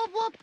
whoop, whoop.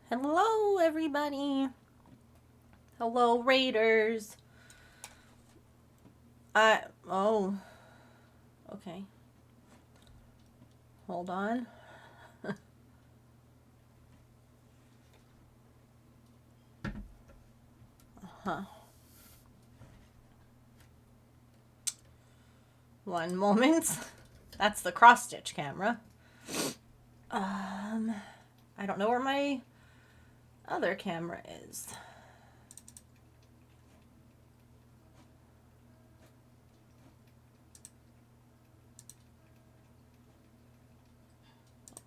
Hello, everybody. Hello, Raiders. Oh, okay. Hold on. Huh. One moment. That's the cross stitch camera. I don't know where my other camera is.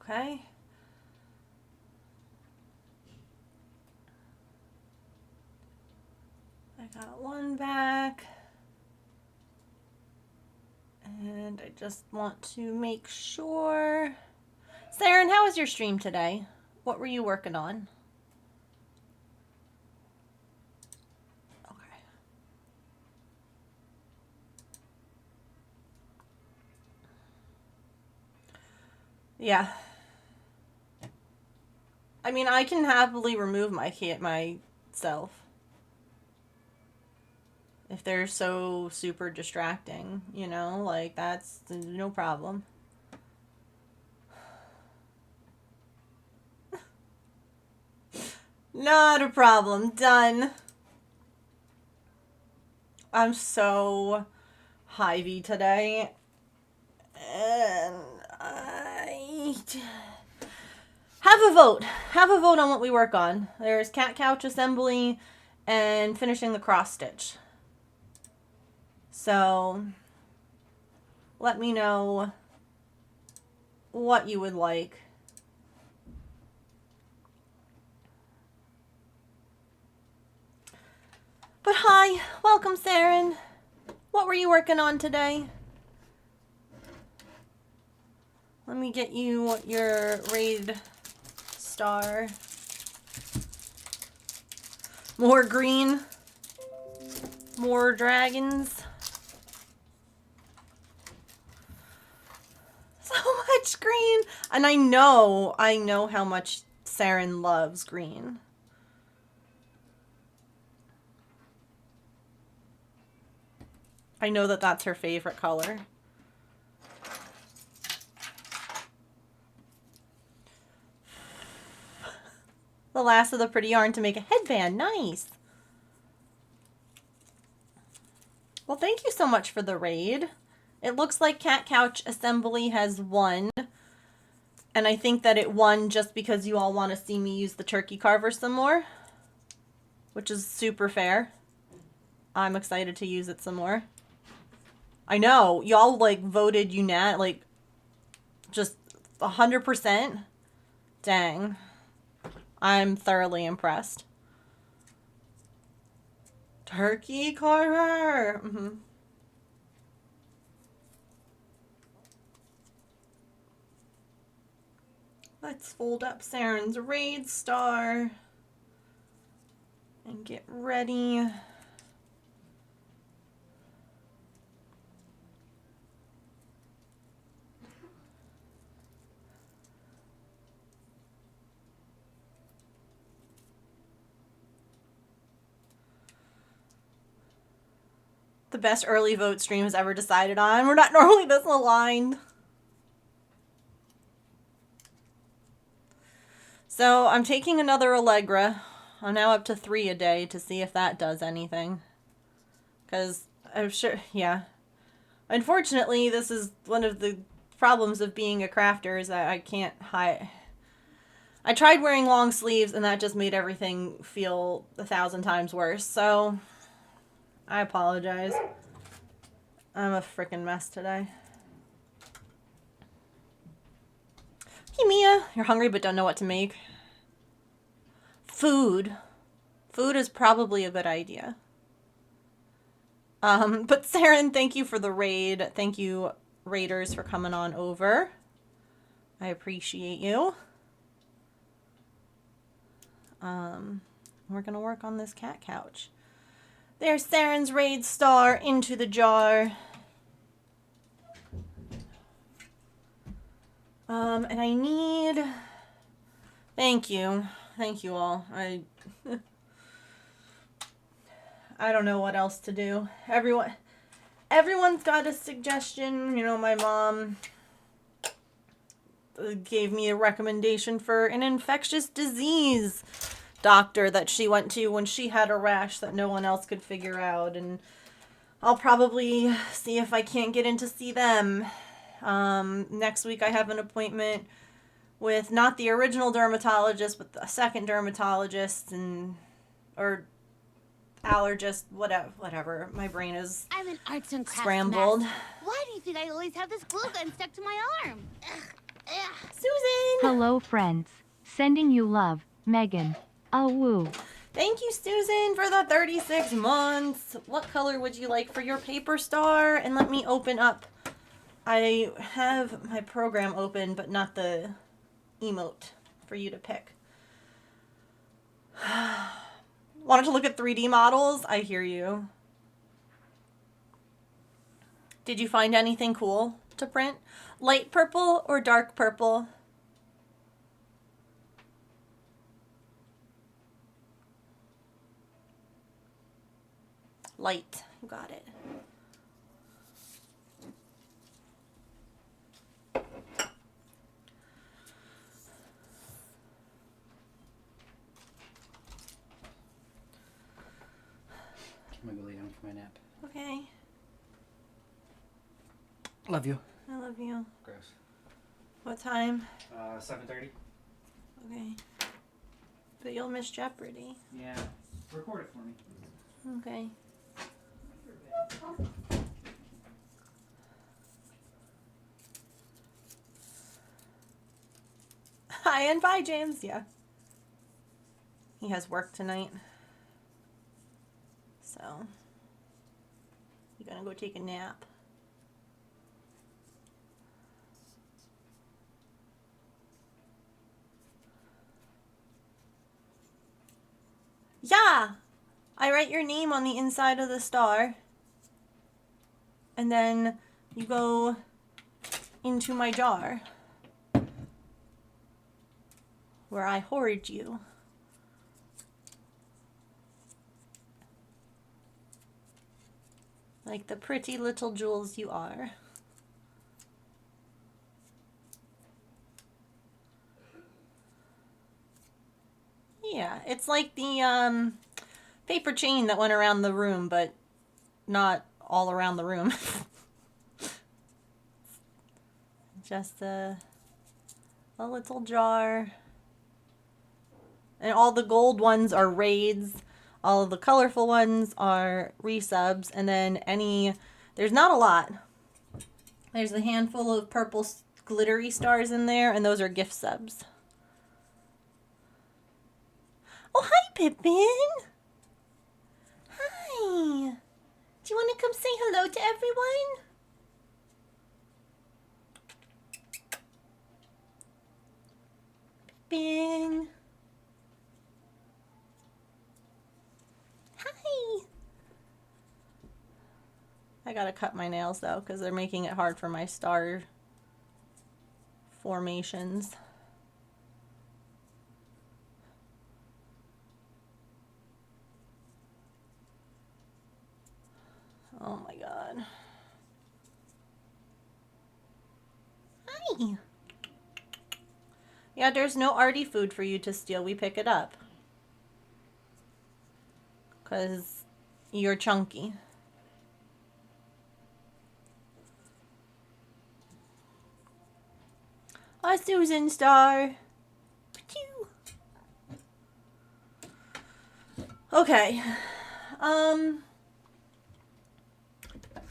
Okay. I got one back. And I just want to make sure. Saren, how was your stream today? What were you working on? Okay. Yeah. I mean, I can happily remove myself if they're so super distracting, you know? Like, that's no problem. Not a problem. Done. I'm so hivey today. And I have a vote. Have a vote on what we work on. There's cat couch assembly and finishing the cross stitch. So let me know what you would like. But hi, welcome Saren. What were you working on today? Let me get you your raid star. More green. More dragons. So much green. And I know how much Saren loves green. I know that that's her favorite color. The last of the pretty yarn to make a headband. Nice. Well, thank you so much for the raid. It looks like Cat Couch Assembly has won. And I think that it won just because you all want to see me use the turkey carver some more. Which is super fair. I'm excited to use it some more. I know. Y'all, like, voted like, just 100%. Dang. I'm thoroughly impressed. Turkey carver! Mm-hmm. Let's fold up Saren's raid star. And get ready. The best early vote stream has ever decided on. We're not normally this aligned. So I'm taking another Allegra. I'm now up to 3 a day to see if that does anything. Because I'm sure, yeah. Unfortunately, this is one of the problems of being a crafter is that I can't hide. I tried wearing long sleeves and that just made everything feel 1,000 times worse. So I apologize. I'm a freaking mess today. Hey Mia, you're hungry but don't know what to make. Food. Food is probably a good idea. But Saren, thank you for the raid. Thank you, raiders, for coming on over. I appreciate you. We're gonna work on this cat couch. There's Saren's raid star into the jar. And I need... Thank you. Thank you all. I don't know what else to do. Everyone's got a suggestion. You know, my mom gave me a recommendation for an infectious disease doctor that she went to when she had a rash that no one else could figure out, and I'll probably see if I can't get in to see them. Next week I have an appointment with not the original dermatologist, but the second dermatologist or allergist, whatever. My brain is I'm an arts and crafts scrambled. mess. Why do you think I always have this glue gun stuck to my arm? Susan! Hello, friends. Sending you love, Megan. Oh, woo. Thank you, Susan, for the 36 months. What color would you like for your paper star? And let me open up. I have my program open, but not the emote for you to pick. Wanted to look at 3D models? I hear you. Did you find anything cool to print? Light purple or dark purple? Light. You got it. I'm gonna go lay down for my nap. Okay. Love you. I love you. Gross. What time? 7:30. Okay. But you'll miss Jeopardy. Yeah. Record it for me. Okay. Hi and bye, James. Yeah. He has work tonight. So, you gonna go take a nap? Yeah! I write your name on the inside of the star. And then you go into my jar. Where I hoard you. Like the pretty little jewels you are. Yeah, it's like the paper chain that went around the room, but not all around the room. Just a little jar. And all the gold ones are raids. All of the colorful ones are resubs. And then there's not a lot. There's a handful of purple glittery stars in there, and those are gift subs. Oh, hi, Pippin. Hi. Do you want to come say hello to everyone? Pippin. Hi. I gotta cut my nails, though, because they're making it hard for my star formations. Oh my god. Hi. Yeah, there's no arty food for you to steal. We pick it up. Because you're chunky. A Susan star. Pew. Okay.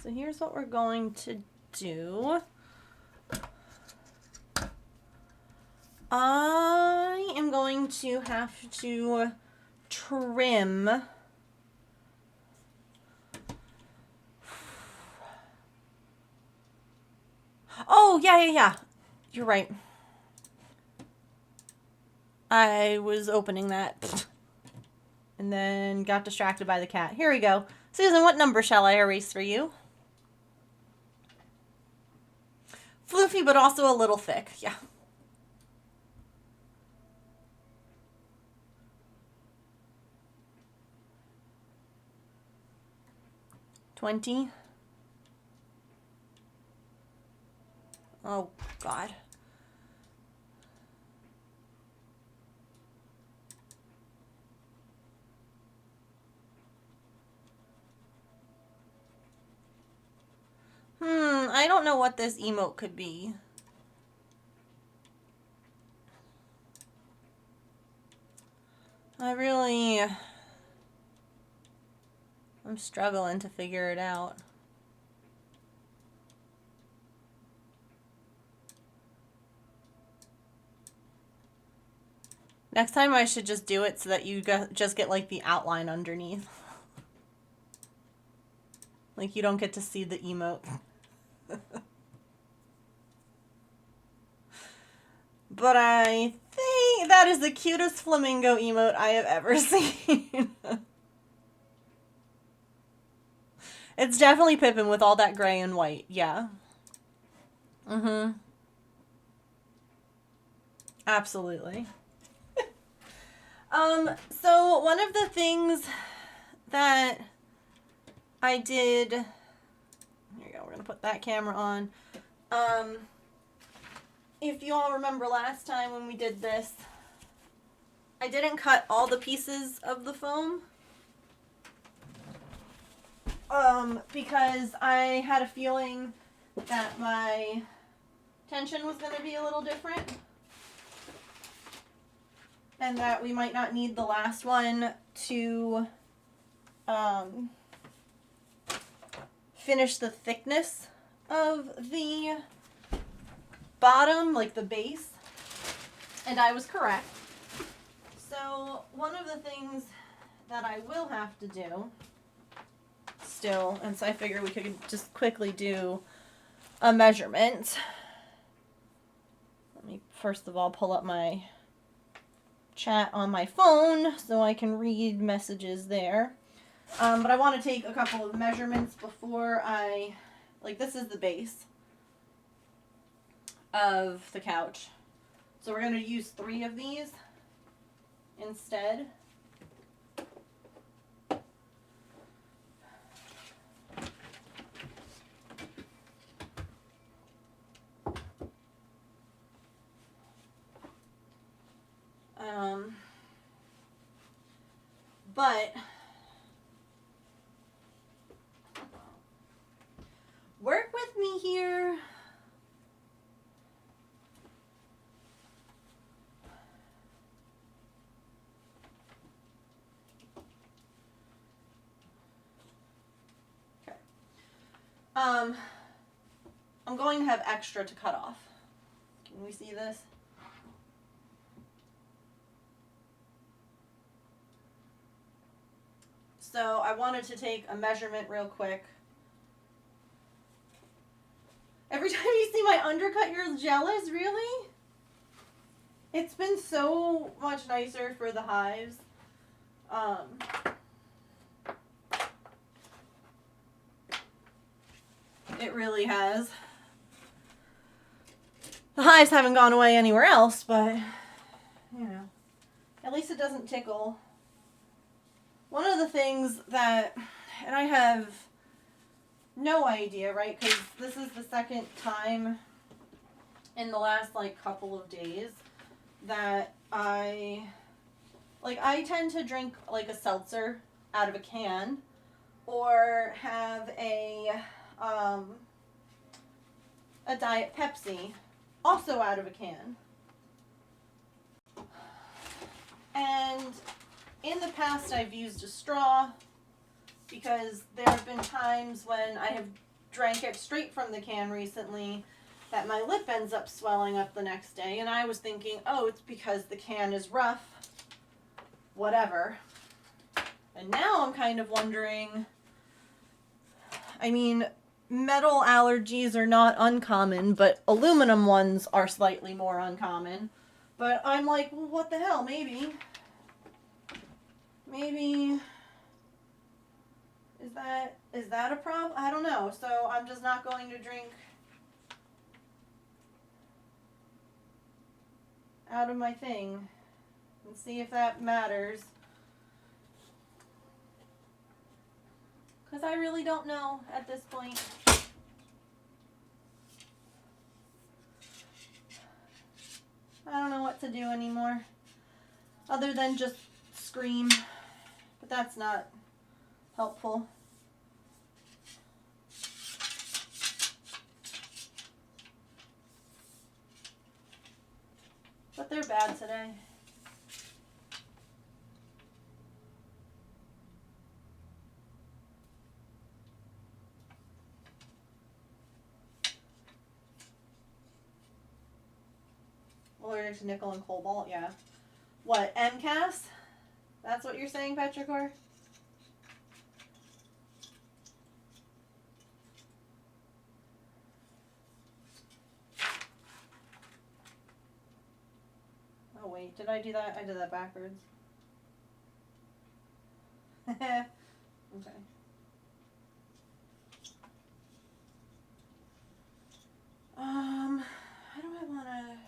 So here's what we're going to do. I am going to have to trim Oh, yeah. You're right. I was opening that. And then got distracted by the cat. Here we go. Susan, what number shall I erase for you? Floofy, but also a little thick. Yeah. $20. Oh, God. I don't know what this emote could be. I'm struggling to figure it out. Next time I should just do it so that you just get like the outline underneath. Like you don't get to see the emote. But I think that is the cutest flamingo emote I have ever seen. It's definitely Pippin with all that gray and white. Yeah. Absolutely. So one of the things that I did, here you go, we're going to put that camera on. If you all remember last time when we did this, I didn't cut all the pieces of the foam. Because I had a feeling that my tension was going to be a little different. And that we might not need the last one to finish the thickness of the bottom, like the base. And I was correct. So one of the things that I will have to do still, and so I figured we could just quickly do a measurement. Let me first of all pull up my chat on my phone so I can read messages there. But I want to take a couple of measurements before I, like, this is the base of the couch. So we're going to use 3 of these instead. But work with me here. Okay. I'm going to have extra to cut off. Can we see this? So I wanted to take a measurement real quick. Every time you see my undercut, you're jealous? Really? It's been so much nicer for the hives. It really has. The hives haven't gone away anywhere else, but, you know, at least it doesn't tickle. One of the things that, and I have no idea, right, because this is the second time in the last, like, couple of days that I tend to drink, like, a seltzer out of a can, or have a Diet Pepsi, also out of a can. And in the past, I've used a straw because there have been times when I have drank it straight from the can recently that my lip ends up swelling up the next day. And I was thinking, oh, it's because the can is rough. Whatever. And now I'm kind of wondering, I mean, metal allergies are not uncommon, but aluminum ones are slightly more uncommon. But I'm like, well, what the hell? Maybe is that a problem? I don't know. So I'm just not going to drink out of my thing and see if that matters. Because I really don't know at this point. I don't know what to do anymore. Other than just scream. But that's not helpful. But they're bad today. Allergic to nickel and cobalt, yeah. What, MCAS? That's what you're saying, Petrichor? Oh wait, did I do that? I did that backwards. Okay. How do I wanna...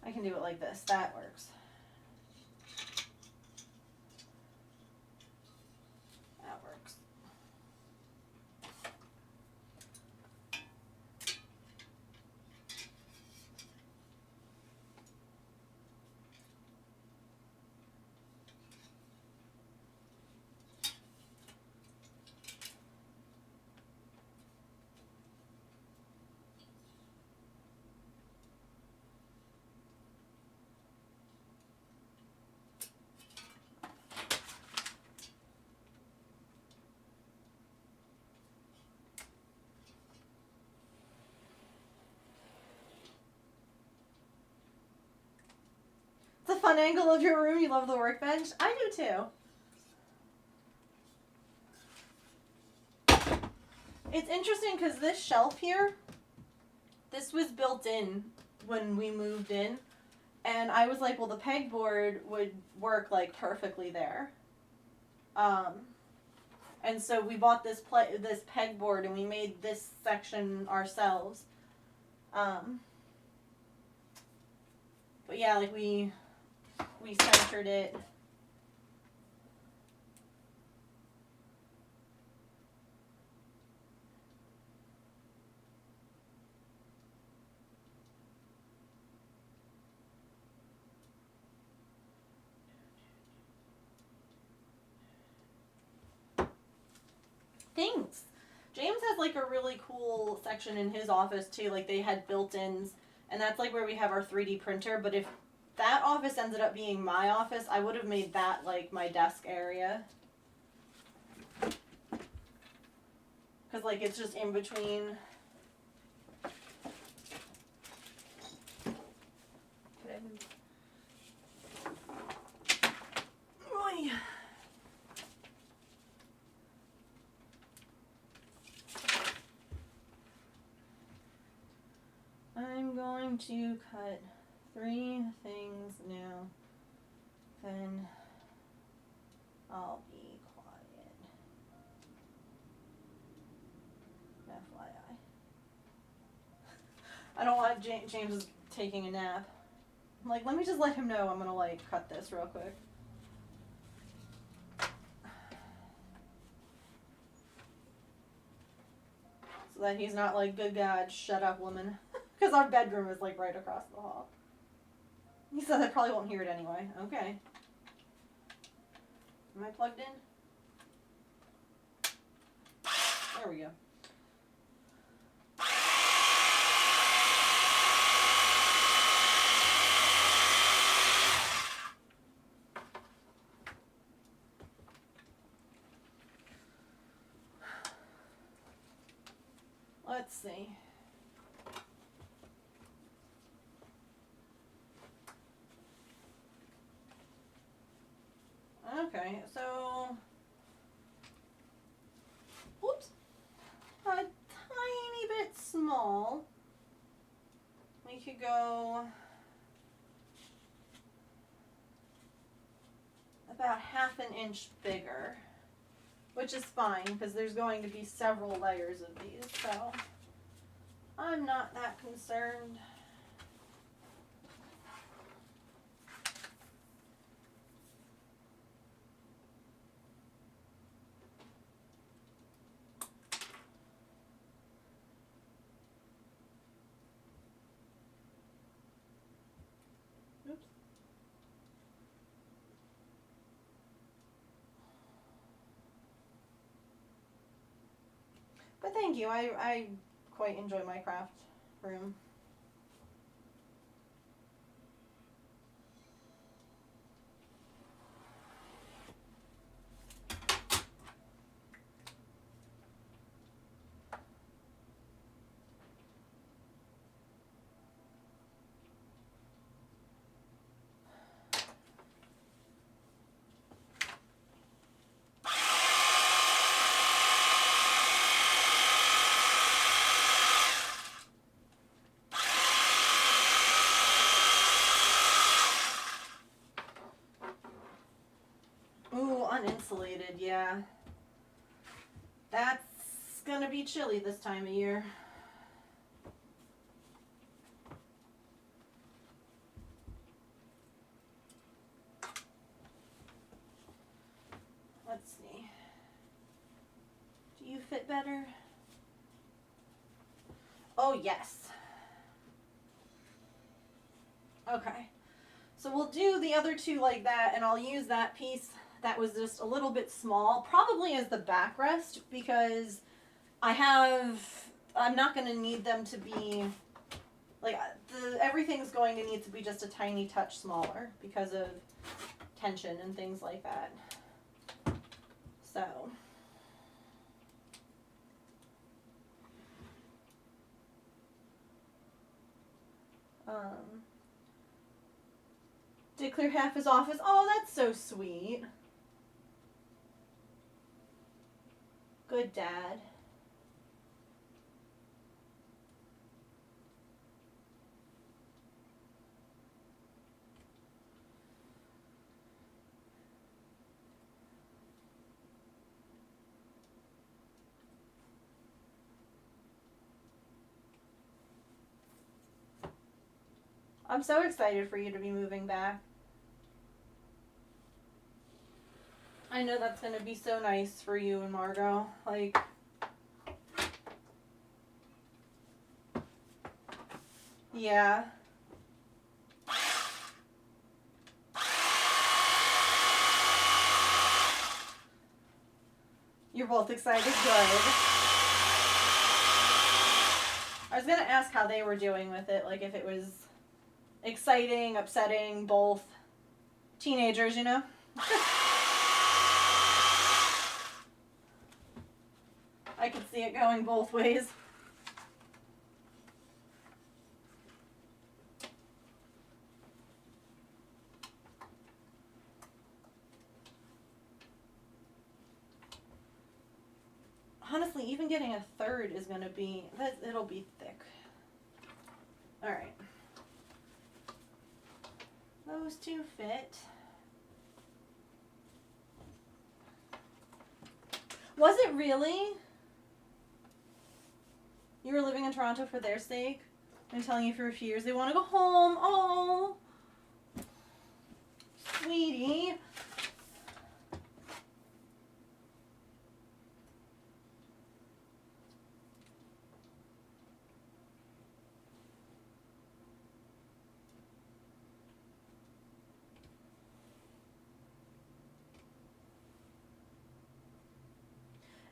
I can do it like this. That works. That works. It's a fun angle of your room. You love the workbench. I do too. It's interesting because this shelf here, this was built in when we moved in. And I was like, well, the pegboard would work like perfectly there. And so we bought this pegboard and we made this section ourselves. But yeah, like we centered it. Thanks. James has like a really cool section in his office too. Like they had built-ins, and that's like where we have our 3D printer. But if that office ended up being my office, I would have made that like my desk area. Because like it's just in between. Oy. I'm going to cut 3 things now, then I'll be quiet. FYI. I don't want James is taking a nap. I'm like, let me just let him know I'm gonna like cut this real quick. So that he's not like, good God, shut up, woman. Because our bedroom is like right across the hall. He said I probably won't hear it anyway. Okay. Am I plugged in? There we go. Let's see. Okay, so, oops, a tiny bit small. We could go about half an inch bigger, which is fine because there's going to be several layers of these, so I'm not that concerned. Oops. But thank you. I quite enjoy my craft room. Ooh, uninsulated, yeah. That's gonna be chilly this time of year. better? Oh, yes. Okay. So we'll do the other two like that, and I'll use that piece that was just a little bit small, probably as the backrest, because I'm not going to need them to be, like, everything's going to need to be just a tiny touch smaller because of tension and things like that. So. Did clear half his office. Oh, that's so sweet. Good dad. I'm so excited for you to be moving back. I know that's going to be so nice for you and Margot. Like, yeah. You're both excited. Good. I was going to ask how they were doing with it. Like, if it was exciting, upsetting, both. Teenagers, you know? I could see it going both ways. Honestly, even getting a third is going to be, it'll be thick. All right. Those two fit. Was it really? You were living in Toronto for their sake? I'm telling you for a few years they want to go home. Oh, sweetie.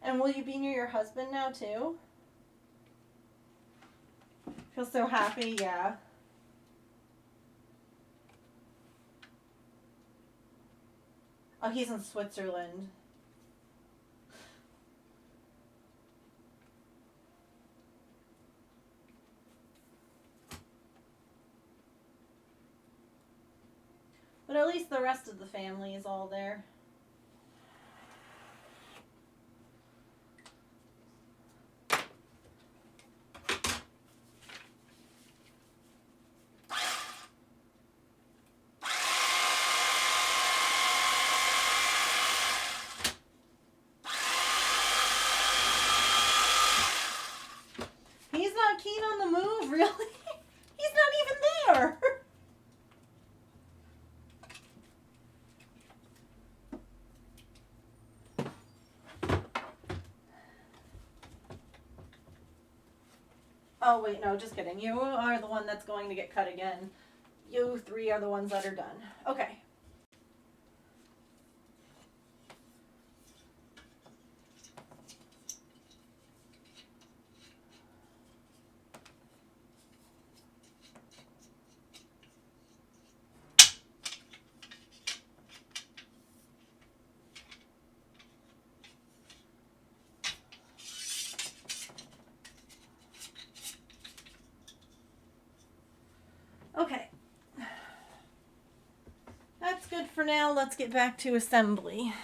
And will you be near your husband now too? Feel so happy, yeah. Oh, he's in Switzerland. But at least the rest of the family is all there. He's not keen on the move, really? He's not even there. Oh, wait, no, just kidding. You are the one that's going to get cut again. You three are the ones that are done. Okay. Okay. That's good for now. Let's get back to assembly.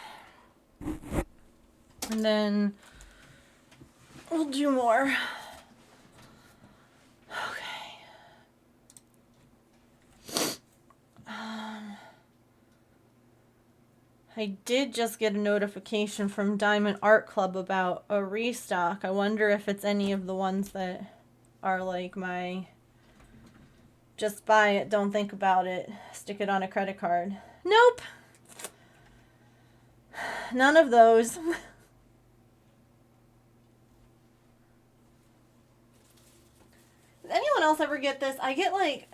And then we'll do more. Okay. I did just get a notification from Diamond Art Club about a restock. I wonder if it's any of the ones that are like my just buy it, don't think about it, stick it on a credit card. Nope. None of those. Does anyone else ever get this? I get like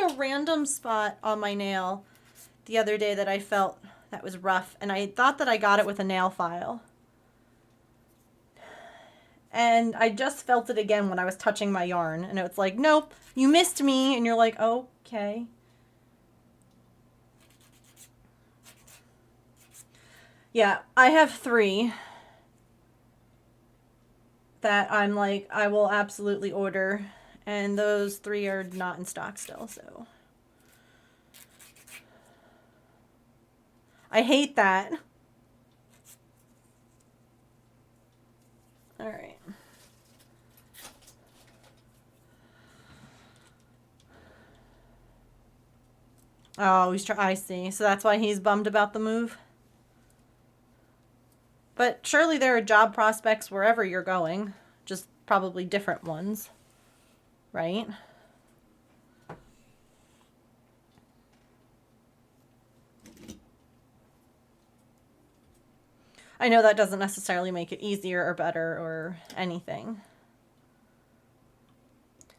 a random spot on my nail the other day that I felt that was rough, and I thought that I got it with a nail file. And I just felt it again when I was touching my yarn, and it's like, nope, you missed me, and you're like, okay. Yeah, I have 3 that I'm like, I will absolutely order, and those 3 are not in stock still, so. I hate that. All right. Oh, I see. So that's why he's bummed about the move. But surely there are job prospects wherever you're going, just probably different ones, right? I know that doesn't necessarily make it easier or better or anything.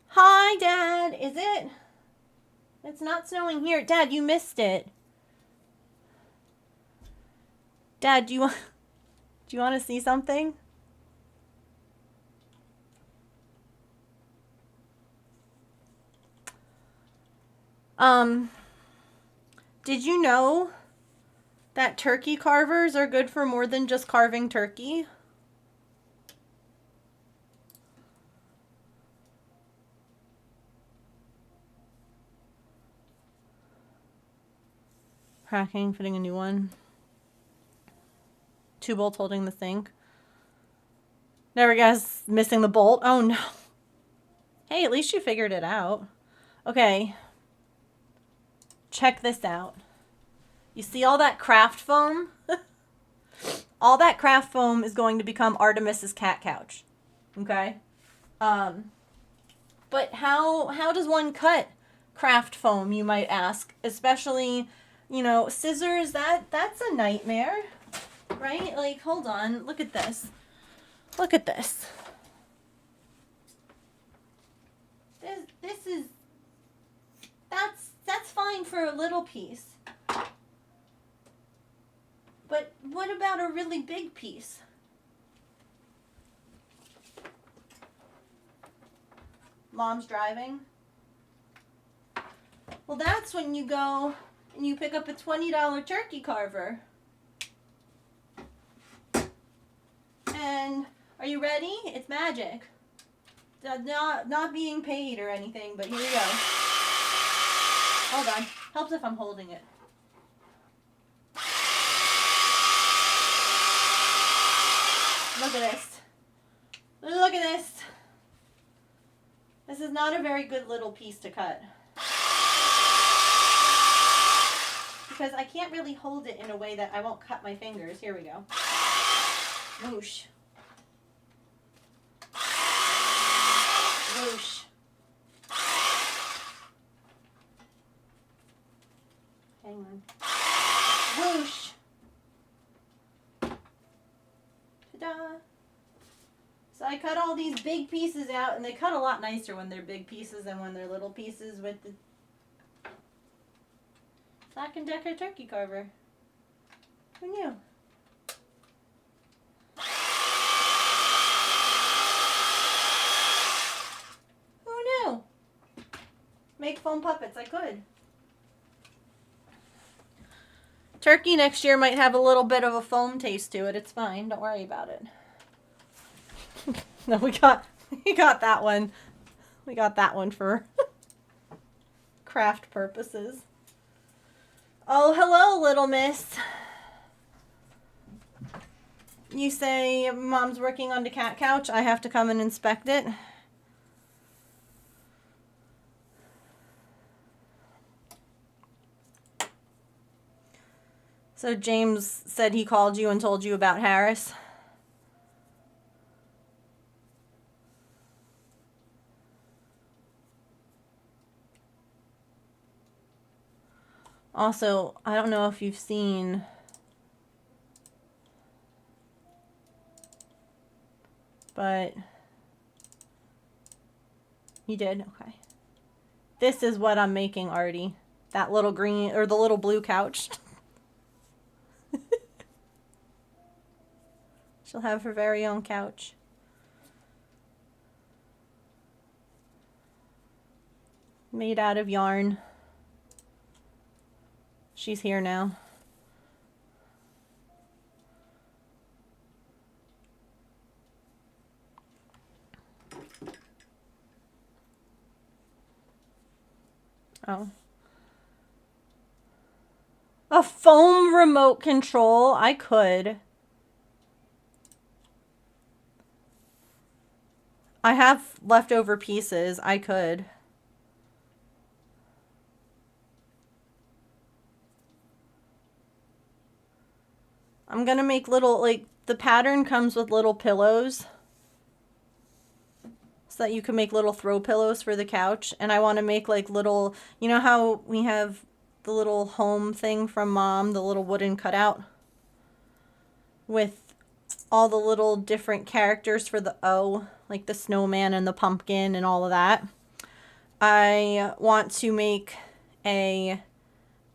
Hi, Dad. Is it? It's not snowing here. Dad, you missed it. Dad, do you want to see something? Did you know that turkey carvers are good for more than just carving turkey? Cracking, putting a new one. 2 bolts holding the sink. Never guess, missing the bolt. Oh no. Hey, at least you figured it out. Okay. Check this out. You see all that craft foam? All that craft foam is going to become Artemis's cat couch. Okay? But how does one cut craft foam, you might ask? Especially, you know, scissors, that's a nightmare. Right? Like, hold on. Look at this. Look at this. This is that's fine for a little piece. But what about a really big piece? Mom's driving. Well, that's when you go and you pick up a $20 turkey carver. And are you ready? It's magic. Not being paid or anything, but here we go. Hold on. Helps if I'm holding it. Look at this. Look at this. This is not a very good little piece to cut. Because I can't really hold it in a way that I won't cut my fingers. Here we go. Whoosh. Whoosh. Hang on. Whoosh. Ta-da. So I cut all these big pieces out, and they cut a lot nicer when they're big pieces than when they're little pieces with the Black & Decker turkey carver. Who knew? Who knew? Make foam puppets. I could. Turkey next year might have a little bit of a foam taste to it. It's fine. Don't worry about it. No, we got that one. We got that one for craft purposes. Oh, hello, little miss. You say Mom's working on the cat couch. I have to come and inspect it. So James said he called you and told you about Harris. Also, I don't know if you've seen but You did? Okay. This is what I'm making, Artie. That little green, or the little blue couch. She'll have her very own couch. Made out of yarn. She's here now. Oh. A foam remote control? I could. I have leftover pieces. I could. I'm gonna make little, like, the pattern comes with little pillows. So that you can make little throw pillows for the couch. And I want to make, like, little, you know how we have the little home thing from Mom, the little wooden cutout? With all the little different characters for the O, like the snowman and the pumpkin and all of that. I want to make a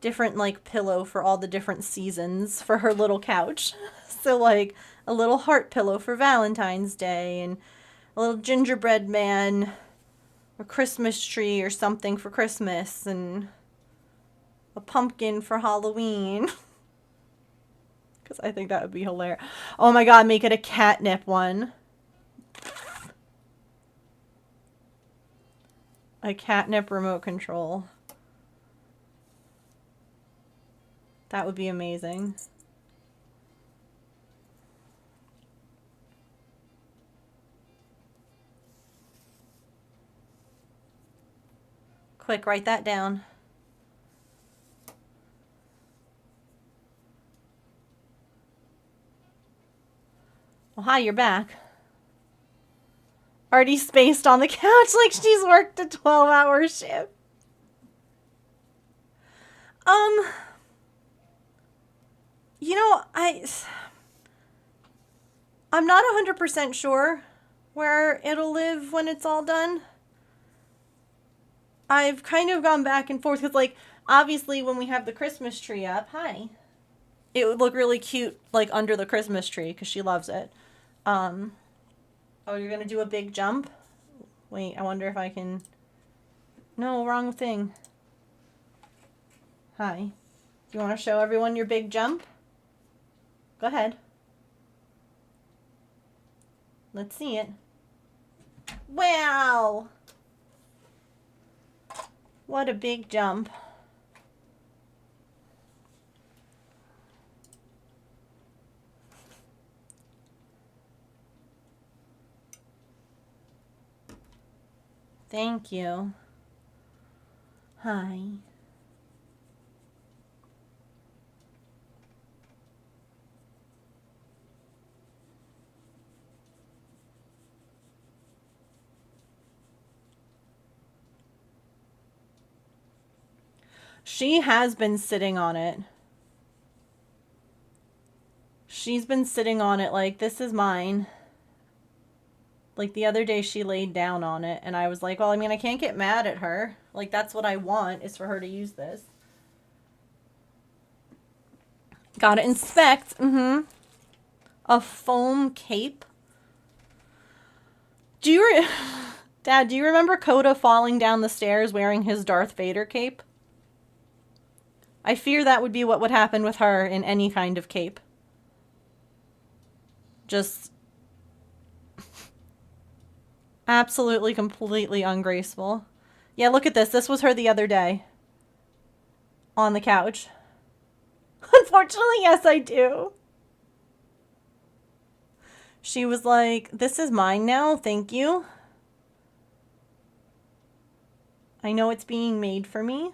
different, like, pillow for all the different seasons for her little couch. So, like, a little heart pillow for Valentine's Day, and a little gingerbread man, a Christmas tree or something for Christmas, and a pumpkin for Halloween. Because I think that would be hilarious. Oh my god, make it a catnip one. A catnip remote control. That would be amazing. Quick, write that down. Well, hi, you're back. Already spaced on the couch like she's worked a 12-hour shift. You know, I'm not 100% sure where it'll live when it's all done. I've kind of gone back and forth because, like, obviously when we have the Christmas tree up, hi, it would look really cute, like, under the Christmas tree because she loves it. Oh, you're gonna do a big jump? Wait, I wonder if I can... No, wrong thing. Hi. Do you want to show everyone your big jump? Go ahead. Let's see it. Wow! What a big jump. Thank you. Hi. She has been sitting on it. She's been sitting on it like, this is mine. Like, the other day she laid down on it, and I was like, well, I mean, I can't get mad at her. Like, that's what I want, is for her to use this. Gotta inspect. A foam cape. Dad, do you remember Coda falling down the stairs wearing his Darth Vader cape? I fear that would be what would happen with her in any kind of cape. Just absolutely, completely ungraceful. Yeah, look at this. This was her the other day. On the couch. Unfortunately, yes, I do. She was like, this is mine now, thank you. I know it's being made for me.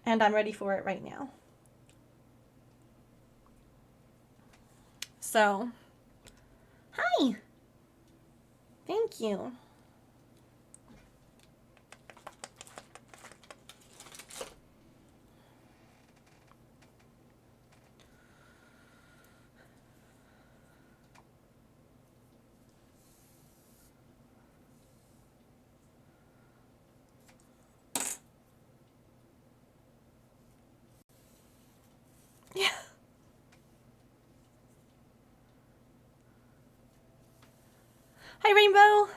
And I'm ready for it right now. So, hi. Thank you. Hi, Rainbow.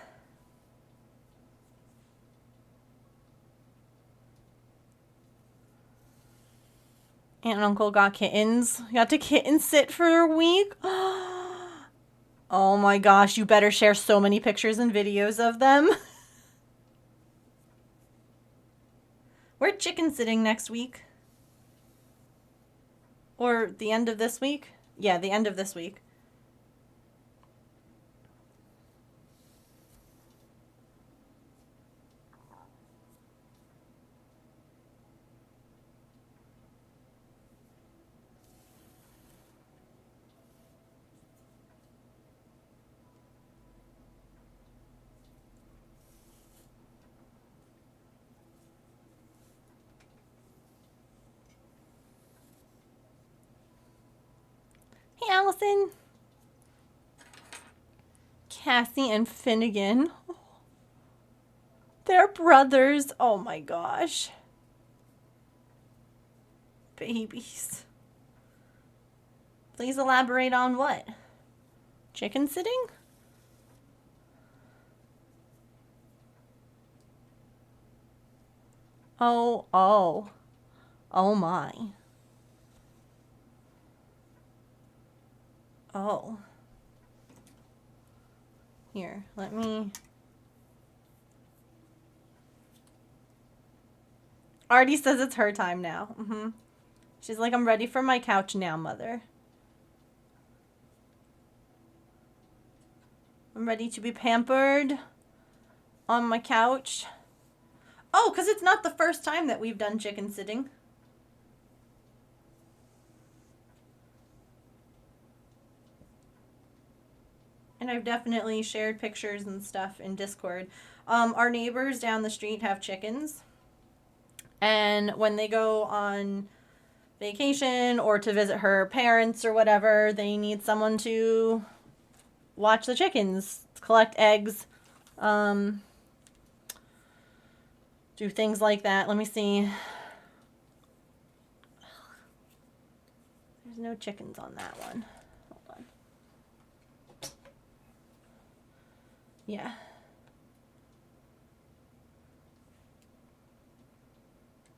Aunt and Uncle got kittens. You got to kitten sit for a week. Oh my gosh, you better share so many pictures and videos of them. We're chicken sitting next week. Or the end of this week? Yeah, the end of this week. Hey, Allison. Cassie and Finnegan. They're brothers. Oh my gosh. Babies. Please elaborate on what? Chicken sitting? Oh, oh. Oh my. Oh. Here, let me... Artie says it's her time now. She's like, I'm ready for my couch now, Mother. I'm ready to be pampered on my couch. Oh, because it's not the first time that we've done chicken sitting. And I've definitely shared pictures and stuff in Discord. Our neighbors down the street have chickens. And when they go on vacation or to visit her parents or whatever, they need someone to watch the chickens, collect eggs, do things like that. Let me see. There's no chickens on that one. Hold on. Yeah.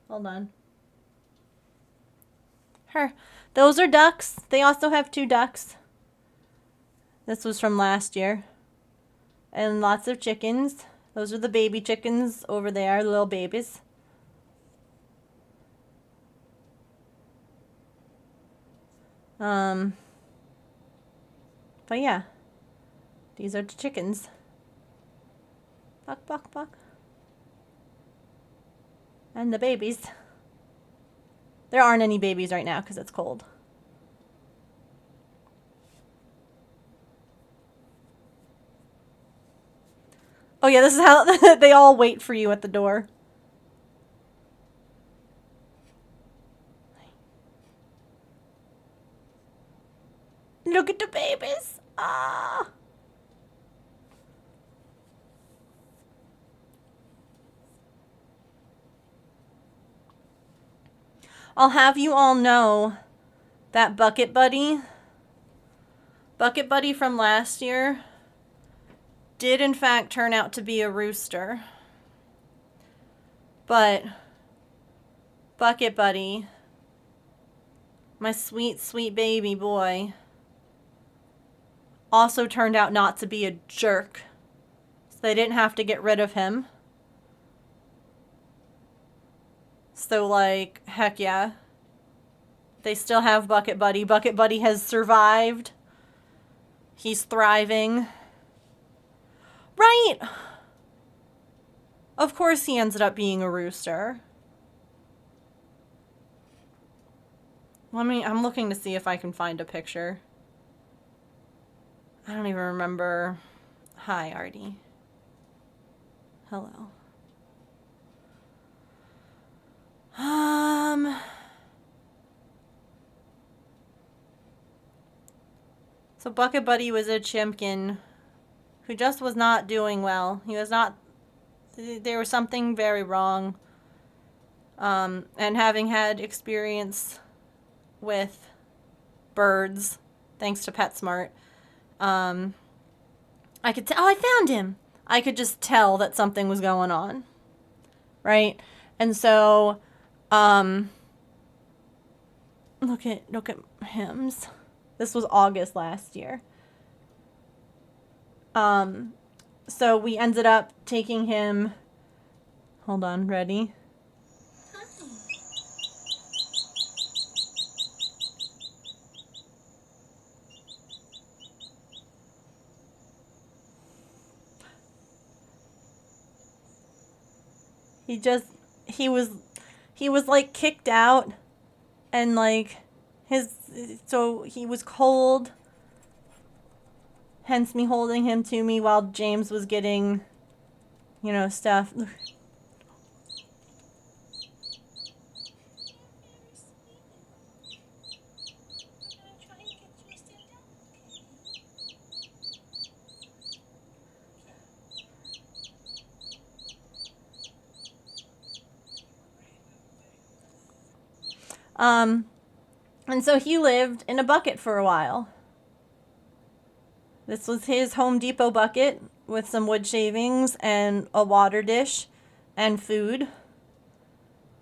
Hold on. Those are ducks. They also have 2 ducks. This was from last year. And lots of chickens. Those are the baby chickens over there, little babies. But yeah. These are the chickens. Buck, buck, buck. And the babies. There aren't any babies right now because it's cold. Oh yeah, this is how they all wait for you at the door. Look at the babies. Ah. I'll have you all know that Bucket Buddy from last year did in fact turn out to be a rooster. But Bucket Buddy, my sweet, sweet baby boy, also turned out not to be a jerk. So they didn't have to get rid of him. So, like, heck yeah. They still have Bucket Buddy. Bucket Buddy has survived. He's thriving. Right! Of course he ended up being a rooster. I'm looking to see if I can find a picture. I don't even remember. Hi, Artie. Hello. So Bucket Buddy was a chimpkin who just was not doing well. He was not, there was something very wrong. And having had experience with birds, thanks to PetSmart, I could tell, oh, I found him. I could just tell that something was going on. Right? And so, look at hymns. This was August last year. So we ended up taking him, hold on, ready? He was like kicked out, and like so he was cold, hence me holding him to me while James was getting, stuff. And so he lived in a bucket for a while. This was his Home Depot bucket with some wood shavings and a water dish and food.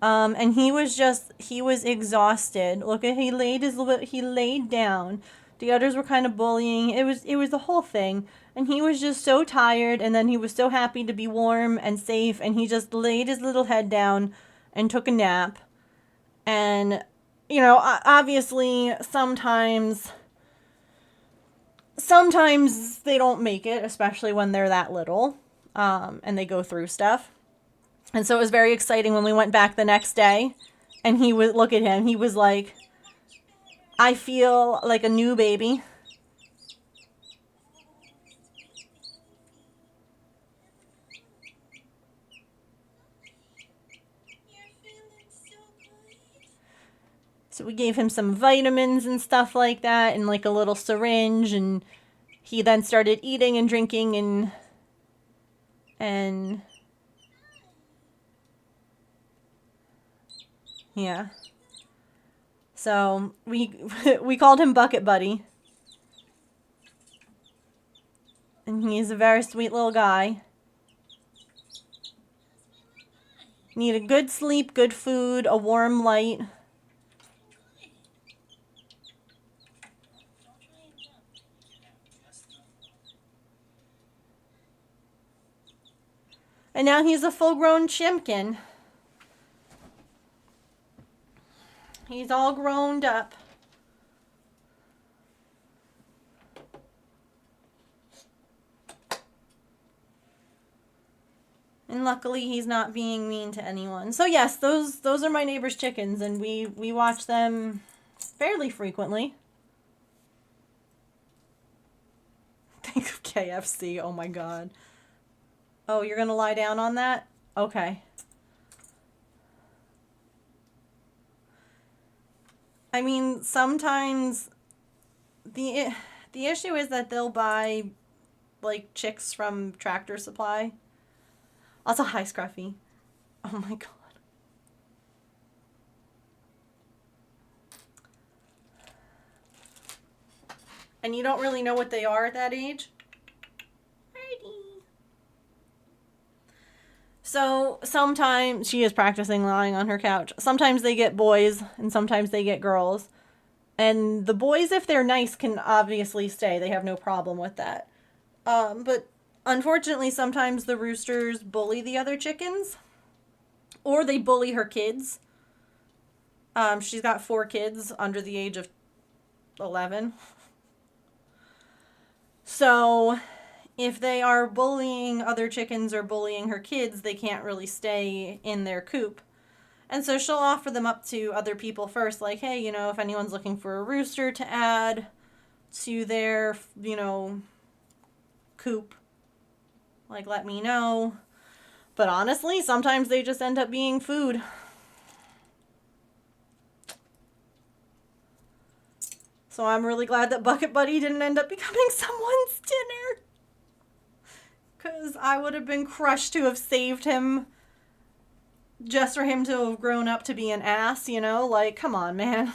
And he was exhausted. Look at, he laid down. The others were kind of bullying. It was the whole thing. And he was just so tired, and then he was so happy to be warm and safe, and he just laid his little head down and took a nap. And, obviously sometimes they don't make it, especially when they're that little, and they go through stuff. And so it was very exciting when we went back the next day, and he would look at him. He was like, I feel like a new baby. So we gave him some vitamins and stuff like that, and like a little syringe, and he then started eating and drinking and yeah. So we called him Bucket Buddy. And he's a very sweet little guy. Need a good sleep, good food, a warm light. And now he's a full-grown chimkin. He's all grown up. And luckily he's not being mean to anyone. So yes, those are my neighbor's chickens, and we watch them fairly frequently. Think of KFC, oh my god. Oh, you're gonna lie down on that? Okay. I mean, sometimes the issue is that they'll buy like chicks from Tractor Supply. Also, hi Scruffy. Oh my god. And you don't really know what they are at that age? So sometimes she is practicing lying on her couch. Sometimes they get boys and sometimes they get girls. And the boys, if they're nice, can obviously stay. They have no problem with that. But unfortunately, sometimes the roosters bully the other chickens. Or they bully her kids. She's got 4 kids under the age of 11. So if they are bullying other chickens or bullying her kids, they can't really stay in their coop. And so she'll offer them up to other people first, like, hey, if anyone's looking for a rooster to add to their, coop, like, let me know. But honestly, sometimes they just end up being food. So I'm really glad that Bucket Buddy didn't end up becoming someone's dinner. Because I would have been crushed to have saved him just for him to have grown up to be an ass, Like, come on, man.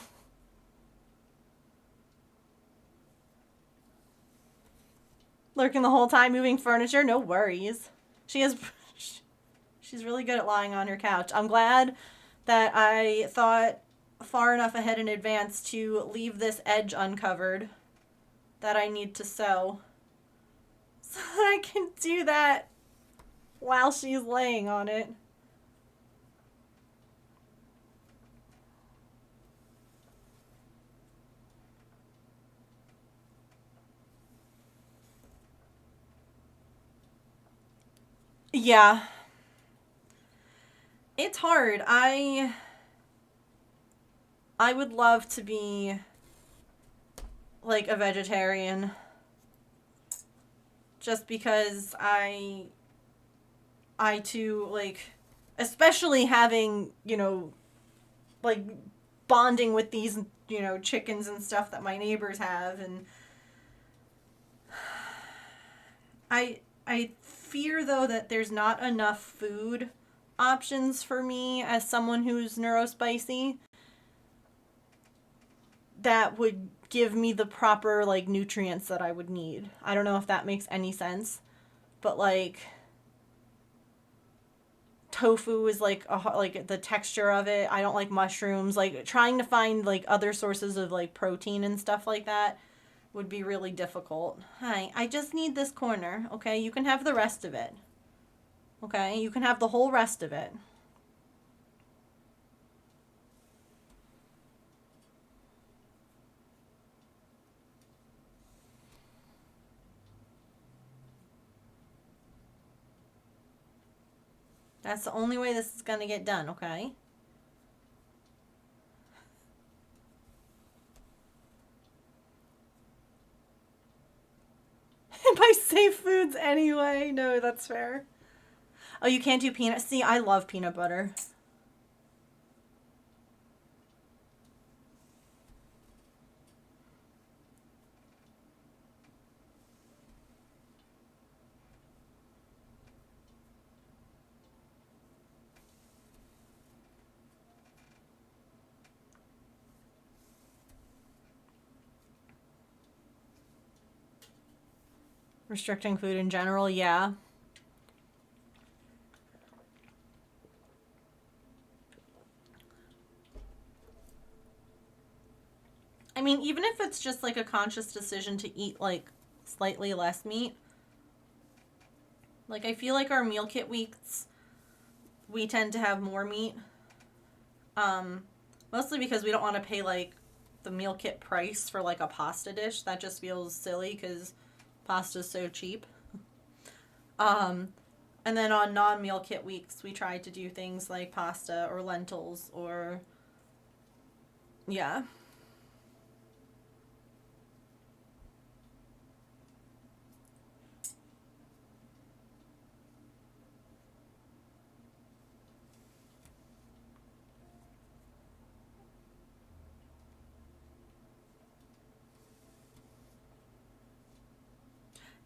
Lurking the whole time, moving furniture. No worries. She's really good at lying on her couch. I'm glad that I thought far enough ahead in advance to leave this edge uncovered that I need to sew. So that I can do that while she's laying on it. Yeah. It's hard. I would love to be like a vegetarian. Just because I too, like, especially having, you know, like bonding with these, you know, chickens and stuff that my neighbors have, and I fear though that there's not enough food options for me as someone who's neurospicy that would give me the proper like nutrients that I would need. I don't know if that makes any sense, but like tofu is like like the texture of it. I don't like mushrooms. Like trying to find like other sources of like protein and stuff like that would be really difficult. Hi, I just need this corner, okay? You can have the rest of it. Okay? You can have the whole rest of it. That's the only way this is going to get done, okay? Buy safe foods anyway. No, that's fair. Oh, you can't do peanut. See, I love peanut butter. Restricting food in general, yeah. I mean, even if it's just like a conscious decision to eat like slightly less meat, like I feel like our meal kit weeks, we tend to have more meat. Mostly because we don't want to pay like the meal kit price for like a pasta dish. That just feels silly because pasta's so cheap. And then on non-meal kit weeks, we try to do things like pasta or lentils or, yeah.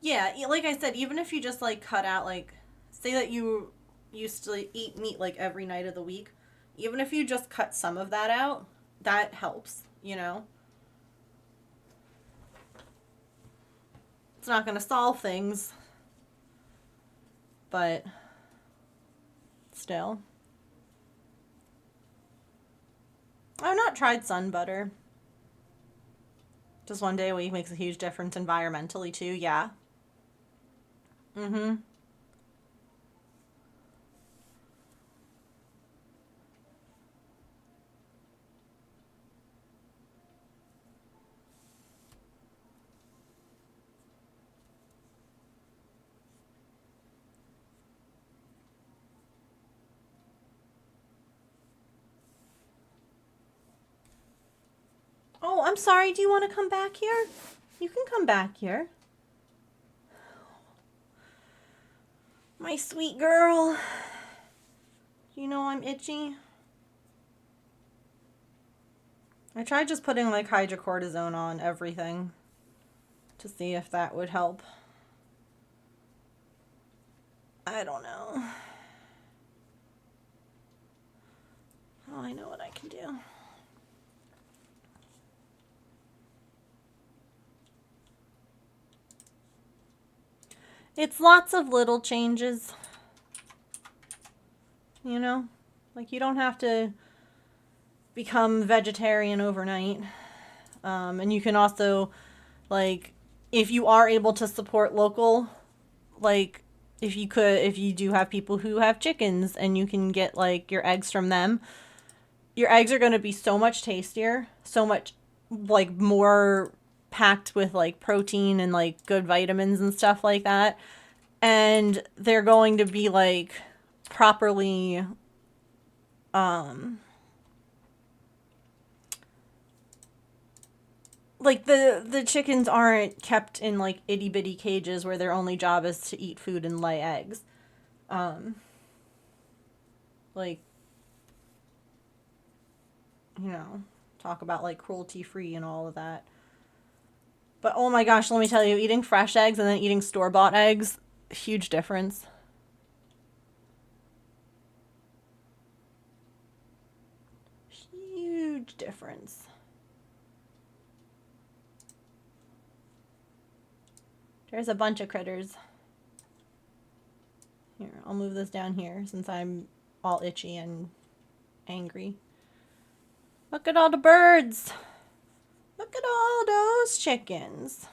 Yeah, like I said, even if you just like cut out like, say that you used to eat meat like every night of the week, even if you just cut some of that out, that helps, you know? It's not going to solve things, but still. I've not tried sun butter. Just one day a week makes a huge difference environmentally too, yeah. Mm-hmm. Oh, I'm sorry. Do you want to come back here? You can come back here. My sweet girl. You know I'm itchy. I tried just putting like hydrocortisone on everything to see if that would help. I don't know. Oh, I know what I can do. It's lots of little changes. You know? Like, you don't have to become vegetarian overnight. And you can also, like, if you are able to support local, like, if you do have people who have chickens and you can get, like, your eggs from them, your eggs are going to be so much tastier, so much, like, more packed with, like, protein and, like, good vitamins and stuff like that. And they're going to be, like, properly, like, the chickens aren't kept in, like, itty-bitty cages where their only job is to eat food and lay eggs. Like, you know, talk about, like, cruelty-free and all of that. But, oh my gosh, let me tell you, eating fresh eggs and then eating store-bought eggs, huge difference. Huge difference. There's a bunch of critters. Here, I'll move this down here since I'm all itchy and angry. Look at all the birds. Look at all those chickens.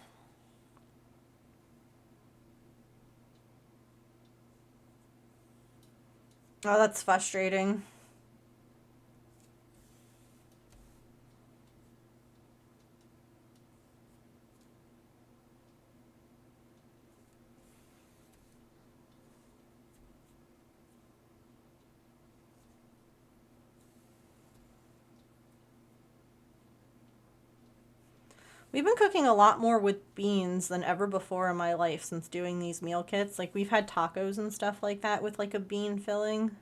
Oh, that's frustrating. We've been cooking a lot more with beans than ever before in my life since doing these meal kits. Like, we've had tacos and stuff like that with, like, a bean filling.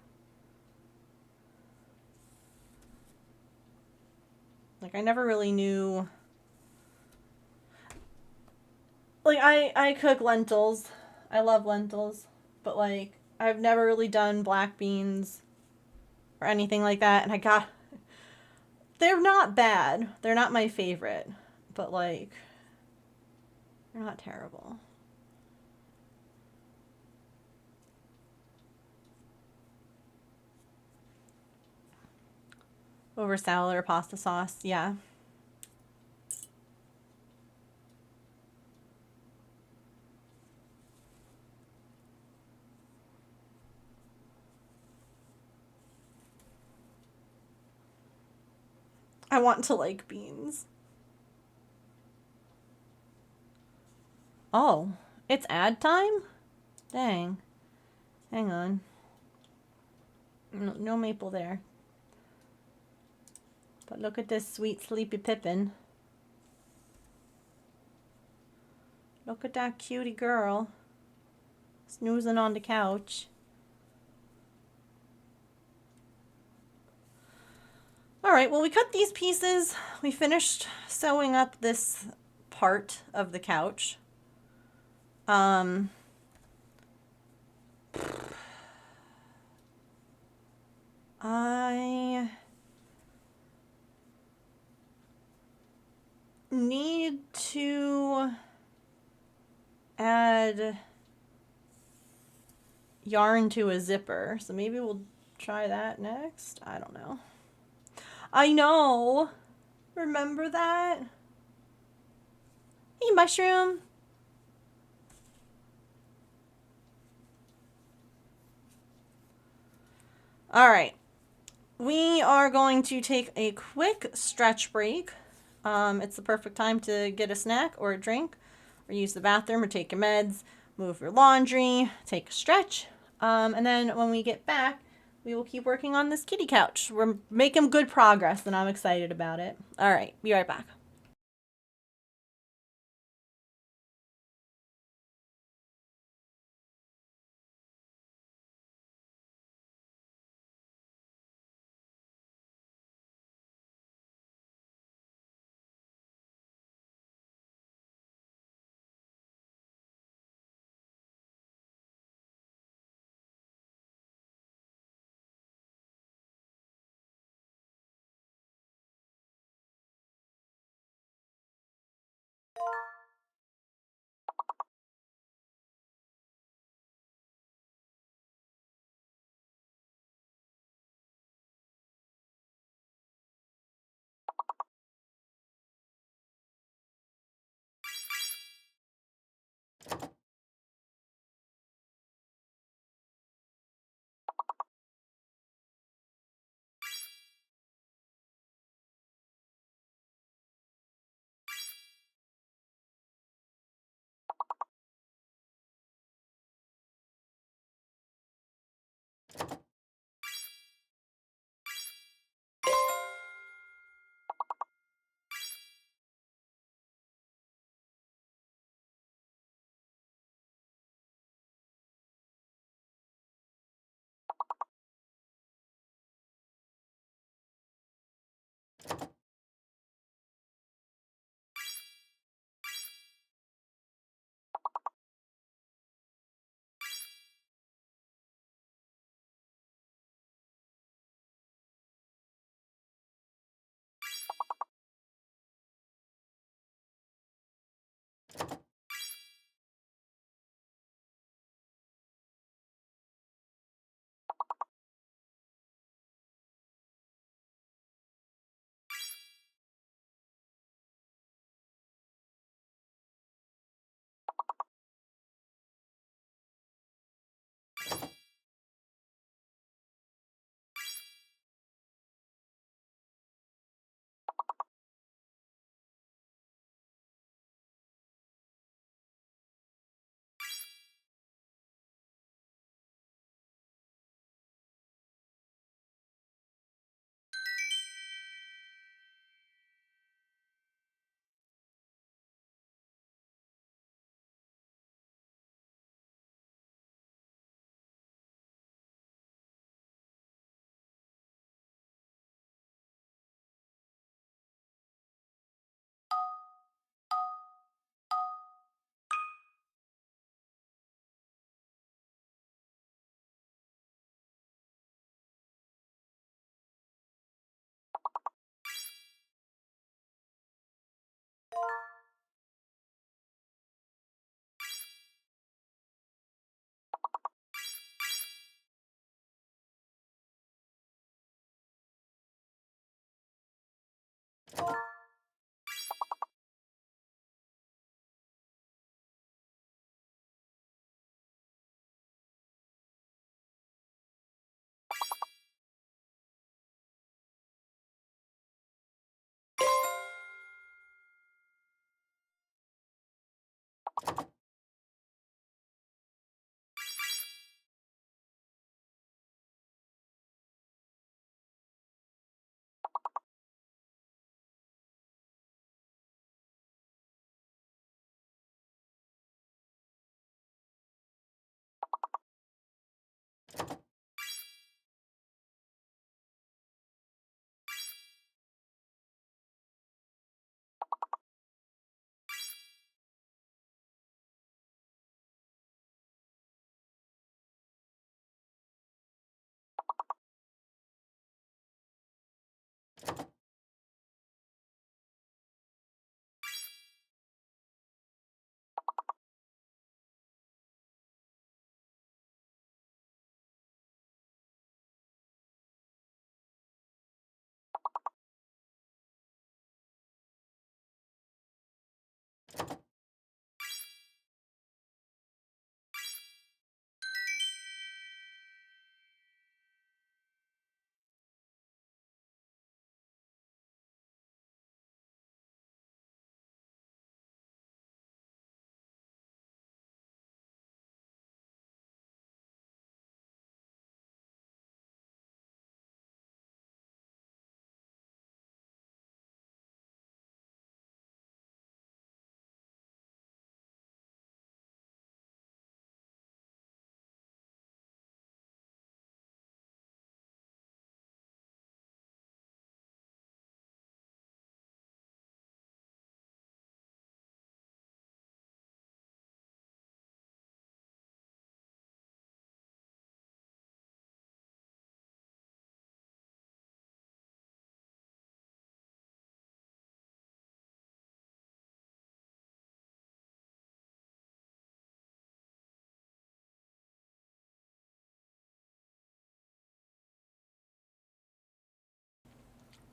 Like, I never really knew... Like, I cook lentils. I love lentils. But, like, I've never really done black beans or anything like that. And they're not bad. They're not my favorite. But, like, they're not terrible. Over salad or pasta sauce, yeah. I want to like beans. Oh, it's ad time? Dang. Hang on. No maple there. But look at this sweet sleepy Pippin. Look at that cutie girl. Snoozing on the couch. Alright, well, we cut these pieces. We finished sewing up this part of the couch. I need to add yarn to a zipper, so maybe we'll try that next. I don't know. I know. Remember that? Hey, mushroom. All right. We are going to take a quick stretch break. It's the perfect time to get a snack or a drink, or use the bathroom, or take your meds, move your laundry, take a stretch. And then when we get back, we will keep working on this kitty couch. We're making good progress, and I'm excited about it. All right, be right back.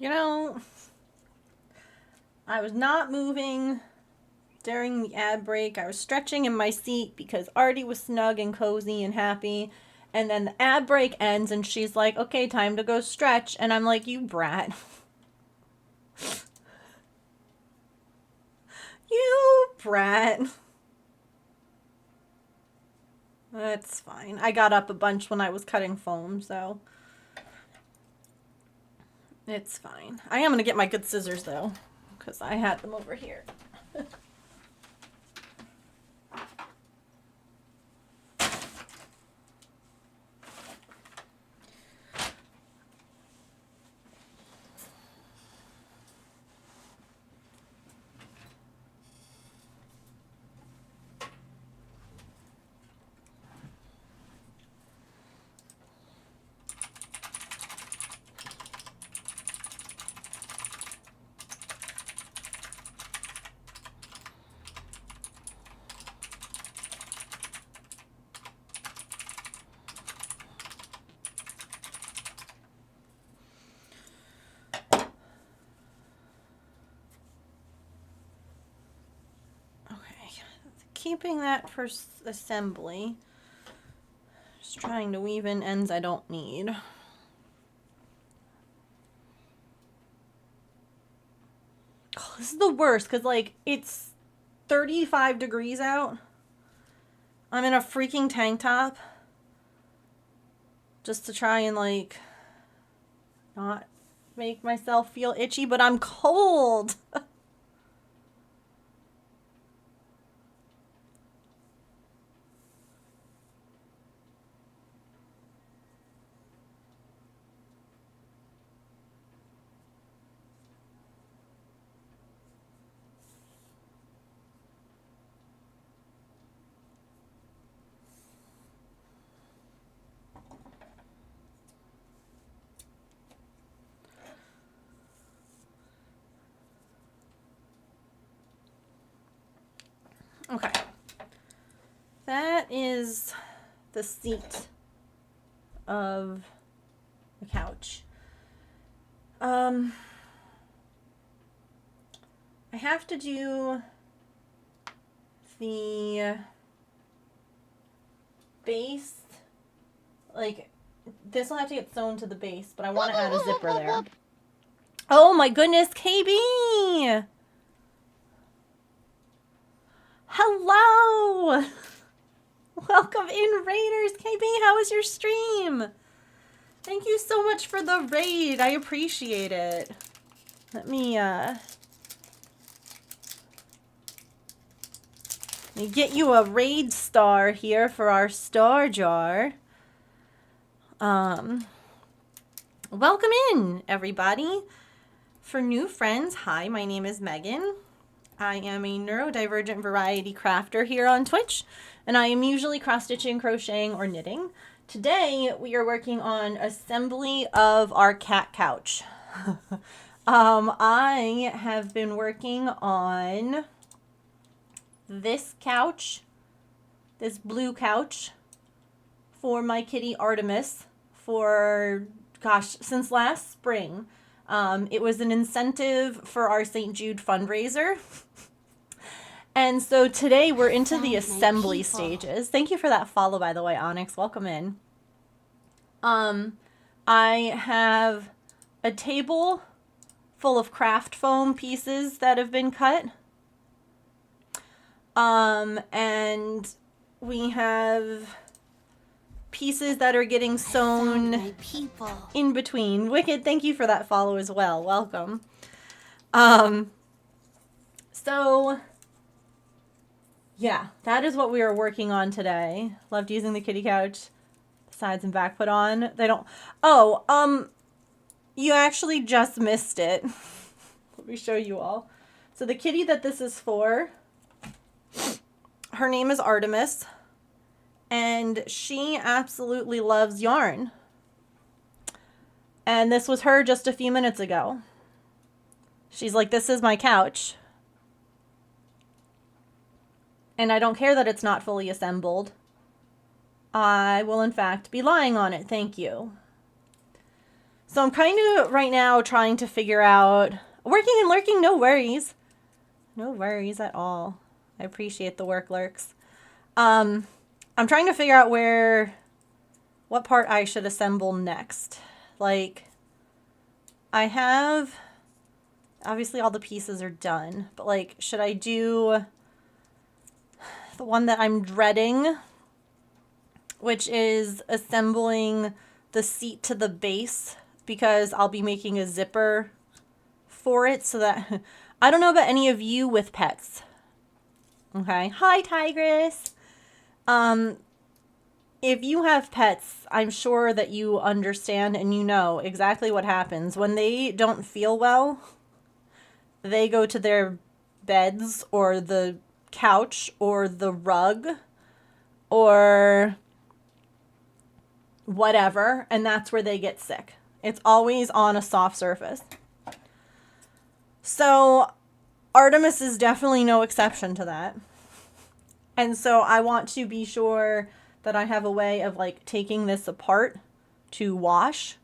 You know, I was not moving during the ad break. I was stretching in my seat because Artie was snug and cozy and happy. And then the ad break ends and she's like, okay, time to go stretch. And I'm like, you brat. You brat. That's fine. I got up a bunch when I was cutting foam, so it's fine. I am going to get my good scissors, though, because I had them over here. Keeping that for assembly. Just trying to weave in ends I don't need. Oh, this is the worst because, like, it's 35 degrees out. I'm in a freaking tank top. Just to try and, like, not make myself feel itchy, but I'm cold. Okay. That is the seat of the couch. I have to do the base, like, this will have to get sewn to the base, but I want to add a zipper there. Oh my goodness, KB! Hello! Welcome in, Raiders! KB, how was your stream? Thank you so much for the raid. I appreciate it. Let me get you a raid star here for our star jar. Welcome in, everybody. For new friends, hi, my name is Megan. I am a neurodivergent variety crafter here on Twitch, and I am usually cross-stitching, crocheting, or knitting. Today, we are working on assembly of our cat couch. I have been working on this couch, this blue couch, for my kitty Artemis for, gosh, since last spring. It was an incentive for our St. Jude fundraiser. And so today we're into the assembly stages. Thank you for that follow, by the way, Onyx. Welcome in. I have a table full of craft foam pieces that have been cut. And we have pieces that are getting sewn in between. Wicked, thank you for that follow as well. Welcome. So yeah, that is what we are working on today. Loved using the kitty couch. Sides and back put on. They don't. Oh, you actually just missed it. Let me show you all. So the kitty that this is for, her name is Artemis, and she absolutely loves yarn. And this was her just a few minutes ago. She's like, this is my couch. And I don't care that it's not fully assembled. I will, in fact, be lying on it. Thank you. So I'm kind of right now trying to figure out, working and lurking, no worries. No worries at all. I appreciate the work, lurks. I'm trying to figure out what part I should assemble next. Like, I have, obviously all the pieces are done, but like, should I do the one that I'm dreading, which is assembling the seat to the base, because I'll be making a zipper for it so that, I don't know about any of you with pets. Okay. Hi, Tigress. If you have pets, I'm sure that you understand and you know exactly what happens. When they don't feel well, they go to their beds or the couch or the rug or whatever, and that's where they get sick. It's always on a soft surface. So Artemis is definitely no exception to that. And so I want to be sure that I have a way of like taking this apart to wash.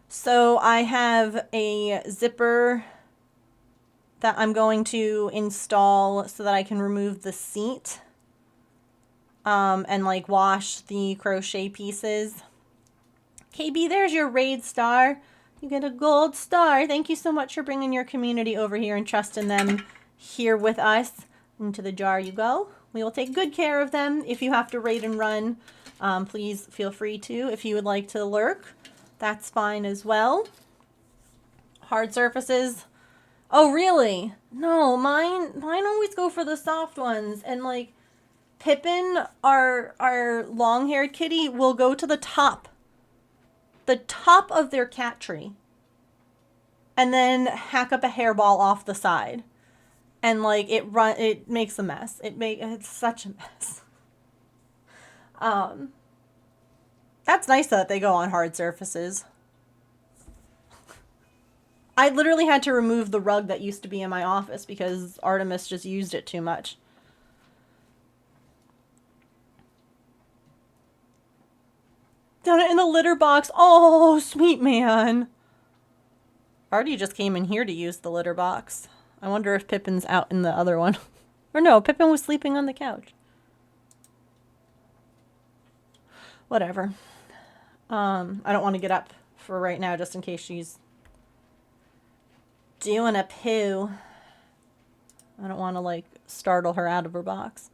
So I have a zipper that I'm going to install so that I can remove the seat and like wash the crochet pieces. KB, there's your raid star. You get a gold star. Thank you so much for bringing your community over here and trusting them here with us. Into the jar you go. We will take good care of them. If you have to raid and run, please feel free to. If you would like to lurk, that's fine as well. Hard surfaces. Oh, really? No, mine always go for the soft ones. And like Pippin, our long-haired kitty, will go to the top of their cat tree and then hack up a hairball off the side. And like it makes a mess. It's such a mess. That's nice that they go on hard surfaces. I literally had to remove the rug that used to be in my office because Artemis just used it too much. Done it in the litter box. Oh, sweet man. Artie just came in here to use the litter box. I wonder if Pippin's out in the other one. Or no, Pippin was sleeping on the couch. Whatever. I don't want to get up for right now just in case she's doing a poo. I don't want to like startle her out of her box.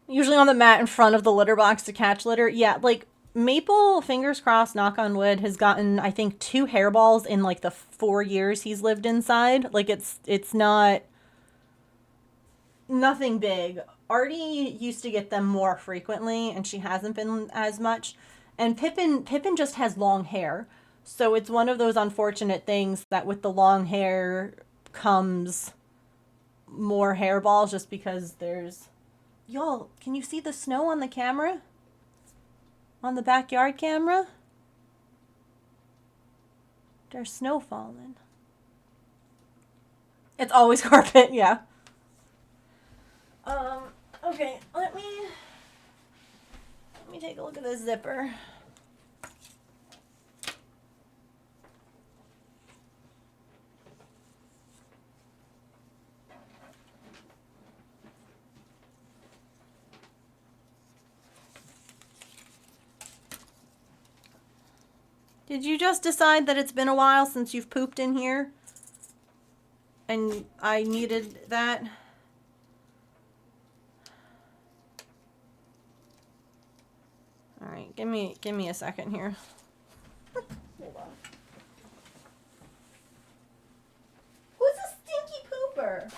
Usually on the mat in front of the litter box to catch litter. Yeah, like Maple, fingers crossed, knock on wood, has gotten, I think, 2 hairballs in like the 4 years he's lived inside. Like it's not nothing big. Artie used to get them more frequently and she hasn't been as much. And Pippin just has long hair. So it's one of those unfortunate things that with the long hair comes more hairballs just because there's... Y'all, can you see the snow on the camera? On the backyard camera? There's snow falling. It's always carpet, yeah. Okay, let me take a look at this zipper. Did you just decide that it's been a while since you've pooped in here? And I needed that? Alright, give me a second here. Hold on. Who's a stinky pooper?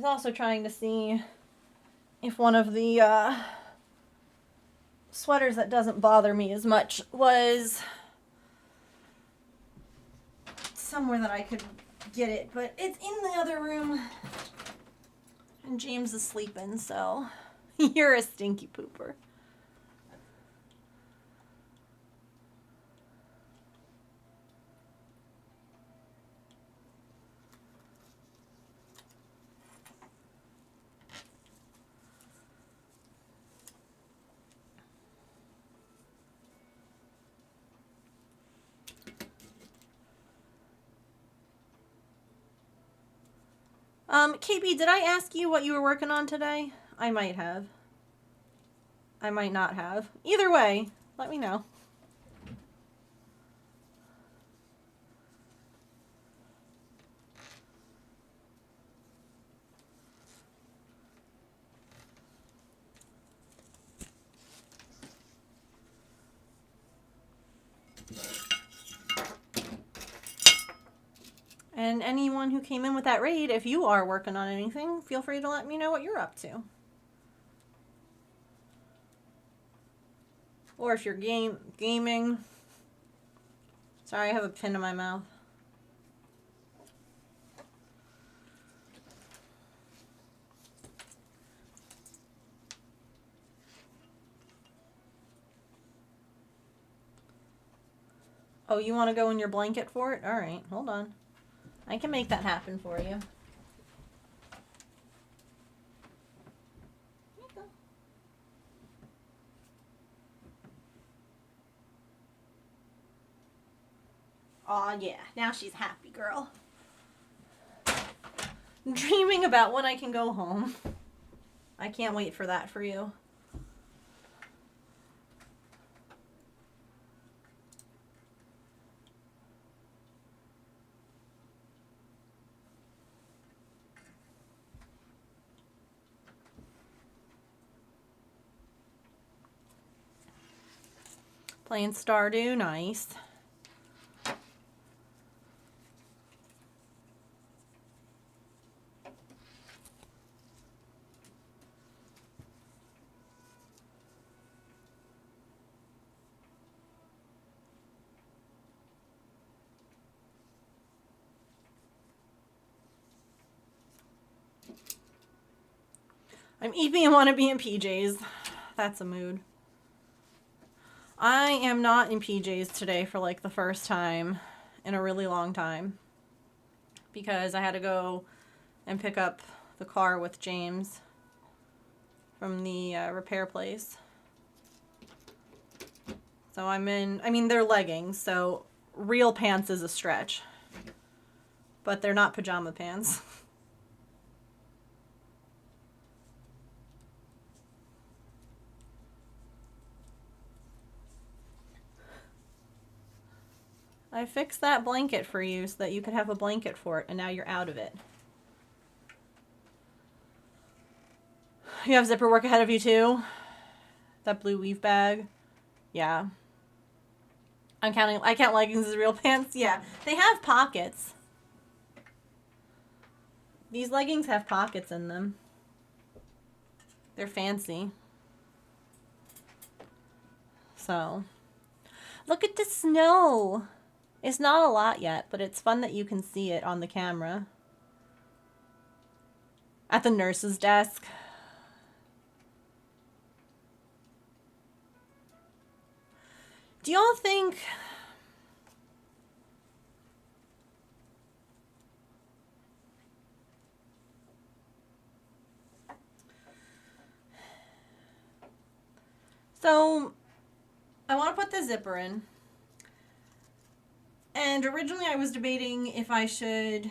was also trying to see if one of the sweaters that doesn't bother me as much was somewhere that I could get it, but it's in the other room and James is sleeping, so you're a stinky pooper. KB, did I ask you what you were working on today? I might have. I might not have. Either way, let me know. And anyone who came in with that raid, if you are working on anything, feel free to let me know what you're up to. Or if you're gaming. Sorry, I have a pin in my mouth. Oh, you want to go in your blanket for it? All right, hold on. I can make that happen for you. Aw, yeah. Now she's happy, girl. Dreaming about when I can go home. I can't wait for that for you. Playing Stardew, nice. I'm eeping and want to be in PJs. That's a mood. I am not in PJs today for like the first time in a really long time. Because I had to go and pick up the car with James from the repair place. So I'm in, I mean, they're leggings, so real pants is a stretch. But they're not pajama pants. I fixed that blanket for you so that you could have a blanket for it, and now you're out of it. You have zipper work ahead of you too? That blue weave bag? Yeah. I count leggings as real pants? Yeah. They have pockets. These leggings have pockets in them. They're fancy. So. Look at the snow! It's not a lot yet, but it's fun that you can see it on the camera. At the nurse's desk. Do y'all think... So, I want to put the zipper in. And originally I was debating if I should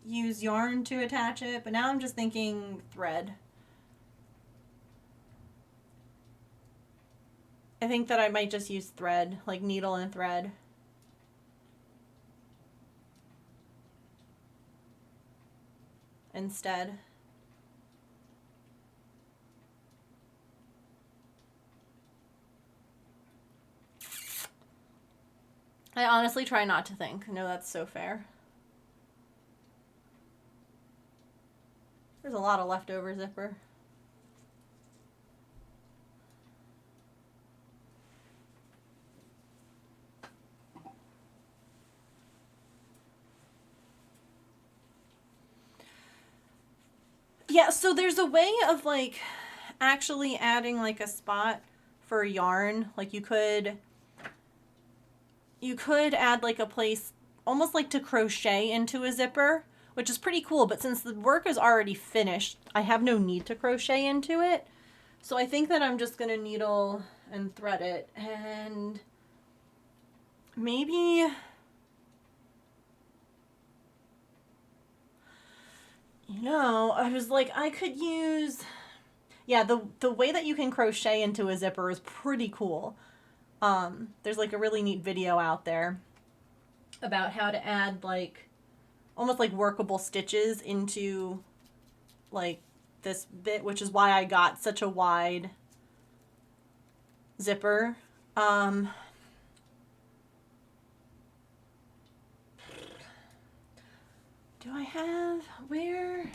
use yarn to attach it, but now I'm just thinking thread. I think that I might just use thread, like needle and thread. Instead. I honestly try not to think. No, that's so fair. There's a lot of leftover zipper. Yeah, so there's a way of like actually adding like a spot for yarn. Like you could add like a place almost like to crochet into a zipper, which is pretty cool, but since the work is already finished, I have no need to crochet into it. So I think that I'm just going to needle and thread it, and maybe I was like, I could use, yeah, the way that you can crochet into a zipper is pretty cool. There's like a really neat video out there about how to add like almost like workable stitches into like this bit, which is why I got such a wide zipper. Do I have where?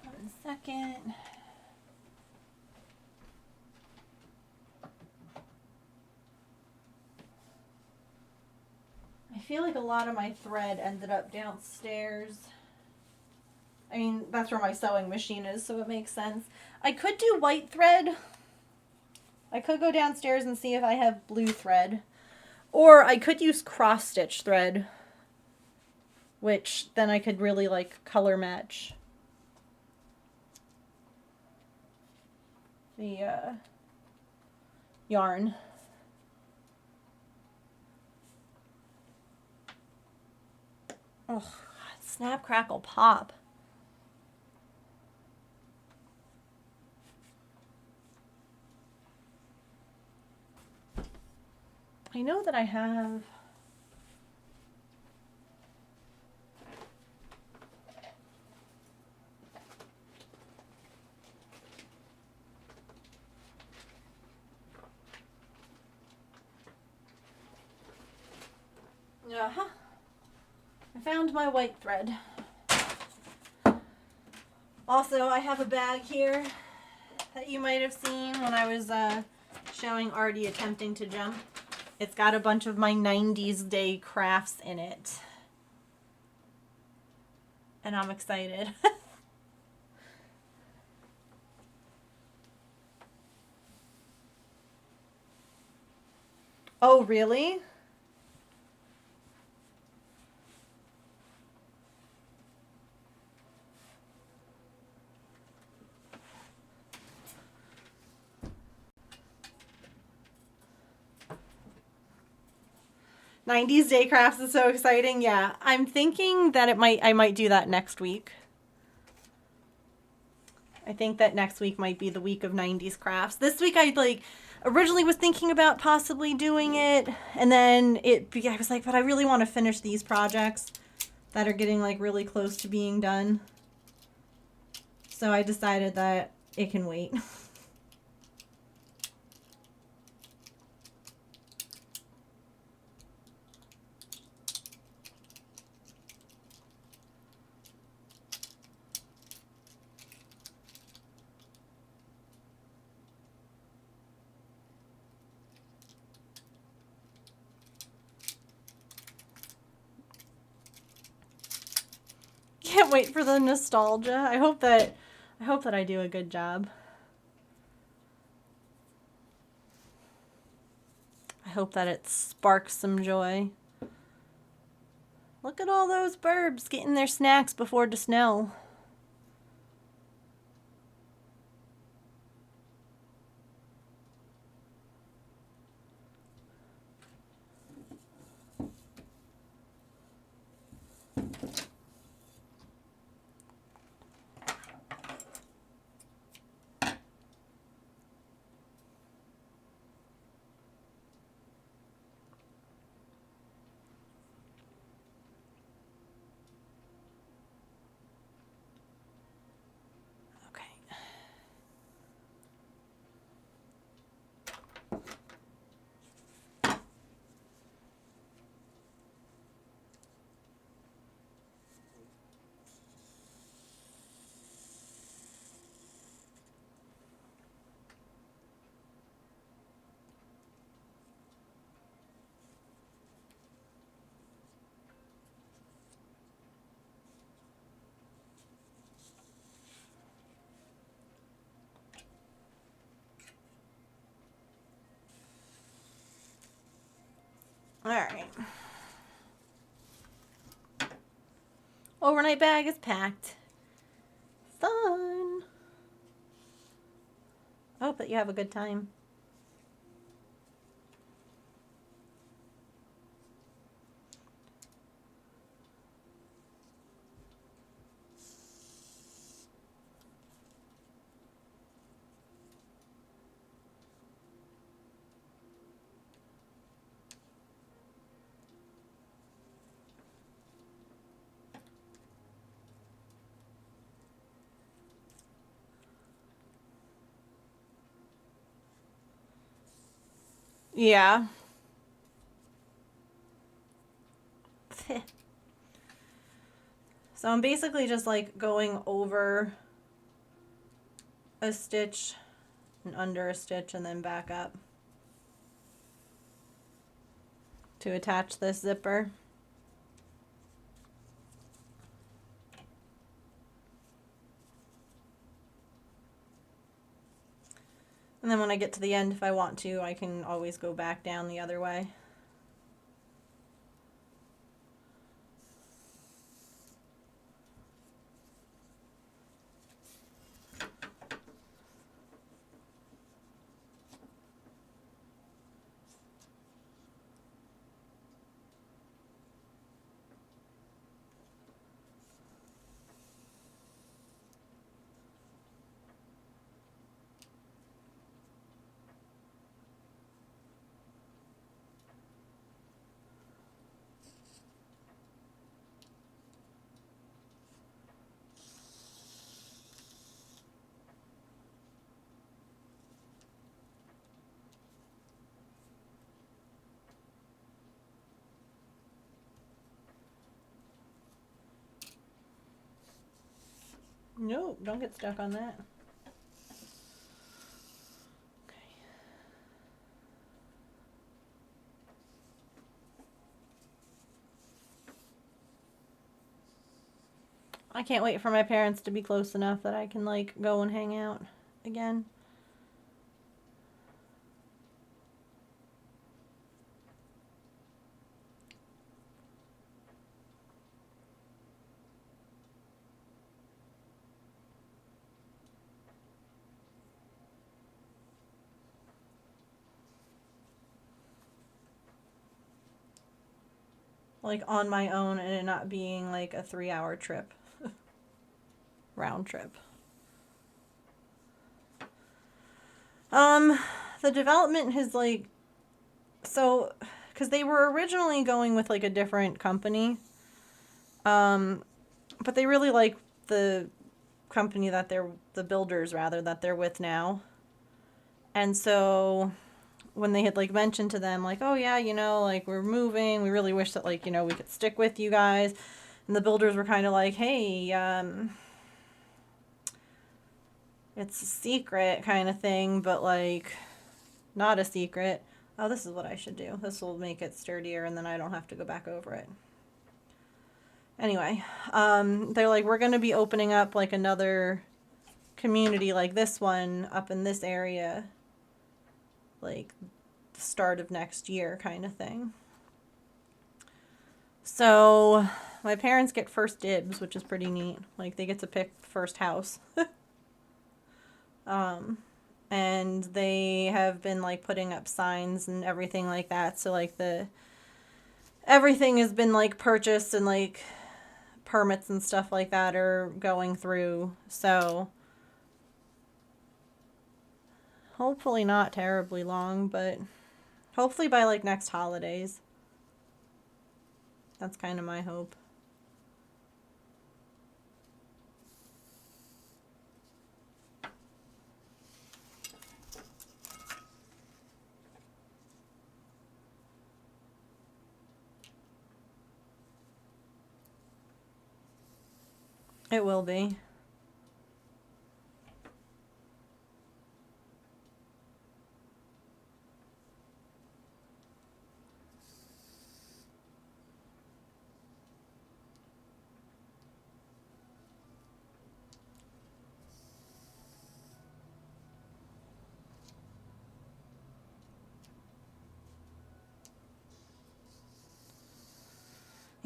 One second. I feel like a lot of my thread ended up downstairs. I mean, that's where my sewing machine is, so it makes sense. I could do white thread. I could go downstairs and see if I have blue thread. Or I could use cross stitch thread, which then I could really like color match the yarn. Oh, God. Snap, crackle, pop. I know that I have... Uh-huh. I found my white thread. Also, I have a bag here that you might have seen when I was showing Artie attempting to jump. It's got a bunch of my 90s day crafts in it. And I'm excited. Oh, really? '90s day crafts is so exciting. Yeah, I'm thinking that I might do that next week. I think that next week might be the week of 90s crafts. This week I like originally was thinking about possibly doing it, and then I was like, but I really want to finish these projects that are getting like really close to being done. So I decided that it can wait. Can't wait for the nostalgia. I hope that I do a good job. I hope that it sparks some joy. Look at all those birds getting their snacks before the snow. Alright. Overnight bag is packed. Fun. I hope that you have a good time. Yeah. So I'm basically just like going over a stitch and under a stitch and then back up to attach this zipper. And then when I get to the end, if I want to, I can always go back down the other way. Nope, don't get stuck on that. Okay. I can't wait for my parents to be close enough that I can like go and hang out again. Like on my own and it not being like a 3-hour trip. Round trip. The development has like, so, because they were originally going with like a different company, but they really like the company that the builders rather, that they're with now. And so when they had like mentioned to them like, oh yeah, you know, like we're moving, we really wish that like, you know, we could stick with you guys. And the builders were kind of like, hey, it's a secret kind of thing, but like not a secret. Oh, this is what I should do. This will make it sturdier and then I don't have to go back over it. Anyway, they're like, we're going to be opening up like another community like this one up in this area, like the start of next year kind of thing. So my parents get first dibs, which is pretty neat. Like they get to pick first house. And they have been like putting up signs and everything like that. So like everything has been like purchased and like permits and stuff like that are going through. So hopefully not terribly long, but hopefully by like next holidays. That's kind of my hope. It will be.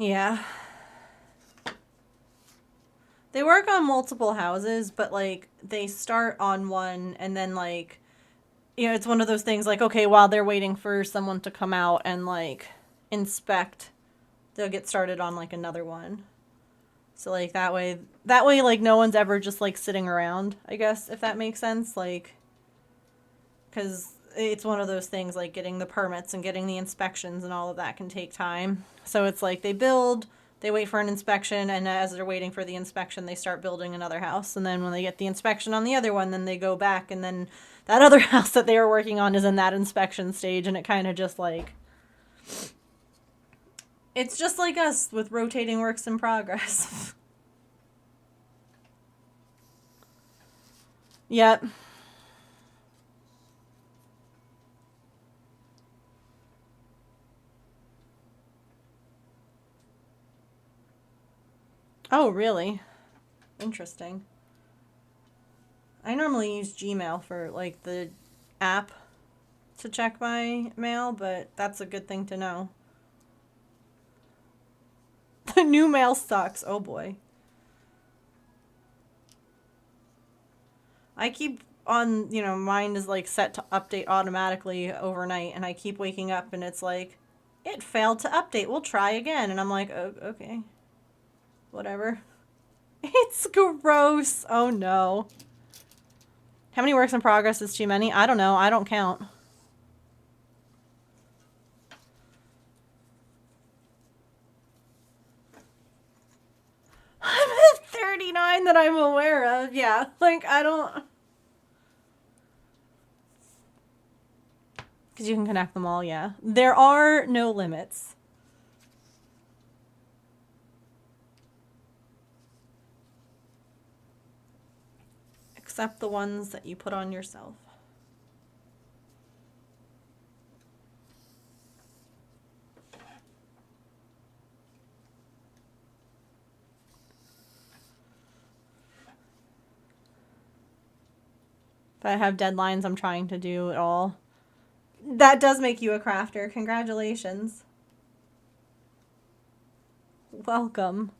Yeah. They work on multiple houses, but, like, they start on one and then, like, you know, it's one of those things like, okay, while they're waiting for someone to come out and, like, inspect, they'll get started on, like, another one. So, like, that way, like, no one's ever just, like, sitting around, I guess, if that makes sense. Like, because it's one of those things, like, getting the permits and getting the inspections and all of that can take time. So it's like they build, they wait for an inspection, and as they're waiting for the inspection, they start building another house. And then when they get the inspection on the other one, then they go back, and then that other house that they were working on is in that inspection stage, and it kind of just, like... It's just like us with rotating works in progress. Yep. Oh, really? Interesting. I normally use Gmail for, like, the app to check my mail, but that's a good thing to know. The new mail sucks. Oh, boy. I keep on, you know, mine is, like, set to update automatically overnight, and I keep waking up, and it's like, it failed to update. We'll try again. And I'm like, oh, okay. Whatever. It's gross. Oh, no. How many works in progress is too many? I don't know. I don't count. I'm at 39 that I'm aware of. Yeah. Like, I don't... Because you can connect them all, yeah. There are no limits. Except the ones that you put on yourself. If I have deadlines, I'm trying to do it all. That does make you a crafter. Congratulations. Welcome.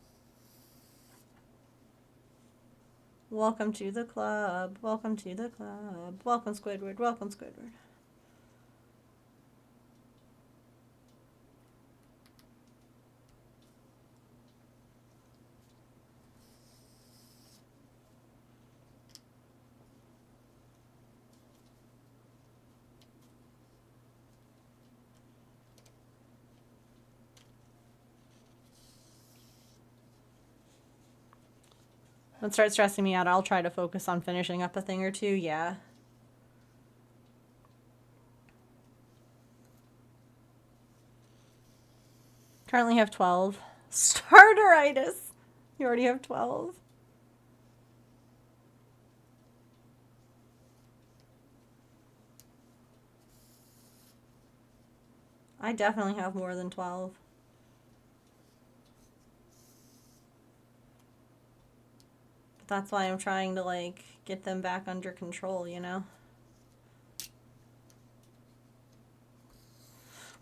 Welcome to the club. Welcome to the club. Welcome, Squidward. Welcome, Squidward. Don't start stressing me out. I'll try to focus on finishing up a thing or two. Yeah. Currently have 12. Starteritis. You already have 12. I definitely have more than 12. But that's why I'm trying to, like, get them back under control, you know?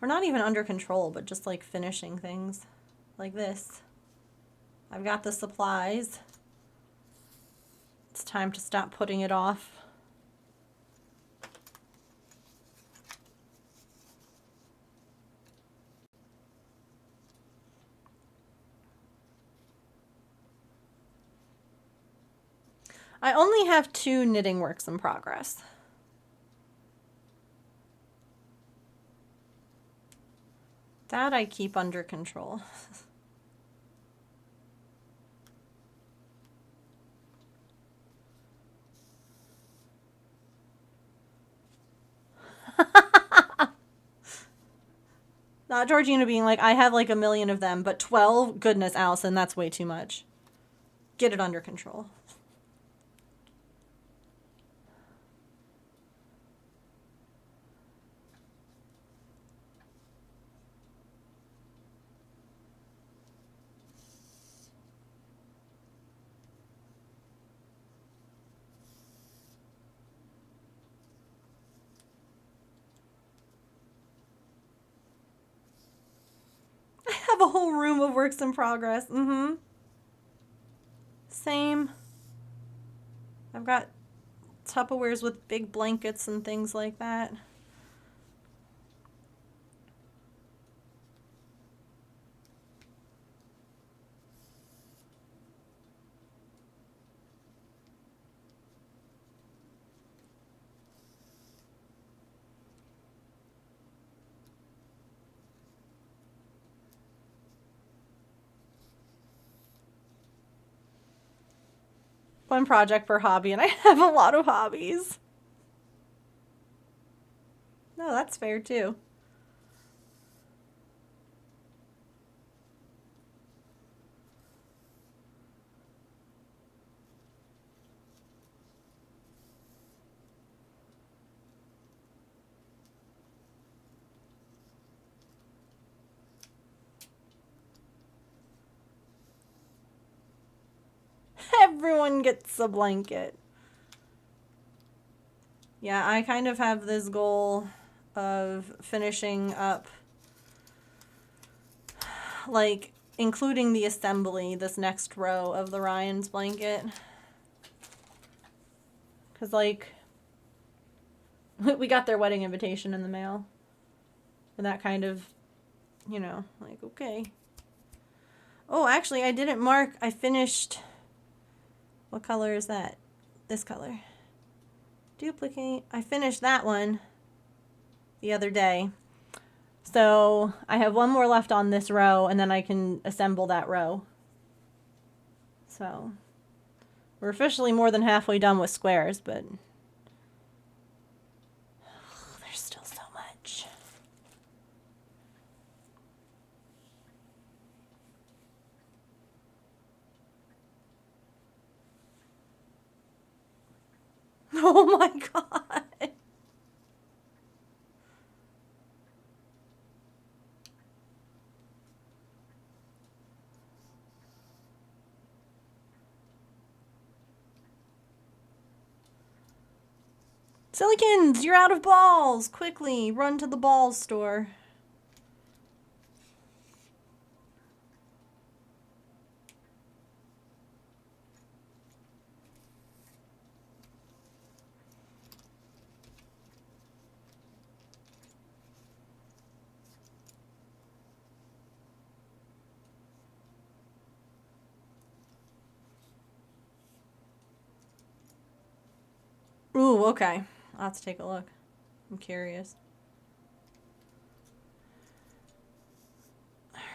Or not even under control, but just, like, finishing things. Like this. I've got the supplies. It's time to stop putting it off. I only have 2 knitting works in progress. That I keep under control. Not Georgina being like, I have like a million of them, but 12? Goodness, Allison, that's way too much. Get it under control. I have a whole room of works in progress. Mm-hmm. Same. I've got Tupperwares with big blankets and things like that. One project per hobby, and I have a lot of hobbies. No, that's fair too. Everyone gets a blanket. Yeah, I kind of have this goal of finishing up, like, including the assembly, this next row of the Ryan's blanket. Because, like, we got their wedding invitation in the mail. And that kind of, you know, like, okay. Oh, actually, I didn't mark. I finished. What color is that? This color. Duplicate. I finished that one the other day. So I have one more left on this row, and then I can assemble that row. So we're officially more than halfway done with squares, but there's still so much. Oh my god. Silicons, you're out of balls! Quickly, run to the balls store. Ooh, okay. I'll have to take a look. I'm curious. Alright.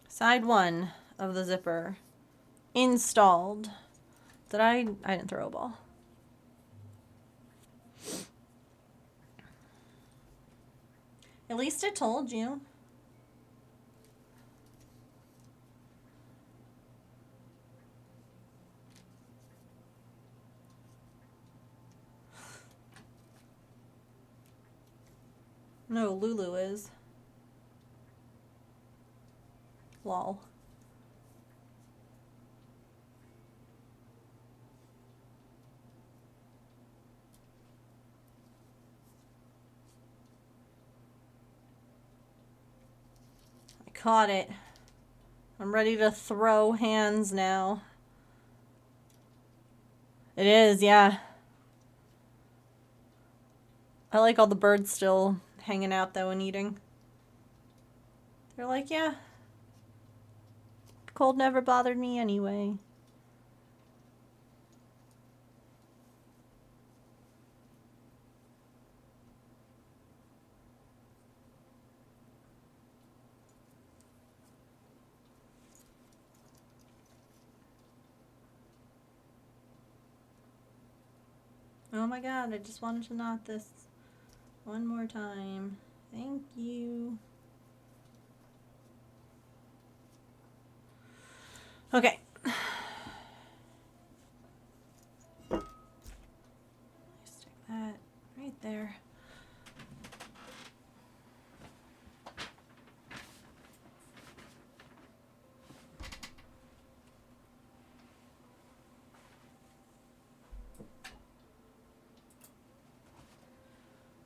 Side one of the zipper. Installed. I didn't throw a ball. At least I told you. No, Lulu is. Lol. I caught it. I'm ready to throw hands now. It is, yeah. I like all the birds still hanging out though and eating. They're like, yeah. Cold never bothered me anyway. Oh my god, I just wanted to knot this one more time. Thank you. Okay. Stick that right there.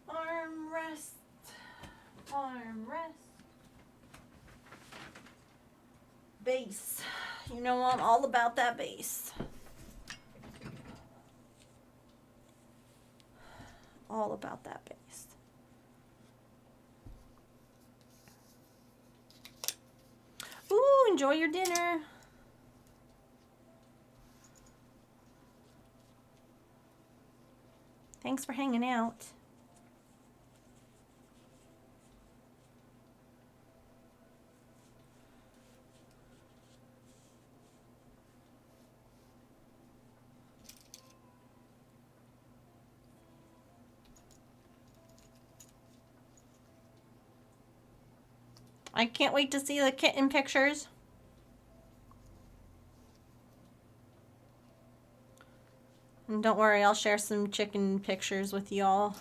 Armrest. Armrest. Base. You know I'm all about that base. All about that base. Ooh, enjoy your dinner. Thanks for hanging out. I can't wait to see the kitten pictures. And don't worry, I'll share some chicken pictures with y'all.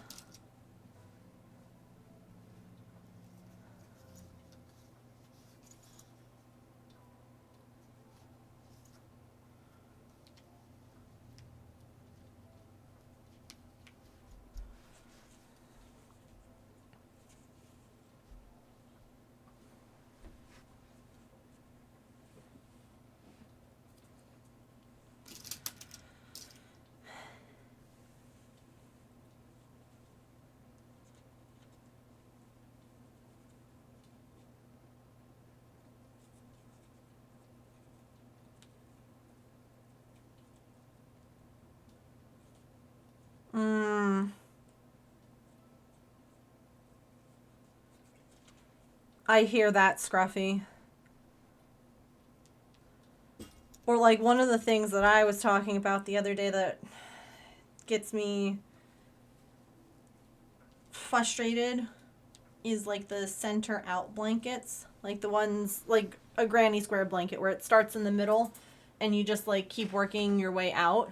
I hear that, Scruffy. Or like one of the things that I was talking about the other day that gets me frustrated is like the center out blankets. Like the ones, like a granny square blanket where it starts in the middle and you just like keep working your way out.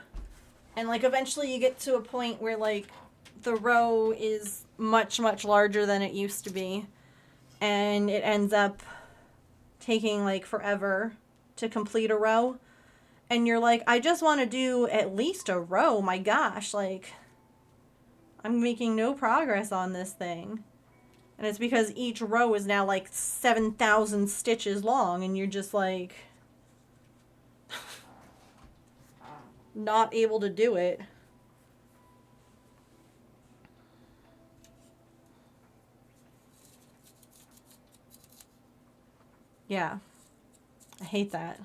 And like eventually you get to a point where like the row is much, much larger than it used to be. And it ends up taking like forever to complete a row. And you're like, I just want to do at least a row. My gosh, like I'm making no progress on this thing. And it's because each row is now like 7,000 stitches long and you're just like not able to do it. Yeah. I hate that.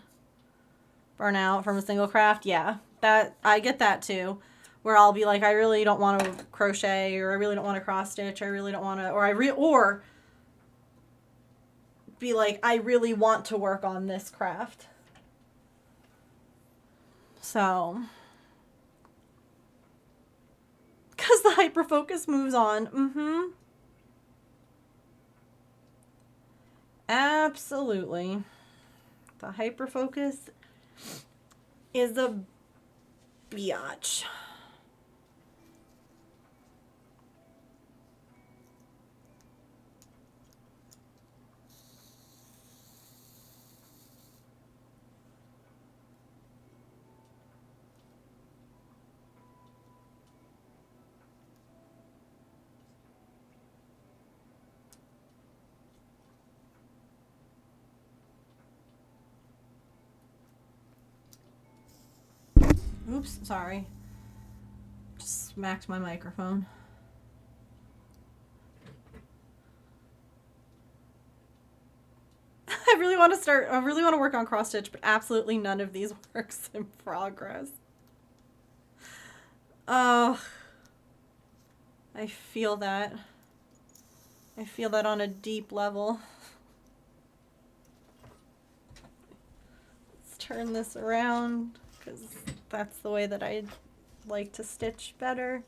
Burnout from a single craft. Yeah. That I get that too. Where I'll be like, I really don't want to crochet, or I really don't want to cross stitch, or I really don't want to, or be like, I really want to work on this craft. So, because the hyperfocus moves on. Absolutely. The hyperfocus is a biatch. Oops, sorry. Just smacked my microphone. I really want to work on cross stitch, but absolutely none of these works in progress. Oh, I feel that. I feel that on a deep level. Let's turn this around, because that's the way that I like to stitch better.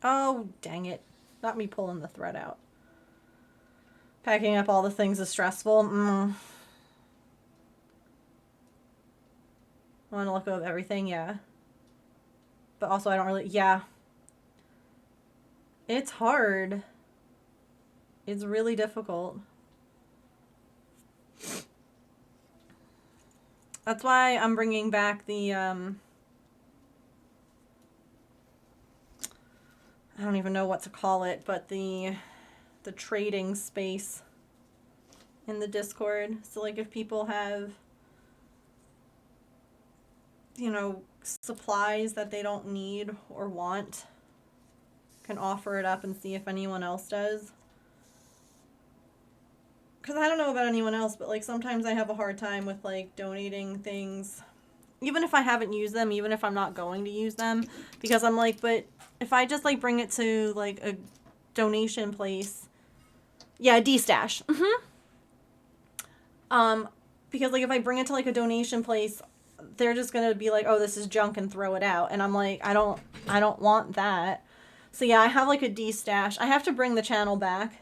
Oh, dang it. Not me pulling the thread out. Packing up all the things is stressful. I want to let go of everything, yeah. But also I don't really, yeah. It's hard. It's really difficult. That's why I'm bringing back the, I don't even know what to call it, but the trading space in the Discord. So, like, if people have, you know, supplies that they don't need or want, can offer it up and see if anyone else does. Because I don't know about anyone else, but, like, sometimes I have a hard time with, like, donating things. Even if I haven't used them, even if I'm not going to use them. Because I'm like, but if I just, like, bring it to, like, a donation place. Yeah, D-Stash. Because, like, if I bring it to, like, a donation place, they're just gonna be like, oh, this is junk and throw it out. And I'm like, I don't want that. So, yeah, I have, like, a D-Stash. I have to bring the channel back.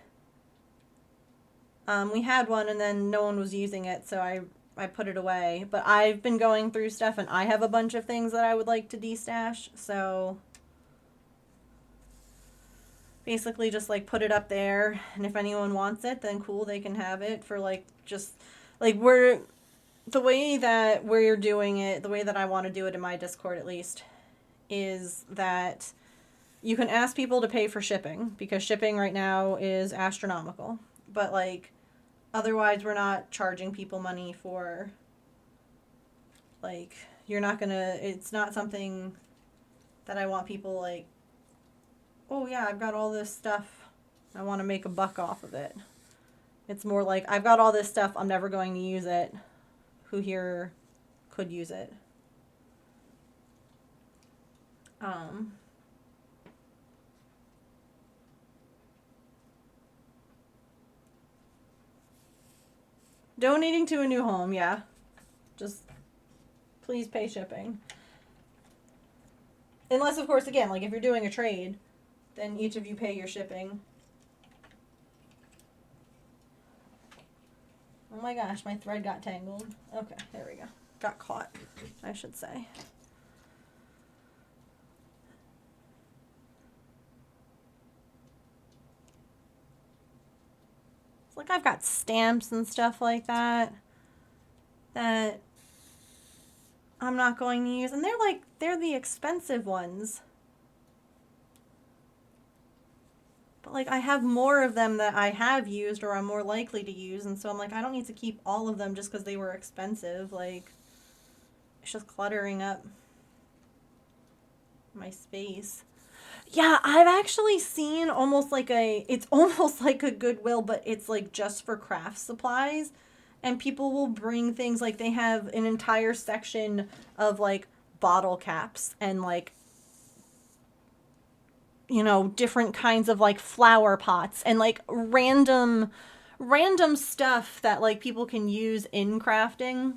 We had one and then no one was using it, so I put it away. But I've been going through stuff and I have a bunch of things that I would like to de-stash, so basically just like put it up there, and if anyone wants it, then cool, they can have it for like just like the way that we're doing it, the way that I want to do it in my Discord at least, is that you can ask people to pay for shipping because shipping right now is astronomical. But like otherwise, we're not charging people money for, like, it's not something that I want people, like, oh, yeah, I've got all this stuff. I want to make a buck off of it. It's more like, I've got all this stuff. I'm never going to use it. Who here could use it? Donating to a new home, yeah. Just please pay shipping. Unless, of course, again, like if you're doing a trade, then each of you pay your shipping. Oh my gosh, my thread got tangled. Okay, there we go. Got caught, I should say. It's like I've got stamps and stuff like that that I'm not going to use. And they're the expensive ones. But like I have more of them that I have used or I'm more likely to use. And so I'm like, I don't need to keep all of them just because they were expensive. Like, it's just cluttering up my space. Yeah, I've actually seen it's almost like a Goodwill, but it's like just for craft supplies. And people will bring things like they have an entire section of like bottle caps and like, you know, different kinds of like flower pots and like random stuff that like people can use in crafting.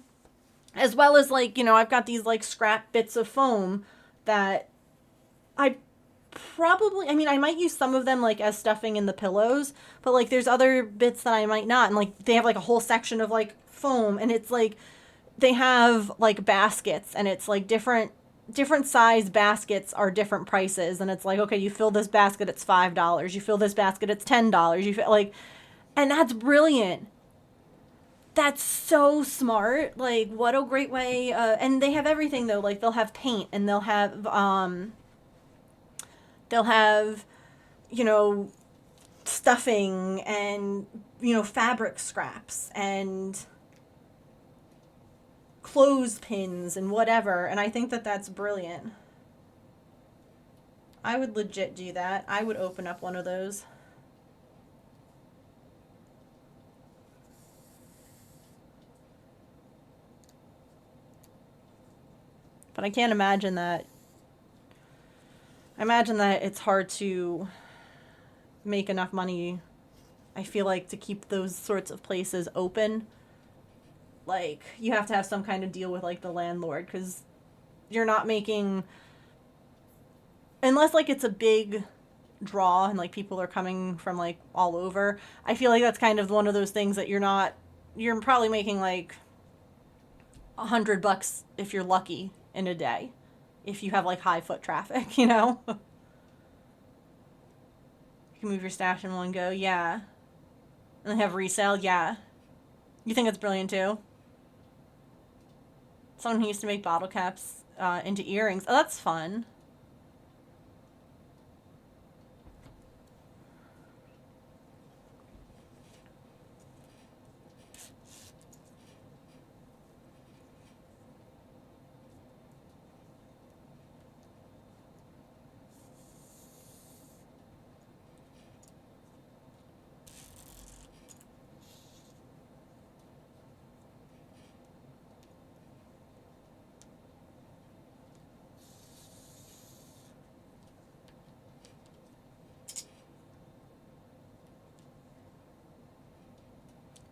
As well as like, you know, I've got these like scrap bits of foam that I might use some of them like as stuffing in the pillows, but like there's other bits that I might not. And like they have like a whole section of like foam, and it's like they have like baskets, and it's like different size baskets are different prices, and it's like, okay, you fill this basket, it's $5. You fill this basket, it's $10. You fill, like, and that's brilliant. That's so smart. Like, what a great way. And they have everything though. Like they'll have paint, and they'll have, you know, stuffing and, you know, fabric scraps and clothespins and whatever. And I think that that's brilliant. I would legit do that. I would open up one of those. But I can't imagine that. I imagine that it's hard to make enough money, I feel like, to keep those sorts of places open. Like, you have to have some kind of deal with, like, the landlord, because you're not making... Unless, like, it's a big draw and, like, people are coming from, like, all over. I feel like that's kind of one of those things that you're probably making, like, $100 if you're lucky in a day. If you have, like, high foot traffic, you know? You can move your stash in one go, yeah. And then have resale, yeah. You think it's brilliant, too? Someone who used to make bottle caps into earrings. Oh, that's fun.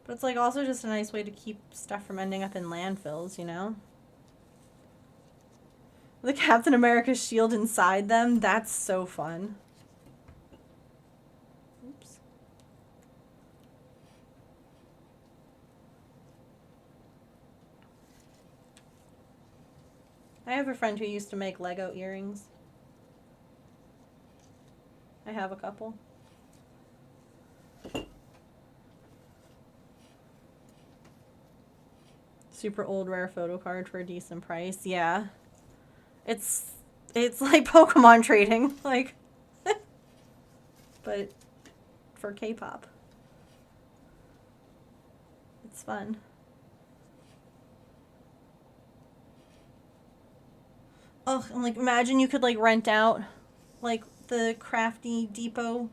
But it's like also just a nice way to keep stuff from ending up in landfills, you know? The Captain America shield inside them, that's so fun. Oops. I have a friend who used to make Lego earrings. I have a couple. Super old rare photo card for a decent price. Yeah. It's like Pokemon trading, like but for K-pop. It's fun. Oh, and like imagine you could like rent out like the Crafty Depot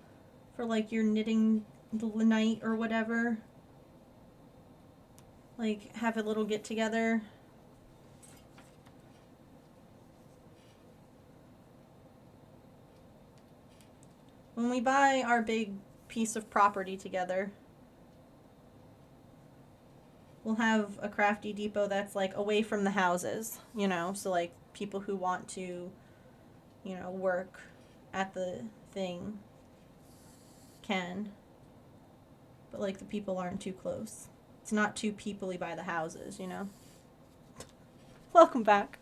for like your knitting night or whatever. Like have a little get together. When we buy our big piece of property together, we'll have a Crafty Depot that's like away from the houses, you know, so like people who want to, you know, work at the thing can. But like the people aren't too close. It's not too peoply by the houses, you know. Welcome back.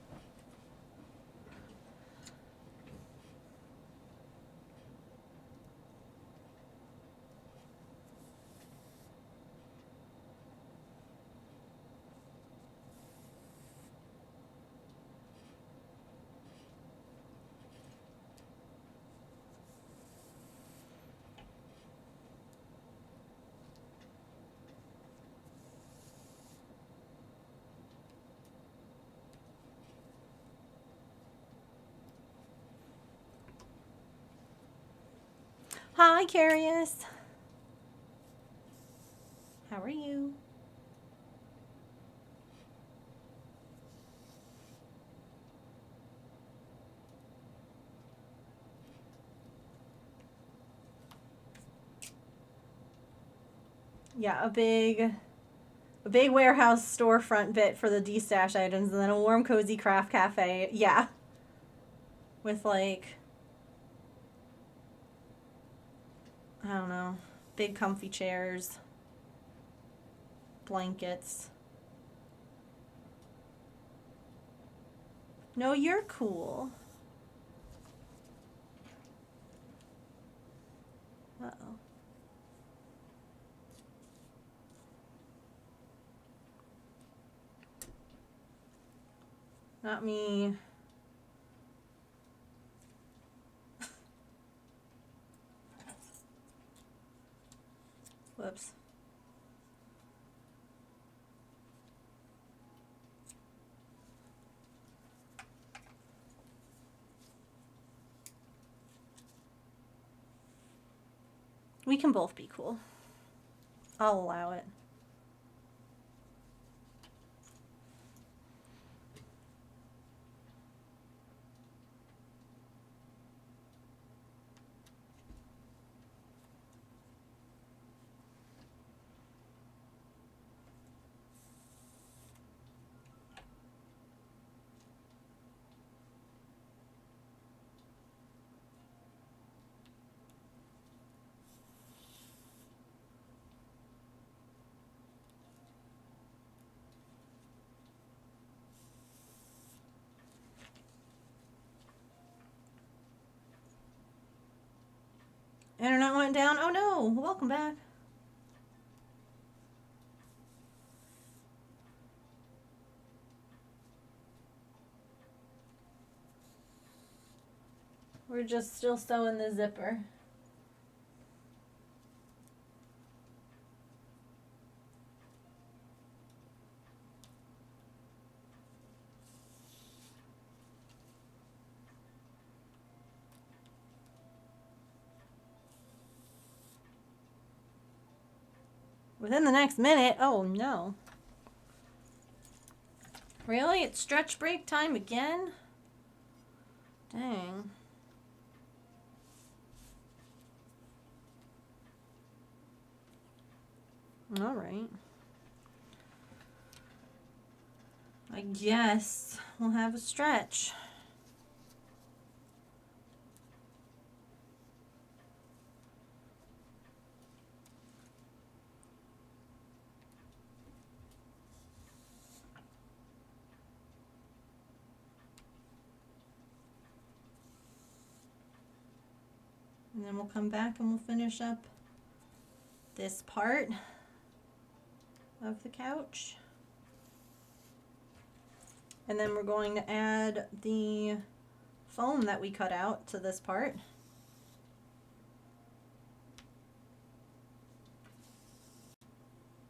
Hi, Curious. How are you? Yeah, a big warehouse storefront bit for the D-stash items, and then a warm, cozy craft cafe. Yeah. With like, I don't know, big comfy chairs, blankets. No, you're cool. Uh-oh. Not me. Whoops. We can both be cool. I'll allow it. Internet went down. Oh no. Welcome back. We're just still sewing the zipper. Within the next minute. Oh no. Really? It's stretch break time again? Dang. All right. I guess we'll have a stretch. And then we'll come back and we'll finish up this part of the couch. And then we're going to add the foam that we cut out to this part.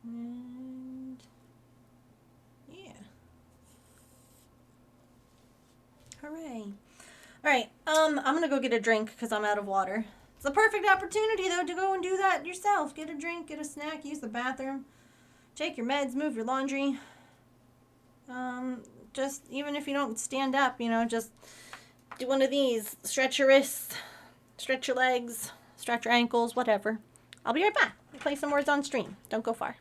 And yeah. Hooray. All right, I'm gonna go get a drink because I'm out of water. It's a perfect opportunity though to go and do that yourself. Get a drink, get a snack, use the bathroom, take your meds, move your laundry. Just even if you don't stand up, you know, just do one of these. Stretch your wrists, stretch your legs, stretch your ankles, whatever. I'll be right back. I'll play some words on stream. Don't go far.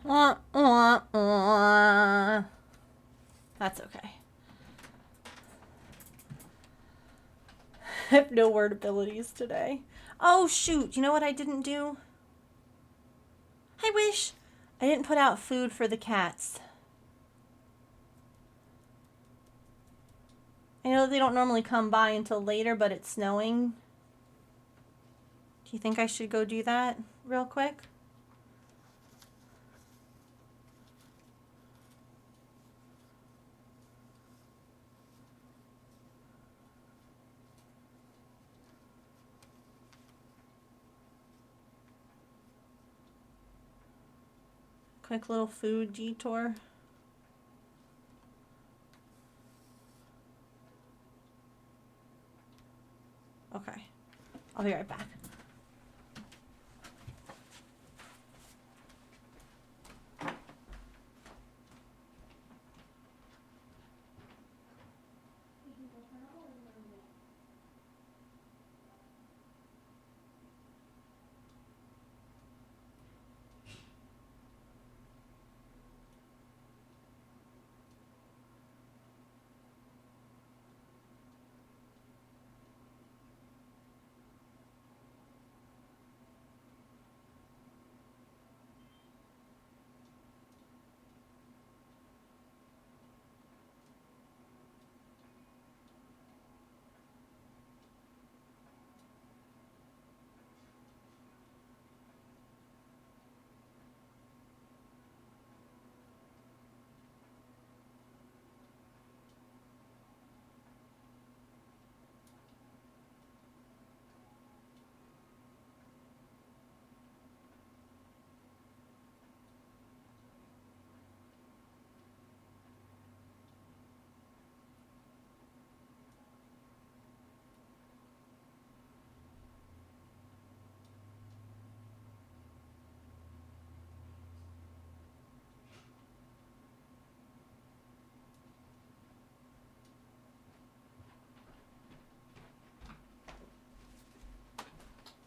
Wah, wah, wah. That's okay. I have no word abilities today. Oh, shoot. You know what I didn't do? I wish. I didn't put out food for the cats. I know they don't normally come by until later, but it's snowing. Do you think I should go do that real quick? Quick little food detour. Okay. I'll be right back.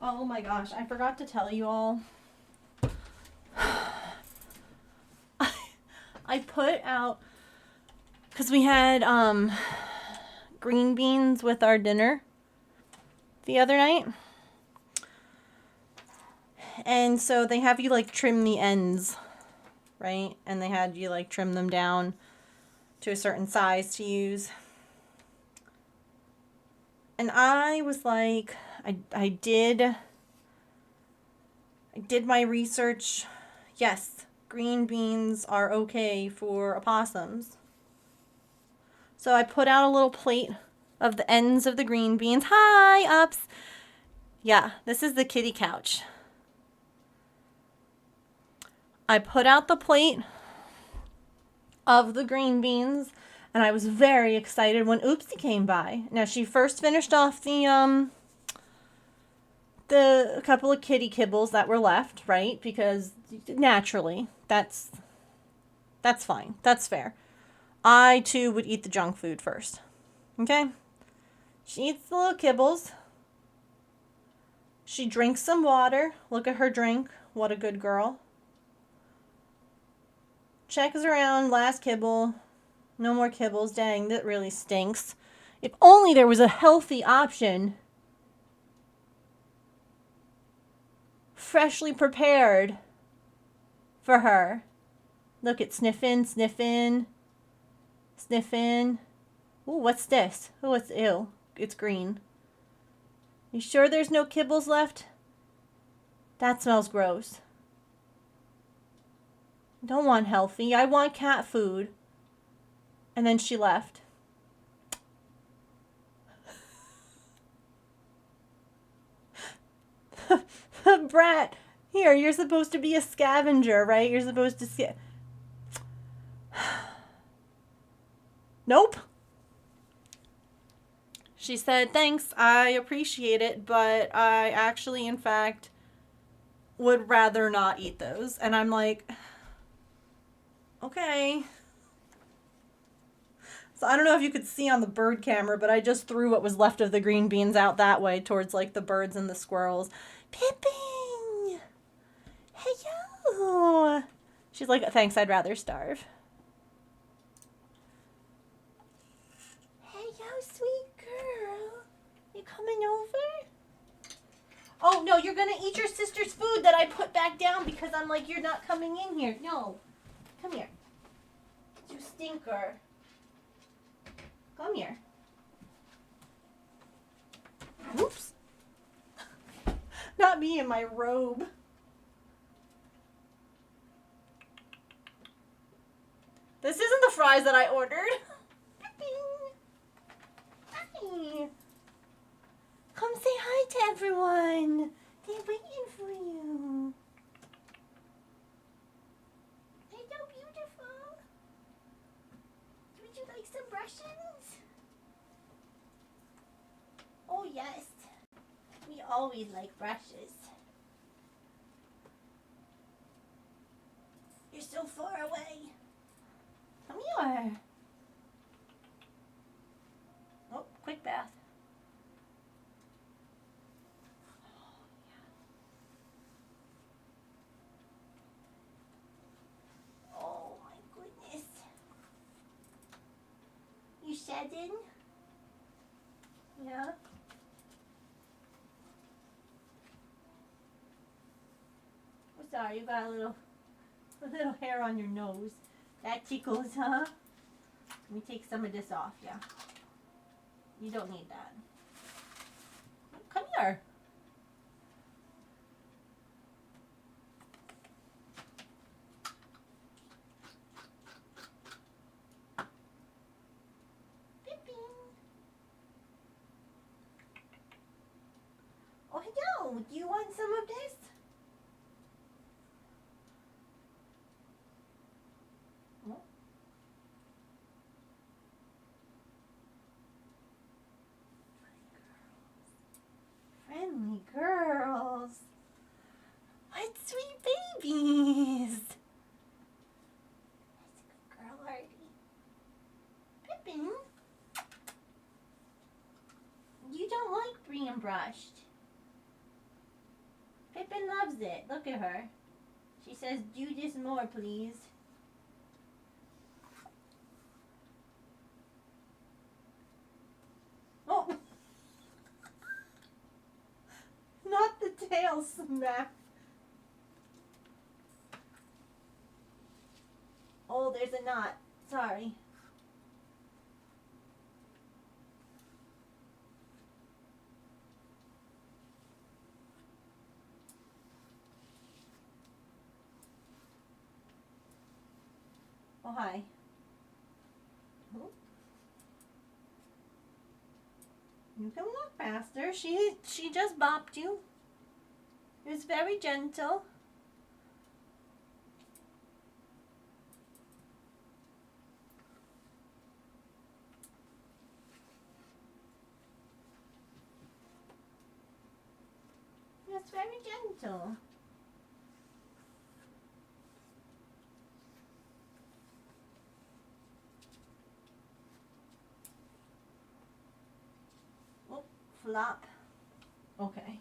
Oh my gosh, I forgot to tell you all. I put out, because we had green beans with our dinner the other night. And so they have you like trim the ends, right? And they had you like trim them down to a certain size to use. And I was like, I did my research. Yes, green beans are okay for opossums. So I put out a little plate of the ends of the green beans. Hi, ups. Yeah, this is the kitty couch. I put out the plate of the green beans, and I was very excited when Oopsie came by. Now, she first finished off the a couple of kitty kibbles that were left, right? Because naturally, that's fine. That's fair. I too would eat the junk food first. Okay? She eats the little kibbles. She drinks some water. Look at her drink. What a good girl. Checks around, last kibble. No more kibbles. Dang, that really stinks. If only there was a healthy option. Freshly prepared for her. Look at sniffing, sniffing, sniffing. Ooh, what's this? Oh, it's ew. It's green. You sure there's no kibbles left? That smells gross. I don't want healthy. I want cat food. And then she left. Brat, here, you're supposed to be a scavenger, right? You're supposed to Nope. She said, thanks, I appreciate it, but I actually, in fact, would rather not eat those. And I'm like, okay. So I don't know if you could see on the bird camera, but I just threw what was left of the green beans out that way towards like the birds and the squirrels. Pippin! Hello! She's like, thanks, I'd rather starve. Hello, sweet girl. You coming over? Oh, no, you're gonna eat your sister's food that I put back down because I'm like, you're not coming in here. No. Come here. You stinker. Come here. Whoops. Not me in my robe. This isn't the fries that I ordered. Hi. Come say hi to everyone. They're waiting for you. They're so beautiful. Would you like some brushes? Oh, yes. We always like brushes. You're so far away. Come here. Oh, quick bath. Oh, my goodness. You shedding? Yeah. Oh, sorry, you got a little hair on your nose. That tickles, huh? Let me take some of this off, yeah. You don't need that. Come here. Pippin. Oh, hello. Do you want some of this? Oh. Friendly girls. What sweet babies. That's a good girl, Artie. Pippin. You don't like being brushed. Pippin loves it. Look at her. She says, do this more, please. Oh. Not the tail smack. Oh, there's a knot. Sorry. Oh, hi. Oh. You can walk faster. She just bopped you. It was very gentle. very gentle. Oh, flop. Okay.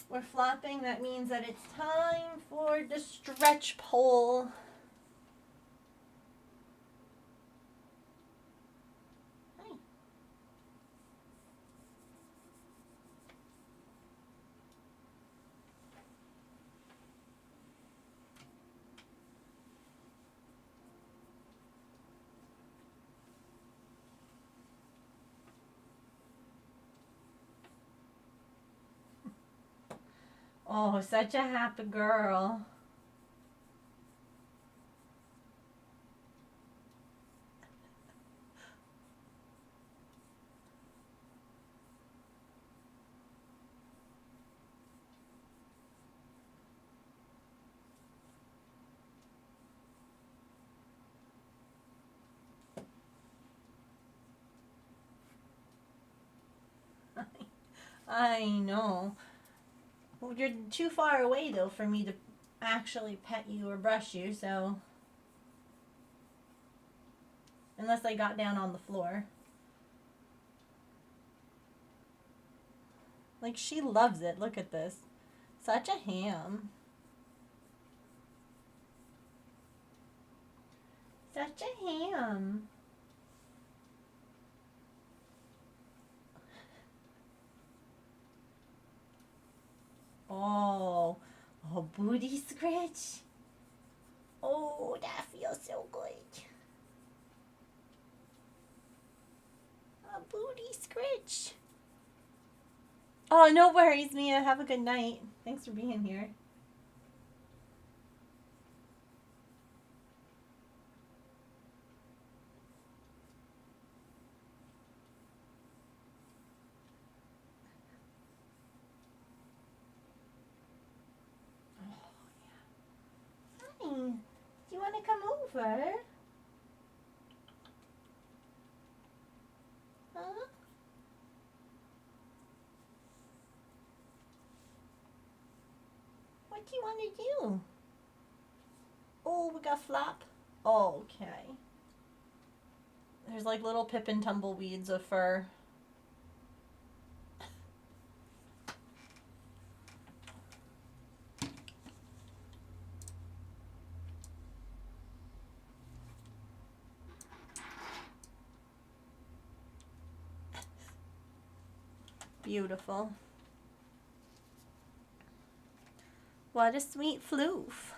We're flopping. That means that it's time for the stretch pole. Hi. Oh, such a happy girl. I know. Well, you're too far away, though, for me to actually pet you or brush you, so. Unless I got down on the floor. Like, she loves it. Look at this. Such a ham. Such a ham. Oh, oh, booty scratch. Oh, that feels so good. A booty scratch. Oh, no worries, Mia. Have a good night. Thanks for being here. Hi. Do you want to come over? Huh? What do you want to do? Oh, we got flop. Okay. There's like little Pippin tumbleweeds of fur. Beautiful. What a sweet floof.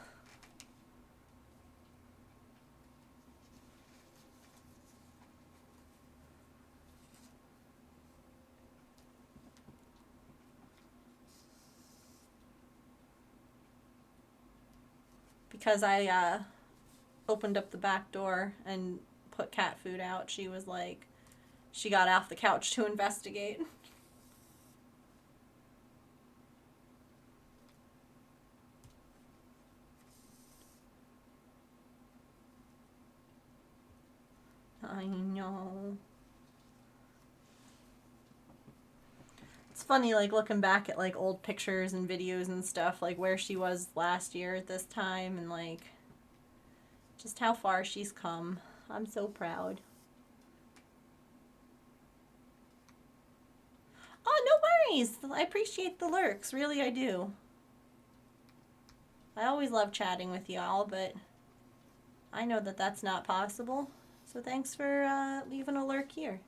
Because I opened up the back door and put cat food out, she was like, she got off the couch to investigate. I know. It's funny, like, looking back at, like, old pictures and videos and stuff, like, where she was last year at this time, and, like, just how far she's come. I'm so proud. Oh, no worries. I appreciate the lurks. Really, I do. I always love chatting with y'all, but I know that that's not possible. So thanks for leaving a lurk here.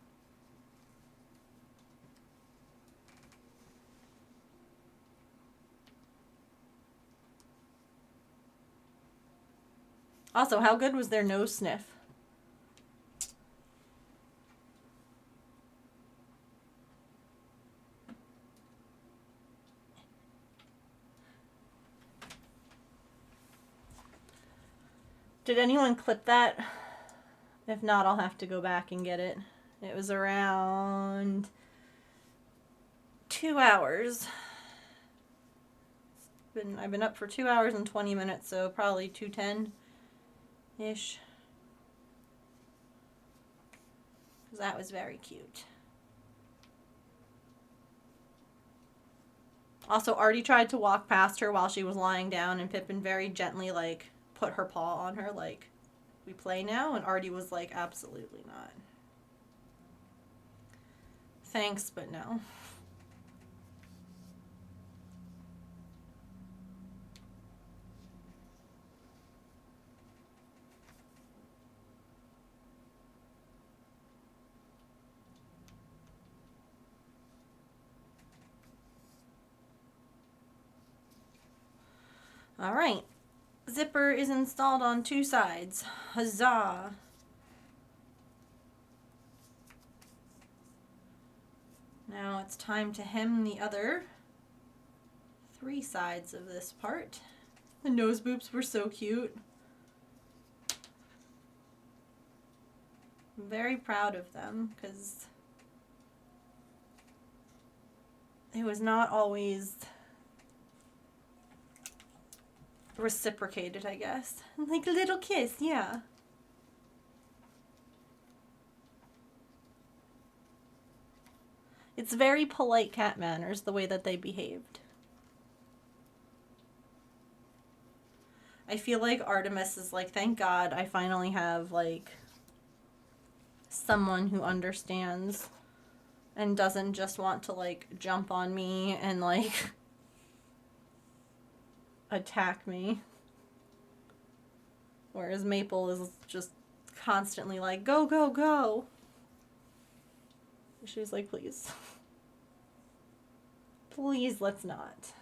Also, how good was their nose sniff? Did anyone clip that? If not, I'll have to go back and get it. It was around 2 hours. I've been up for 2 hours and 20 minutes, so probably 2:10-ish. Because that was very cute. Also, Artie tried to walk past her while she was lying down, and Pippin very gently, like, put her paw on her, like, we play now? And Artie was like, absolutely not. Thanks, but no. All right. Zipper is installed on 2 sides. Huzzah. Now it's time to hem the other 3 sides of this part. The nose boops were so cute. I'm very proud of them because it was not always reciprocated, I guess. Like a little kiss, yeah. It's very polite cat manners, the way that they behaved. I feel like Artemis is like, thank God I finally have, like, someone who understands and doesn't just want to, like, jump on me and, like, attack me. Whereas Maple is just constantly like, go, go, go. She's like, please. Please, let's not.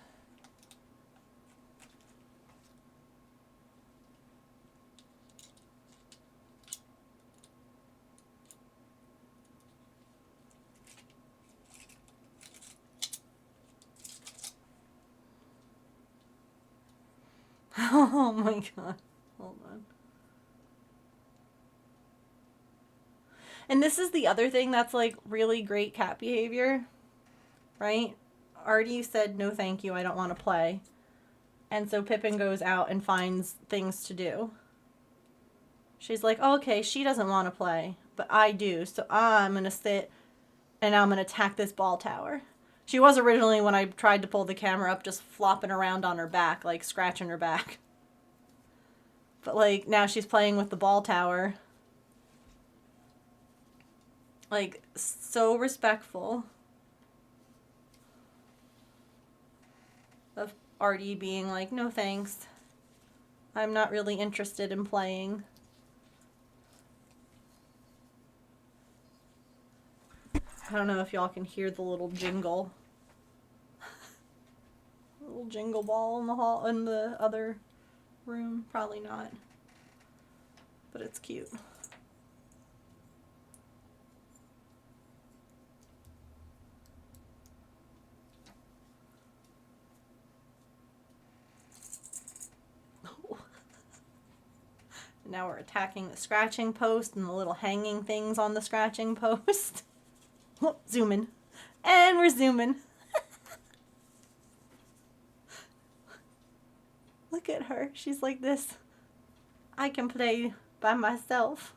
Oh my god. Hold on. And this is the other thing that's like really great cat behavior, right? Artie said, no thank you, I don't want to play. And so Pippin goes out and finds things to do. She's like, oh, okay, she doesn't want to play, but I do. So I'm going to sit and I'm going to attack this ball tower. She was originally, when I tried to pull the camera up, just flopping around on her back, like scratching her back. But like now she's playing with the ball tower. Like, so respectful of Artie being like, no thanks. I'm not really interested in playing. I don't know if y'all can hear the little jingle. Little jingle ball in the hall, in the other room. Probably not. But it's cute. Now we're attacking the scratching post and the little hanging things on the scratching post. Whoop, zooming. And we're zooming. Look at her. She's like this. I can play by myself.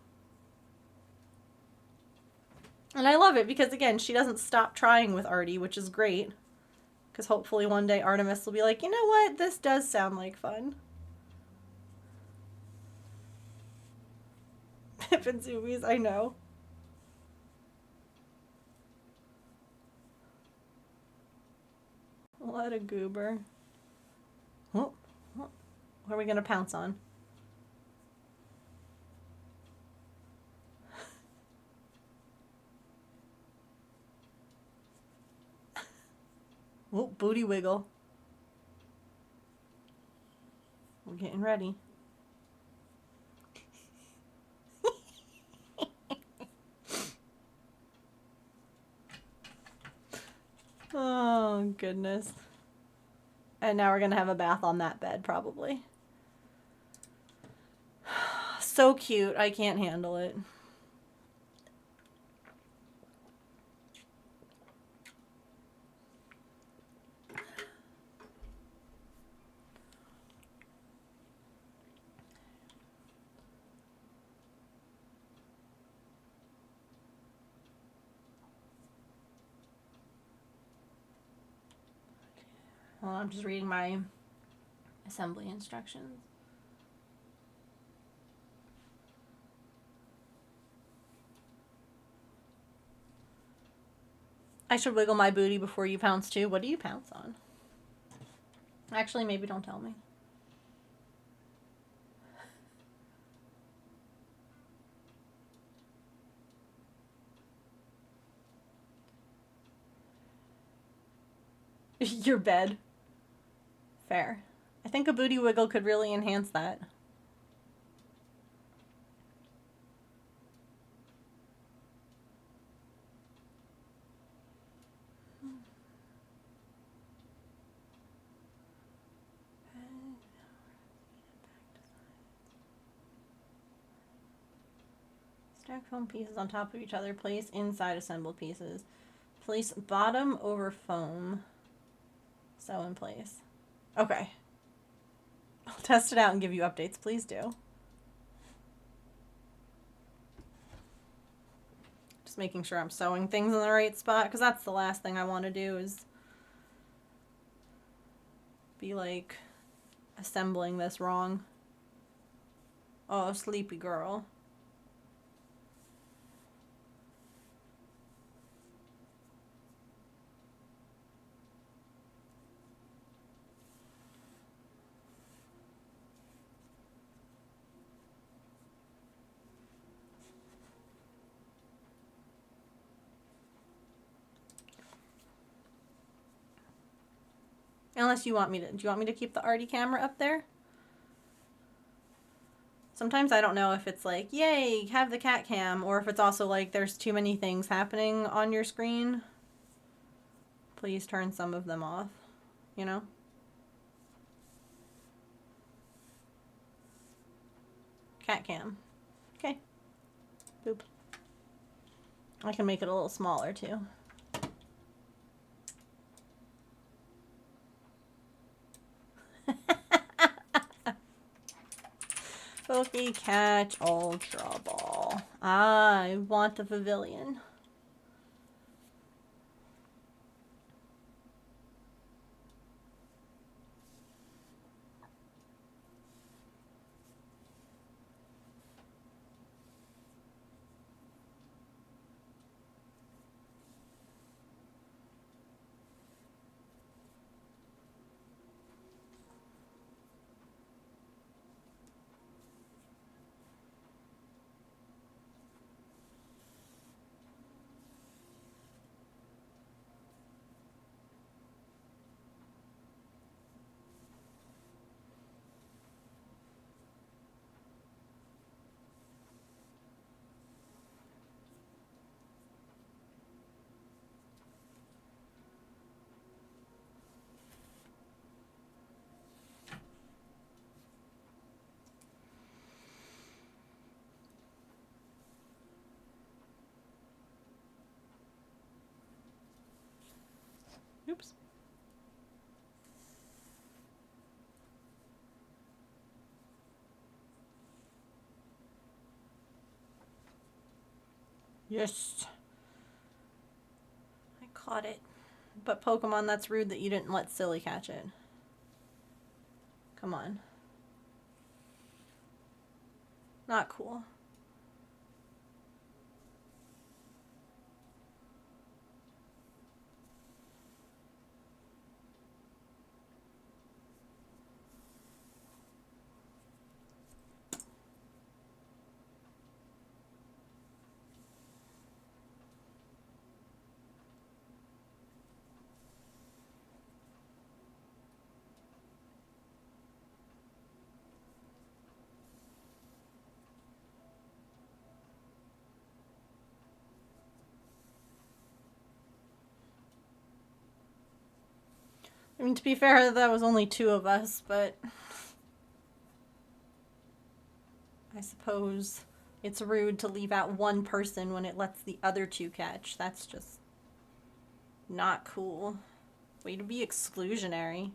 And I love it because, again, she doesn't stop trying with Artie, which is great. Because hopefully one day Artemis will be like, you know what? This does sound like fun. Pippin zoomies, I know. What a goober. Oh, oh. What are we going to pounce on? Oh, booty wiggle. We're getting ready. Oh, goodness. And now we're going to have a bath on that bed, probably. So cute. I can't handle it. Well, I'm just reading my assembly instructions. I should wiggle my booty before you pounce too. What do you pounce on? Actually, maybe don't tell me. Your bed. Fair. I think a booty wiggle could really enhance that. Stack foam pieces on top of each other. Place inside assembled pieces. Place bottom over foam. Sew in place. Okay. I'll test it out and give you updates. Please do. Just making sure I'm sewing things in the right spot, because that's the last thing I want to do is be like assembling this wrong. Oh, sleepy girl. Unless you want me to, do you want me to keep the arty camera up there? Sometimes I don't know if it's like, yay, have the cat cam, or if it's also like there's too many things happening on your screen. Please turn some of them off, you know? Cat cam. Okay. Boop. I can make it a little smaller too. Poke Catch Ultra Ball. I want the pavilion. Oops. Yes. I caught it. But Pokemon, that's rude that you didn't let Silly catch it. Come on. Not cool. I mean, to be fair, that was only 2 of us, but I suppose it's rude to leave out one person when it lets the other 2 catch. That's just not cool. Way to be exclusionary.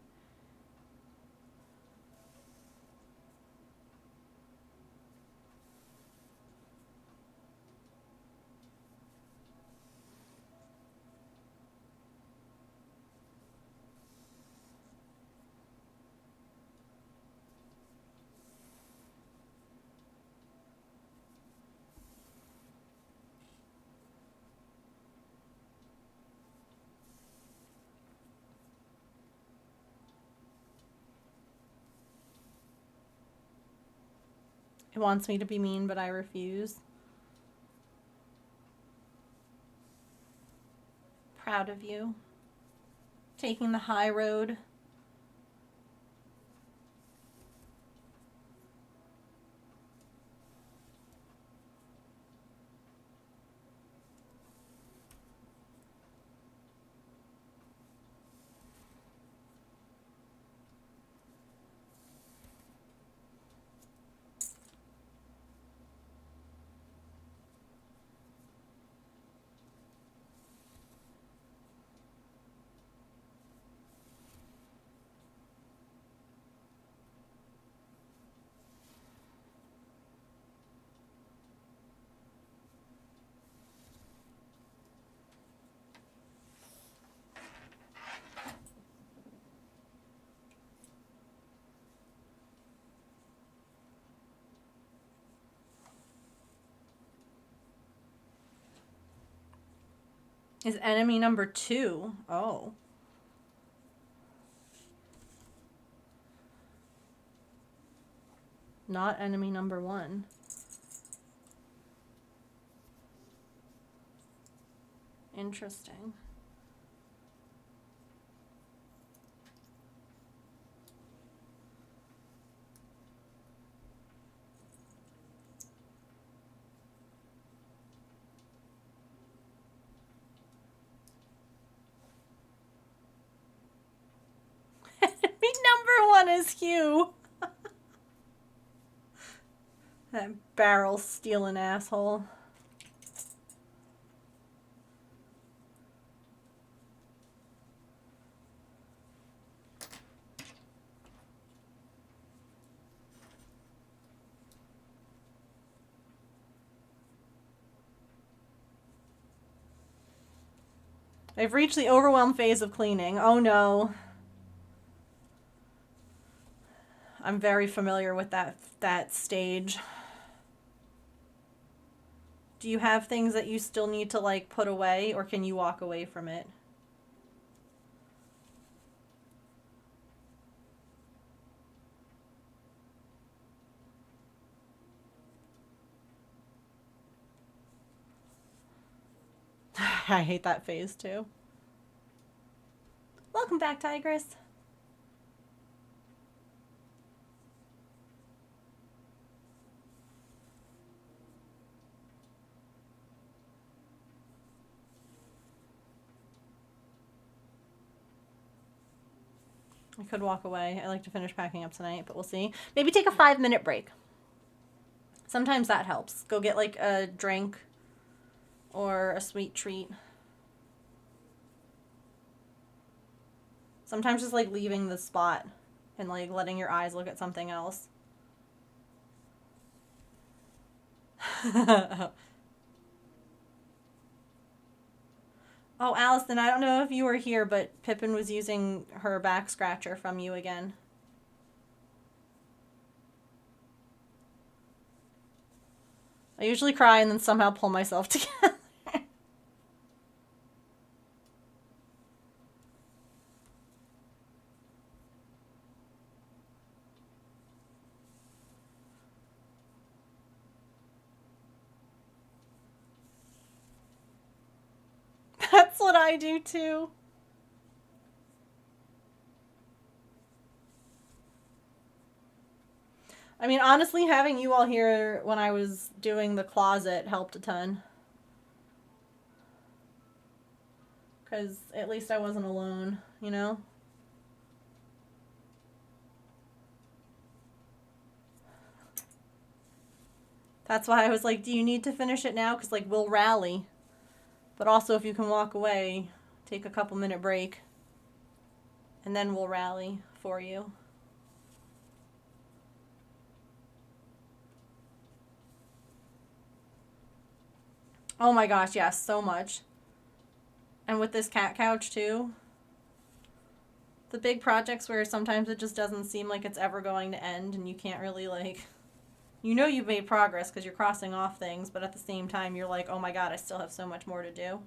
It wants me to be mean, but I refuse. Proud of you. Taking the high road. Is enemy number 2. Oh. Not enemy number 1. Interesting. Enemy number 1 is Hugh. That barrel stealing asshole. I've reached the overwhelmed phase of cleaning. Oh no. I'm very familiar with that stage. Do you have things that you still need to like put away, or can you walk away from it? I hate that phase too. Welcome back, Tigress. I could walk away. I like to finish packing up tonight, but we'll see. Maybe take a 5-minute break. Sometimes that helps. Go get like a drink or a sweet treat. Sometimes just like leaving the spot and like letting your eyes look at something else. Oh, Allison, I don't know if you were here, but Pippin was using her back scratcher from you again. I usually cry and then somehow pull myself together. That's what I do too. I mean, honestly, having you all here when I was doing the closet helped a ton. Because at least I wasn't alone, you know? That's why I was like, do you need to finish it now? Because, like, we'll rally. But also, if you can walk away, take a couple-minute break. And then we'll rally for you. Oh my gosh, yes, so much. And with this cat couch, too. The big projects where sometimes it just doesn't seem like it's ever going to end and you can't really, like... You know you've made progress because you're crossing off things, but at the same time, you're like, oh my god, I still have so much more to do.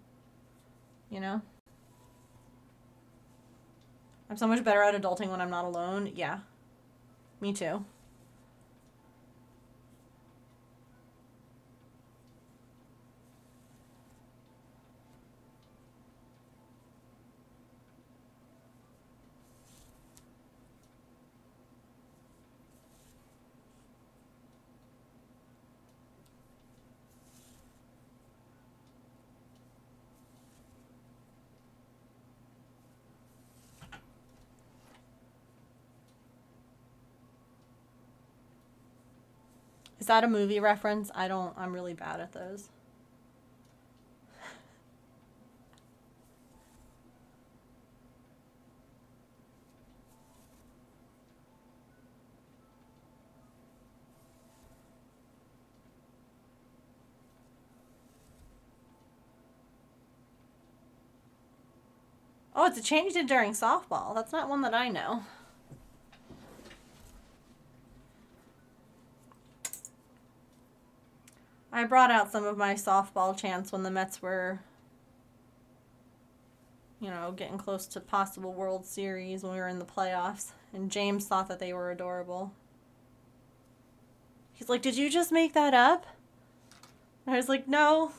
You know? I'm so much better at adulting when I'm not alone. Yeah. Me too. Is that a movie reference? I'm really bad at those. Oh, it's changed it during softball. That's not one that I know. I brought out some of my softball chants when the Mets were, you know, getting close to possible World Series when we were in the playoffs. And James thought that they were adorable. He's like, "Did you just make that up?" And I was like, "No.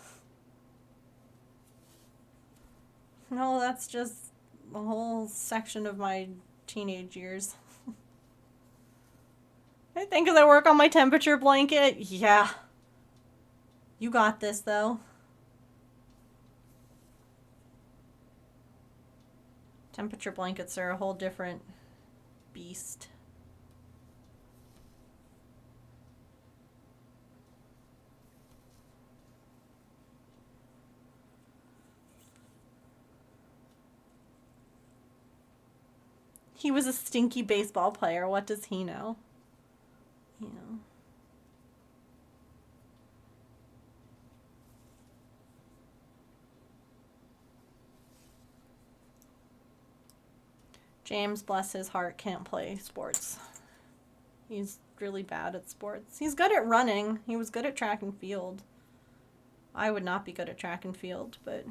No, that's just a whole section of my teenage years." I think as I work on my temperature blanket, yeah. You got this, though. Temperature blankets are a whole different beast. He was a stinky baseball player. What does he know? You know. James, bless his heart, can't play sports. He's really bad at sports. He's good at running. He was good at track and field. I would not be good at track and field, but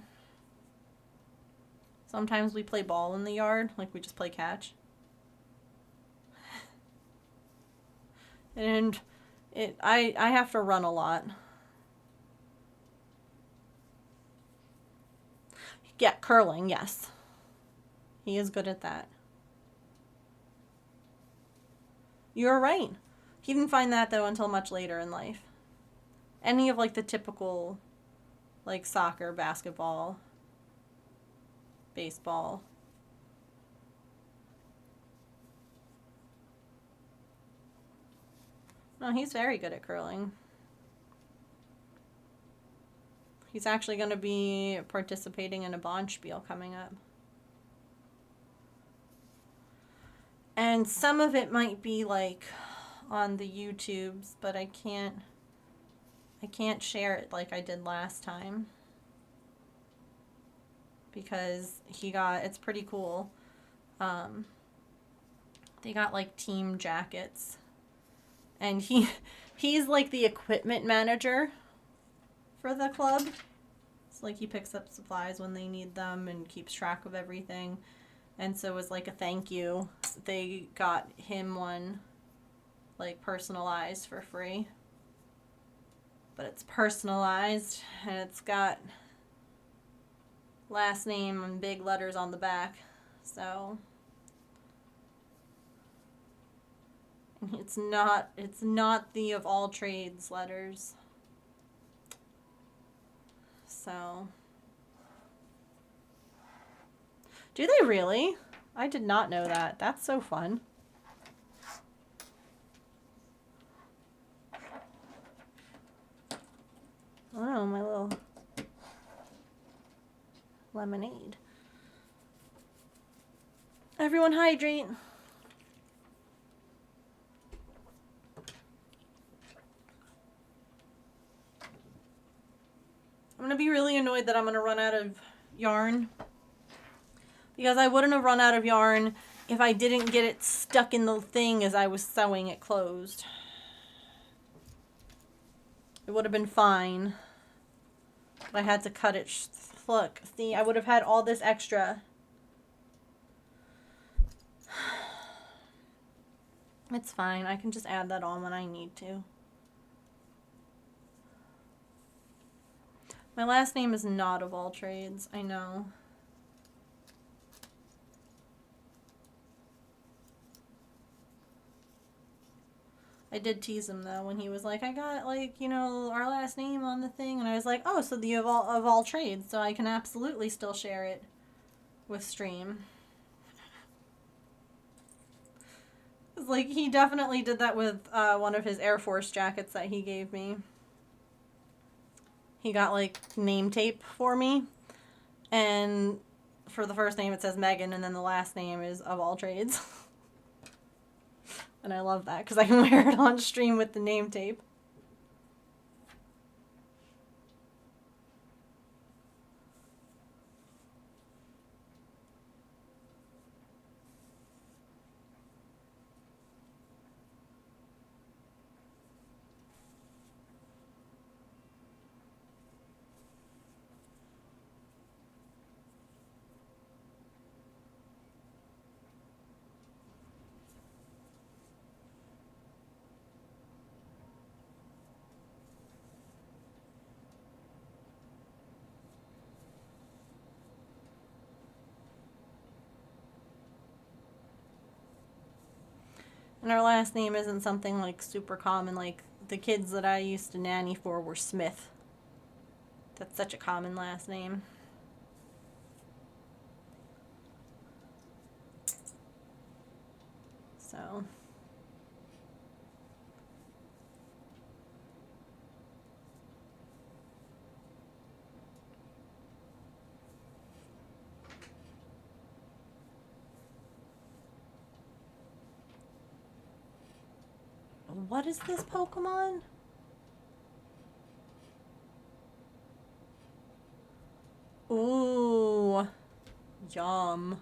sometimes we play ball in the yard, like we just play catch. And I have to run a lot. Yeah, curling, yes. He is good at that. You're right. He didn't find that, though, until much later in life. Any of, like, the typical, like, soccer, basketball, baseball. No, he's very good at curling. He's actually going to be participating in a Bonspiel coming up. And some of it might be like on the YouTubes, but I can't share it like I did last time. Because it's pretty cool. They got like team jackets. And he's like the equipment manager for the club. So like he picks up supplies when they need them and keeps track of everything. And so as like a thank you, they got him one like personalized for free. But it's personalized and it's got last name in big letters on the back. So it's not the of all trades letters. So do they really? I did not know that. That's so fun. Oh, my little lemonade. Everyone hydrate. I'm going to be really annoyed that I'm going to run out of yarn. Because I wouldn't have run out of yarn if I didn't get it stuck in the thing as I was sewing it closed. It would have been fine. But I had to cut it. Look, see, I would have had all this extra. It's fine. I can just add that on when I need to. My last name is not of all trades. I know. I did tease him, though, when he was like, I got, like, you know, our last name on the thing. And I was like, oh, so the of all trades. So I can absolutely still share it with Stream. It's like he definitely did that with one of his Air Force jackets that he gave me. He got like name tape for me, and for the first name it says Megan, and then the last name is Of All Trades. And I love that because I can wear it on stream with the name tape. And our last name isn't something like super common. Like the kids that I used to nanny for were Smith. That's such a common last name. So. What is this Pokemon? Ooh. Yum.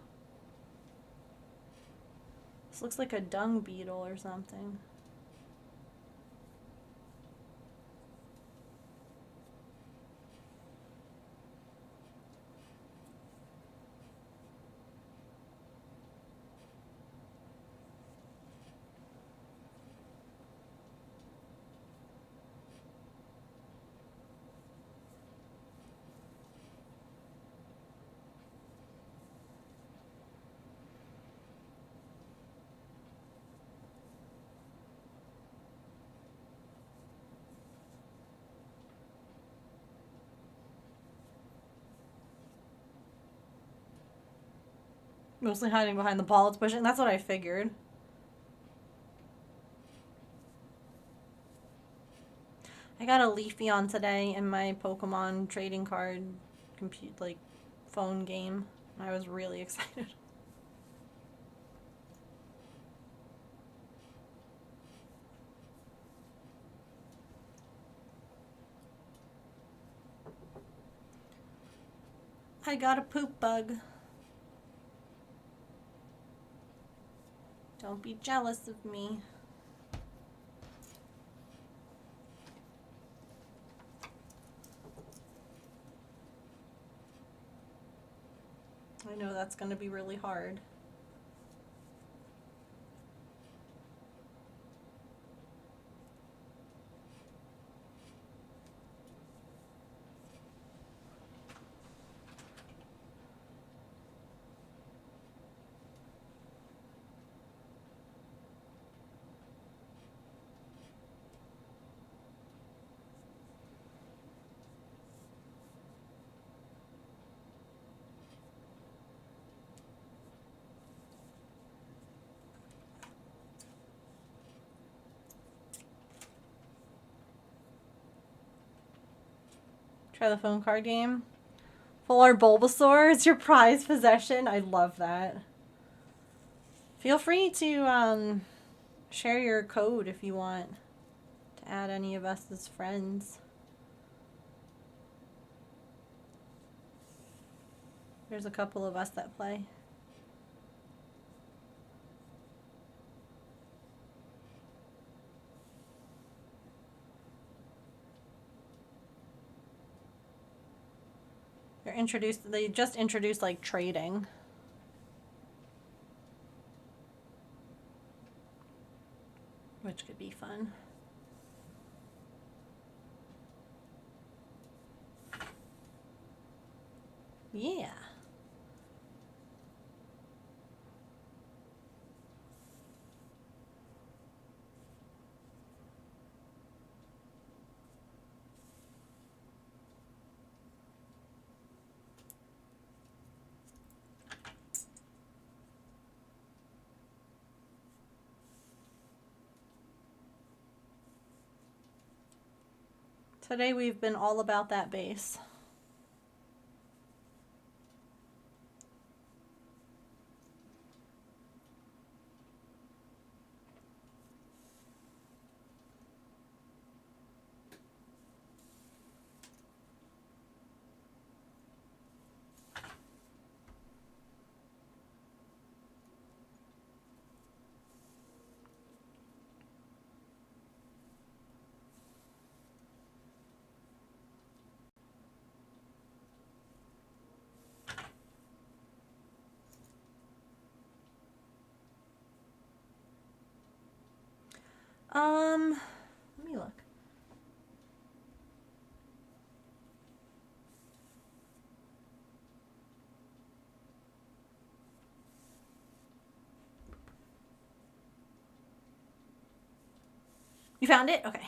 This looks like a dung beetle or something. Mostly hiding behind the ball it's pushing. That's what I figured. I got a Leafeon today in my Pokemon trading card phone game. I was really excited. I got a poop bug. Don't be jealous of me. I know that's going to be really hard. Try the phone card game. Full art Bulbasaur is your prized possession. I love that. Feel free to share your code if you want to add any of us as friends. There's a couple of us that play. They just introduced like trading. Which could be fun. Yeah. Today we've been all about that base. Let me look. You found it? Okay.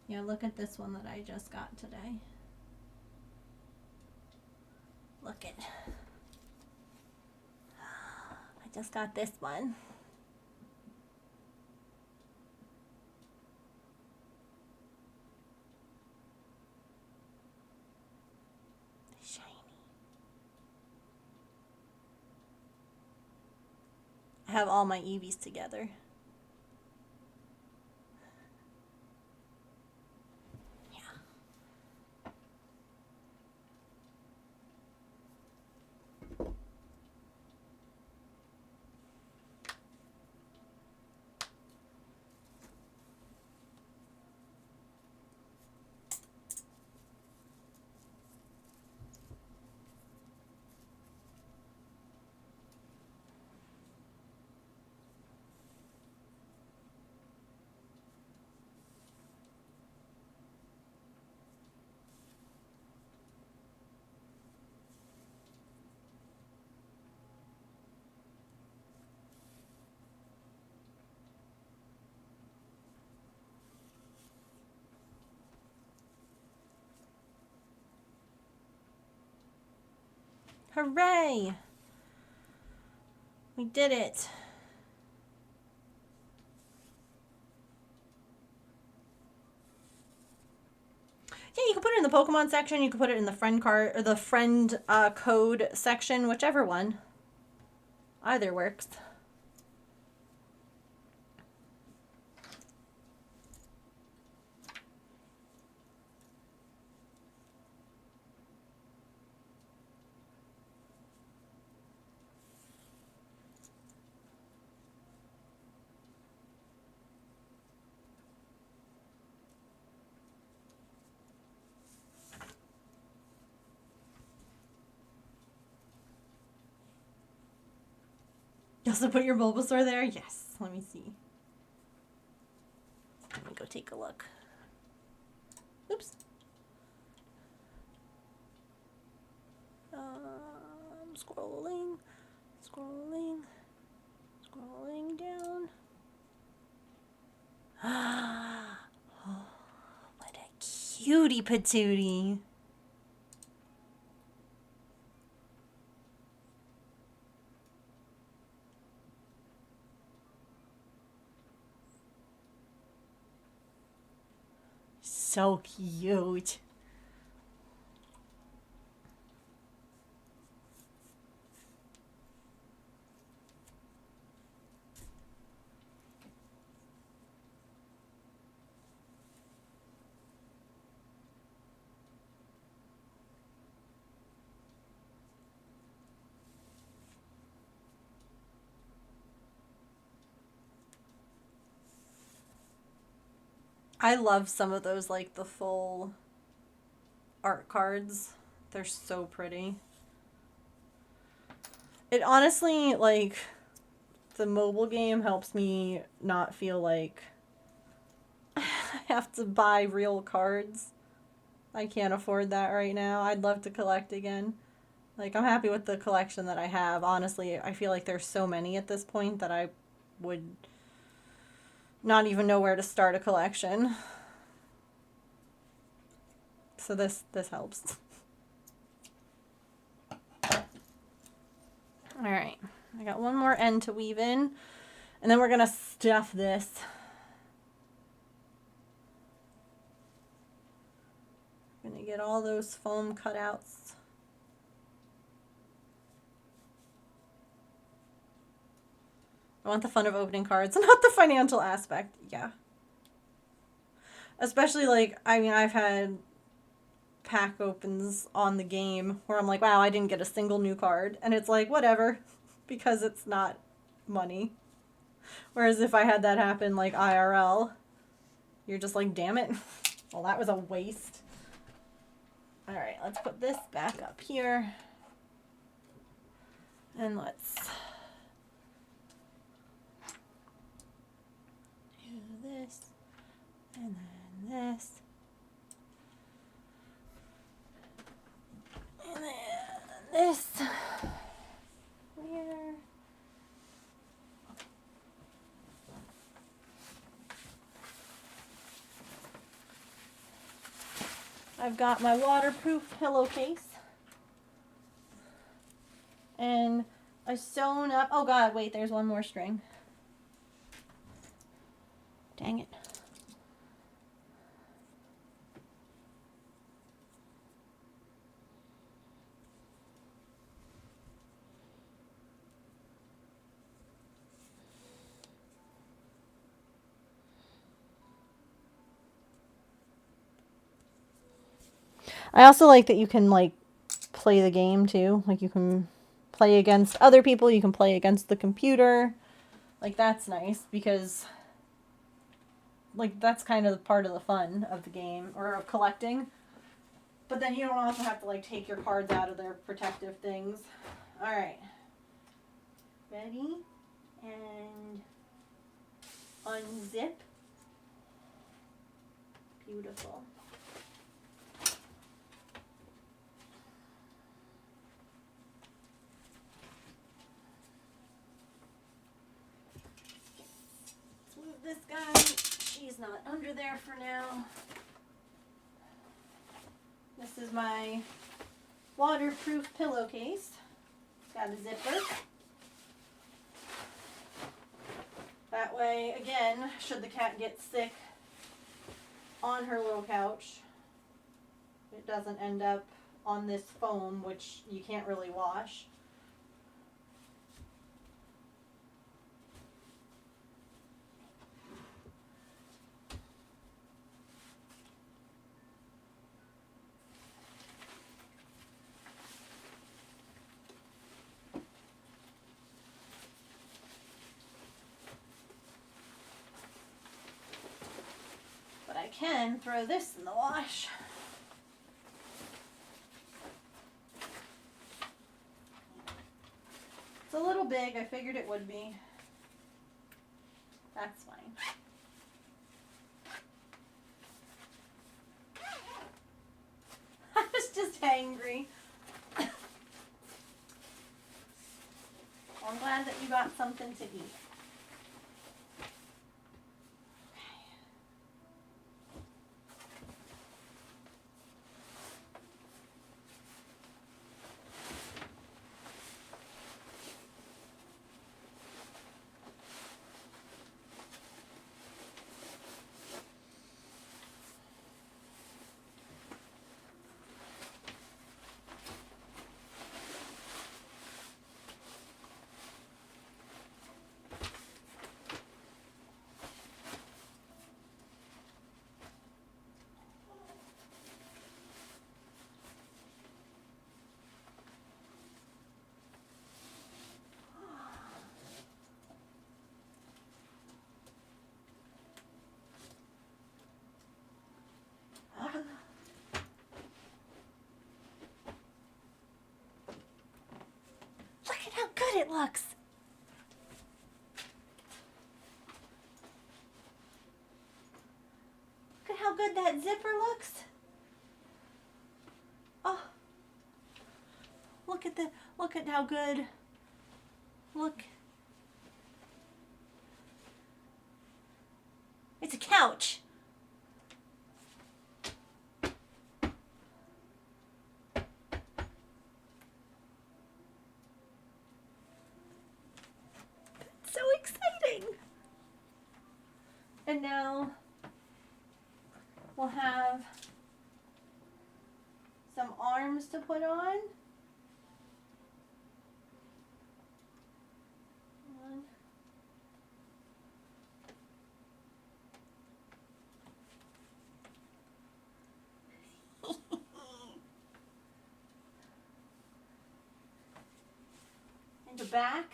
Yeah, look at this one that I just got today. Look it. I just got this one. Shiny. I have all my Eevees together. Hooray! We did it. Yeah, you can put it in the Pokemon section. You can put it in the friend card or the friend code section, whichever one. Either works. You also put your Bulbasaur there? Yes. Let me see. Let me go take a look. Oops. Scrolling, scrolling, scrolling down. Oh, what a cutie patootie. So cute. I love some of those, like the full art cards. They're so pretty. It honestly, like, the mobile game helps me not feel like I have to buy real cards. I can't afford that right now. I'd love to collect again. Like, I'm happy with the collection that I have. Honestly, I feel like there's so many at this point that I would not even know where to start a collection. So this helps. All right. I got one more end to weave in. And then we're going to stuff this. I'm going to get all those foam cutouts. I want the fun of opening cards, not the financial aspect. Yeah. Especially, like, I mean, I've had pack opens on the game where I'm like, wow, I didn't get a single new card. And it's like, whatever, because it's not money. Whereas if I had that happen, like, IRL, you're just like, damn it. Well, that was a waste. All right, let's put this back up here. And let's do this. And then this. And then this. Where? I've got my waterproof pillowcase. And I sewn up. Oh god, wait, there's one more string. Dang it. I also like that you can, like, play the game too. Like, you can play against other people, you can play against the computer. Like, that's nice because, like, that's kind of part of the fun of the game or of collecting. But then you don't also have to, like, take your cards out of their protective things. All right. Ready? And unzip. Beautiful. This guy, she's not under there for now. This is my waterproof pillowcase. It's got a zipper. That way, again, should the cat get sick on her little couch, it doesn't end up on this foam, which you can't really wash. I can throw this in the wash. It's a little big. I figured it would be. That's fine. I was just angry. Well, I'm glad that you got something to eat. Look at how good it looks. Look at how good that zipper looks. Oh. Look at how good. Look. It's a couch. We'll have some arms to put on. One. And the back.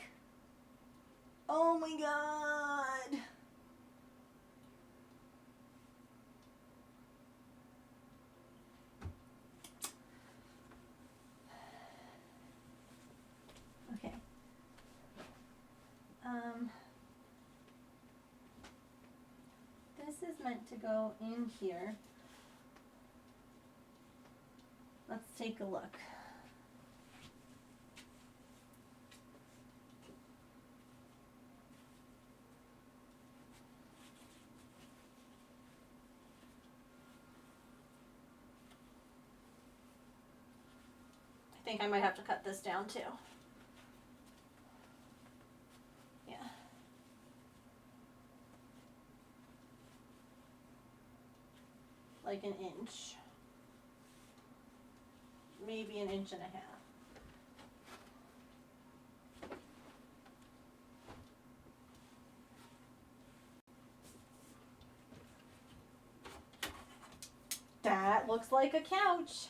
Oh my god. Okay. This is meant to go in here. Let's take a look. I think I might have to cut this down too. Yeah. Like an inch. Maybe an inch and a half. That looks like a couch.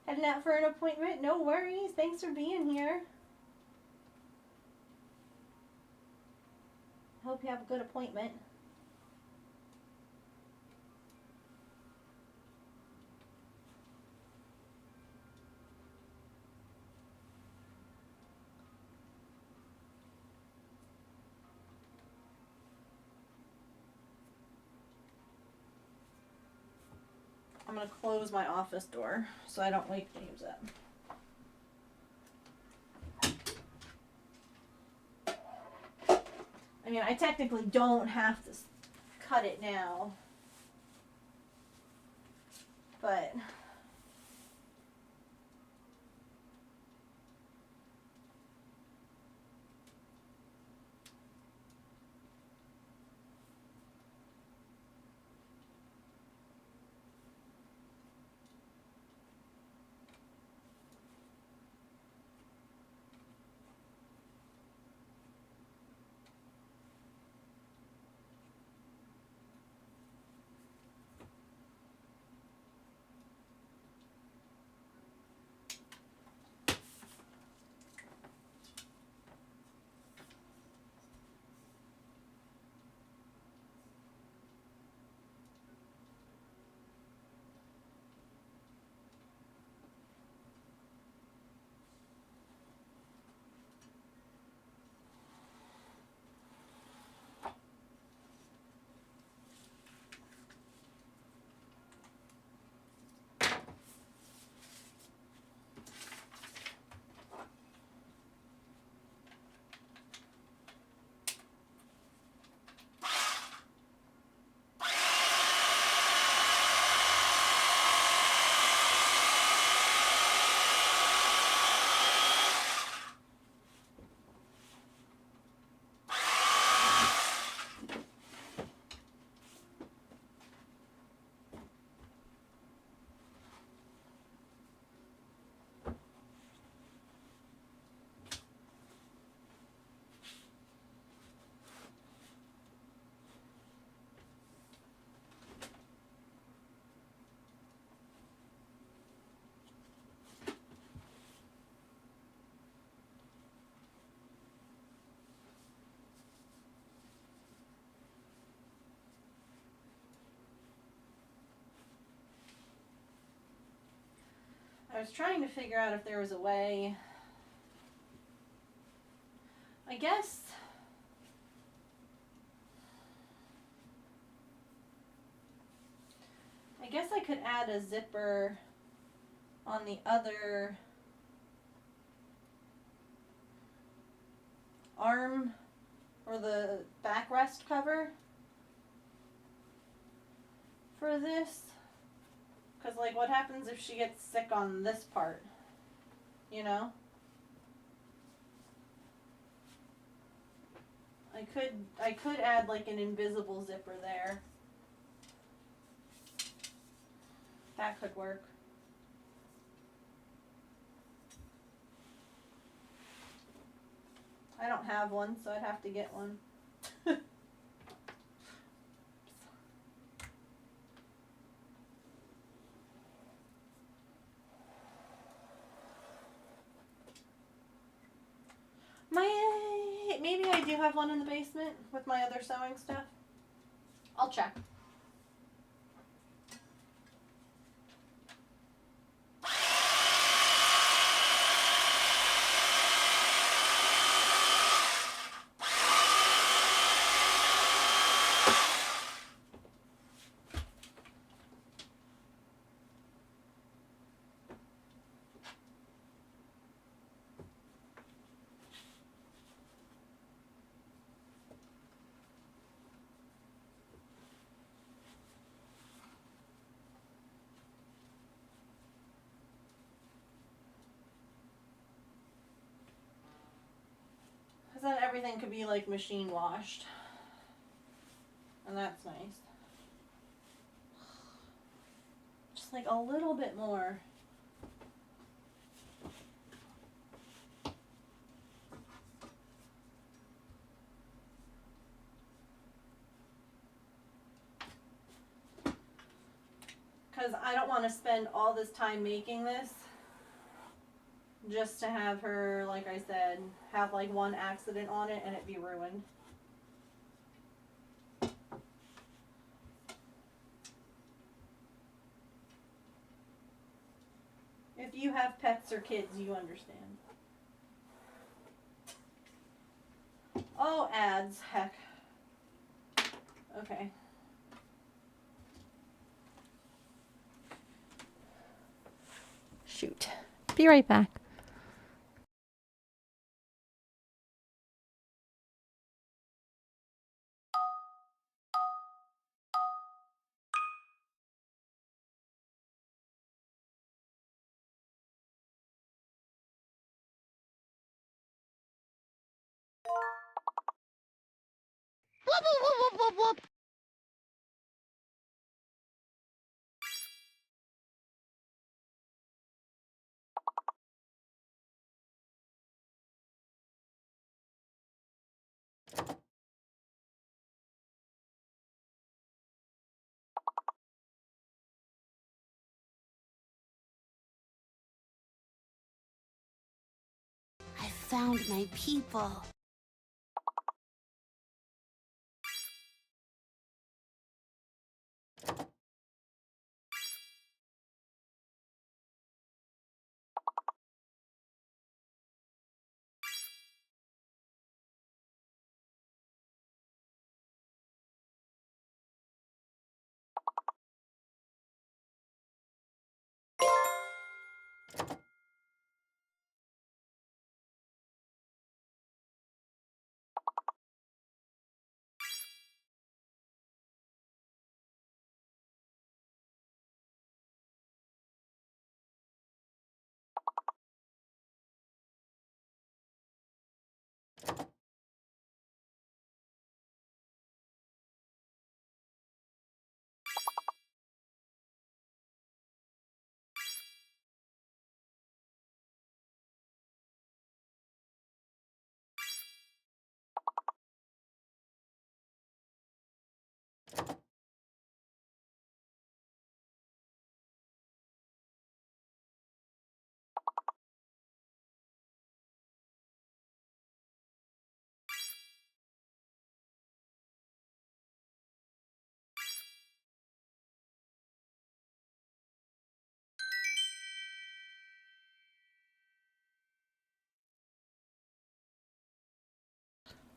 Heading out for an appointment? No worries. Thanks for being here. Hope you have a good appointment. I'm going to close my office door so I don't wake James up. I mean, I technically don't have to cut it now, but I was trying to figure out if there was a way. I guess I could add a zipper on the other arm or the backrest cover for this. Because, like, what happens if she gets sick on this part? You know? I could add, like, an invisible zipper there. That could work. I don't have one, so I'd have to get one. Maybe I do have one in the basement with my other sewing stuff. I'll check. Then everything could be like machine washed. And that's nice. Just like a little bit more. Because I don't want to spend all this time making this just to have her, like I said, have like one accident on it and it be ruined. If you have pets or kids, you understand. Oh, ads, heck. Okay. Shoot. Be right back. Whoop, whoop, whoop, whoop, whoop, whoop. I found my people.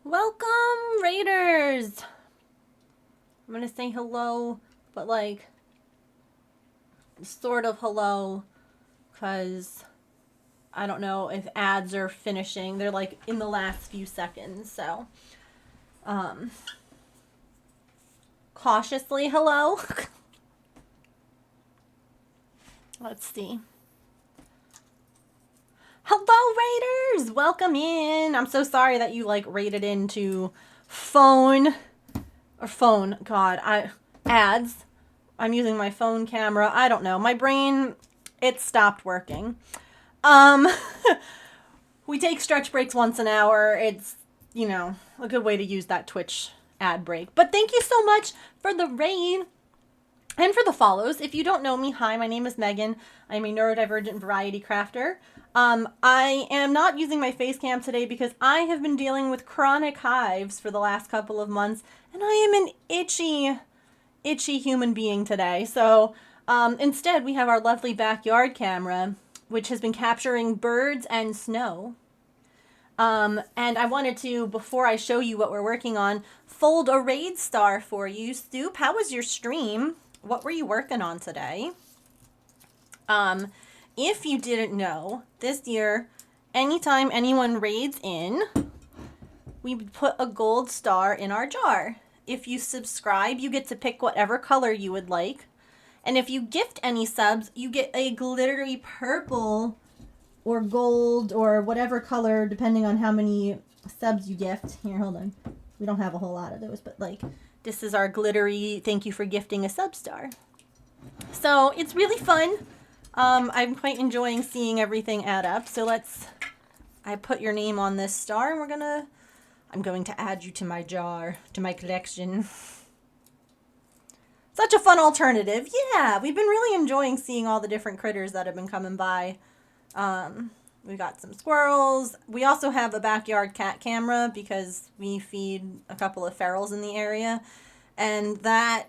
Welcome, Raiders! I'm gonna say hello, but like, sort of hello, because I don't know if ads are finishing. They're like in the last few seconds, so. Cautiously hello. Let's see. Hello, Raiders! Welcome in. I'm so sorry that you like raided into phone. God, ads. I'm using my phone camera. I don't know. My brain, it stopped working. Um, we take stretch breaks once an hour. It's, you know, a good way to use that Twitch ad break. But thank you so much for the raid and for the follows. If you don't know me, hi, my name is Megan. I'm a neurodivergent variety crafter. I am not using my face cam today because I have been dealing with chronic hives for the last couple of months, and I am an itchy human being today. So instead, we have our lovely backyard camera, which has been capturing birds and snow. And I wanted to, before I show you what we're working on, fold a raid star for you. Stoop, how was your stream? What were you working on today? If you didn't know, this year, anytime anyone raids in, we put a gold star in our jar. If you subscribe, you get to pick whatever color you would like. And if you gift any subs, you get a glittery purple or gold or whatever color, depending on how many subs you gift. Here, hold on. We don't have a whole lot of those, but like, this is our glittery thank you for gifting a sub star. So it's really fun. I'm quite enjoying seeing everything add up. So I put your name on this star, and I'm going to add you to my jar, to my collection. Such a fun alternative. Yeah, we've been really enjoying seeing all the different critters that have been coming by. We got some squirrels. We also have a backyard cat camera because we feed a couple of ferals in the area. And that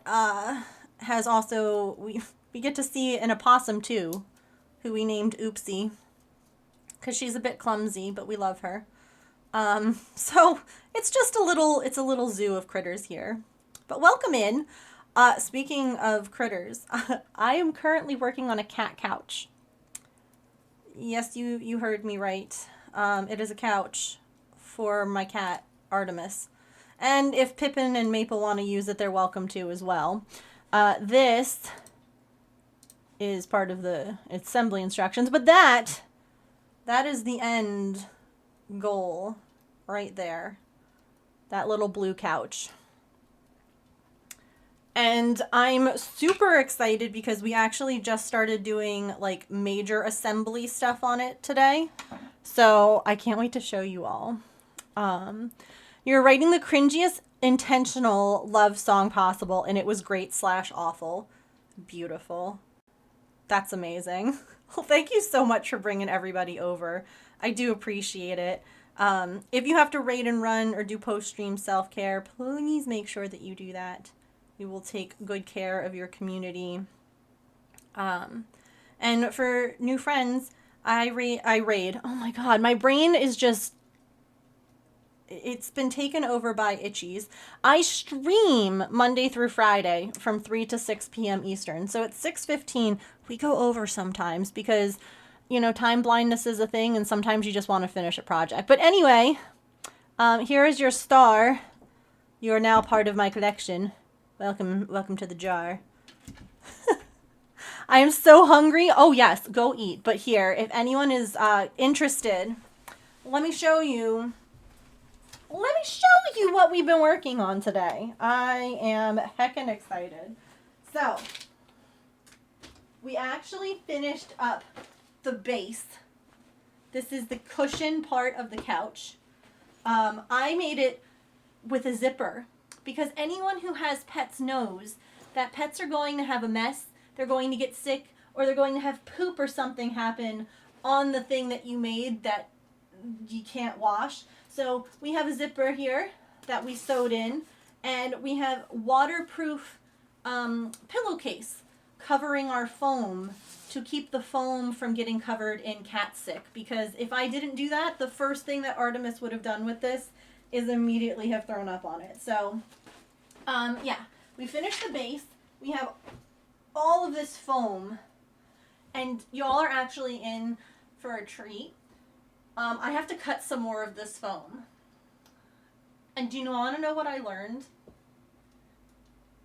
has also, we get to see an opossum too, who we named Oopsie, because she's a bit clumsy, but we love her. So it's just a little zoo of critters here. But welcome in. Speaking of critters, I am currently working on a cat couch. Yes, you heard me right. It is a couch for my cat, Artemis. And if Pippin and Maple want to use it, they're welcome to as well. This is part of the assembly instructions, but that is the end goal right there. That little blue couch. And I'm super excited because we actually just started doing like major assembly stuff on it today. So I can't wait to show you all. You're writing the cringiest intentional love song possible, and it was great/awful. Beautiful. That's amazing. Well, thank you so much for bringing everybody over. I do appreciate it. If you have to raid and run or do post-stream self-care, please make sure that you do that. We will take good care of your community. And for new friends, I raid. Oh my god, my brain is just... It's been taken over by itchies. I stream Monday through Friday from 3 to 6 p.m. Eastern. So at 6:15, we go over sometimes because, you know, time blindness is a thing and sometimes you just want to finish a project. But anyway, here is your star. You are now part of my collection. Welcome to the jar. I am so hungry. Oh yes, go eat. But here, if anyone is interested, let me show you what we've been working on today. I am heckin' excited. So, we actually finished up the base. This is the cushion part of the couch. I made it with a zipper because anyone who has pets knows that pets are going to have a mess, they're going to get sick, or they're going to have poop or something happen on the thing that you made that you can't wash. So we have a zipper here that we sewed in, and we have waterproof pillowcase covering our foam to keep the foam from getting covered in cat sick. Because if I didn't do that, the first thing that Artemis would have done with this is immediately have thrown up on it. So, yeah, we finished the base. We have all of this foam, and y'all are actually in for a treat. I have to cut some more of this foam. And do you want to know what I learned?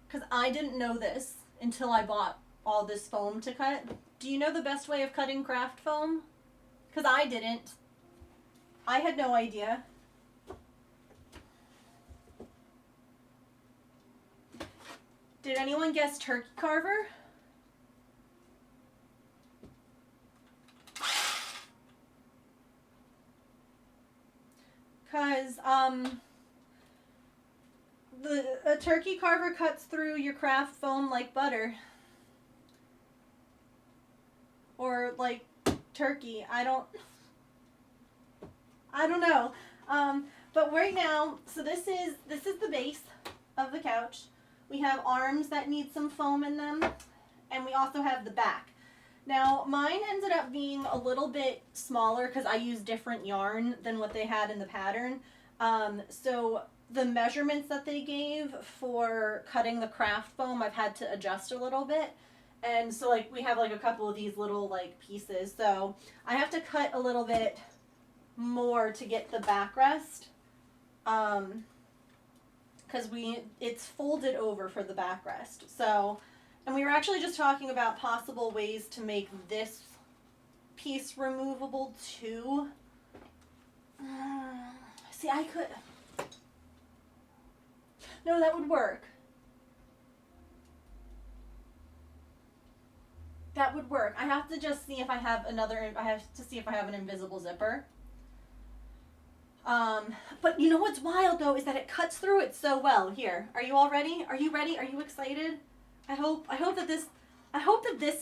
Because I didn't know this until I bought all this foam to cut. Do you know the best way of cutting craft foam? Because I didn't. I had no idea. Did anyone guess turkey carver? Because, a turkey carver cuts through your craft foam like butter. Or like turkey. I don't know. But right now, so this is the base of the couch. We have arms that need some foam in them, and we also have the back. Now, mine ended up being a little bit smaller because I used different yarn than what they had in the pattern. So the measurements that they gave for cutting the craft foam, I've had to adjust a little bit. And so, like, we have, like, a couple of these little, like, pieces. So I have to cut a little bit more to get the backrest. Because it's folded over for the backrest. So, and we were actually just talking about possible ways to make this piece removable too. See, I could... No, that would work. That would work. I have to just see if I have an invisible zipper. But you know what's wild though is that it cuts through it so well. Here, are you all ready? Are you ready? Are you excited? I hope that this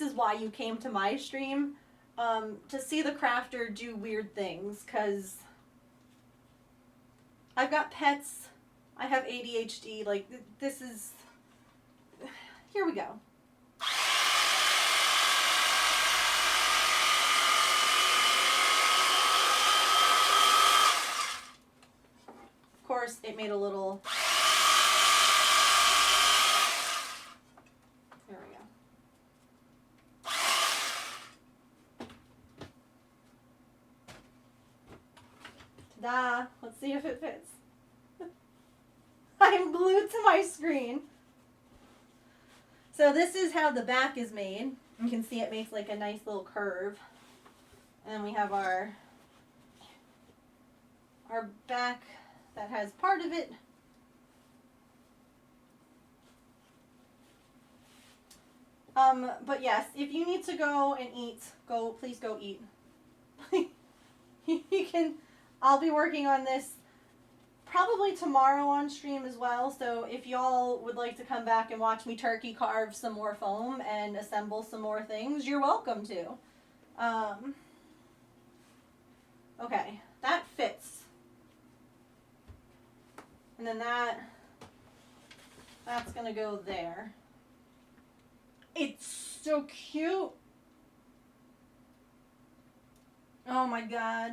is why you came to my stream, to see the crafter do weird things, 'cause I've got pets, I have ADHD, like this is, here we go. Of course, it made a little... There we go. Ta-da! Let's see if it fits. I'm glued to my screen. So this is how the back is made. You can see it makes like a nice little curve. And then we have our back that has part of it. But yes, if you need to go and eat, please go eat. You can, I'll be working on this probably tomorrow on stream as well, so if y'all would like to come back and watch me turkey carve some more foam and assemble some more things, you're welcome to. Okay, that fits. And then that's gonna go there. It's so cute. Oh my god.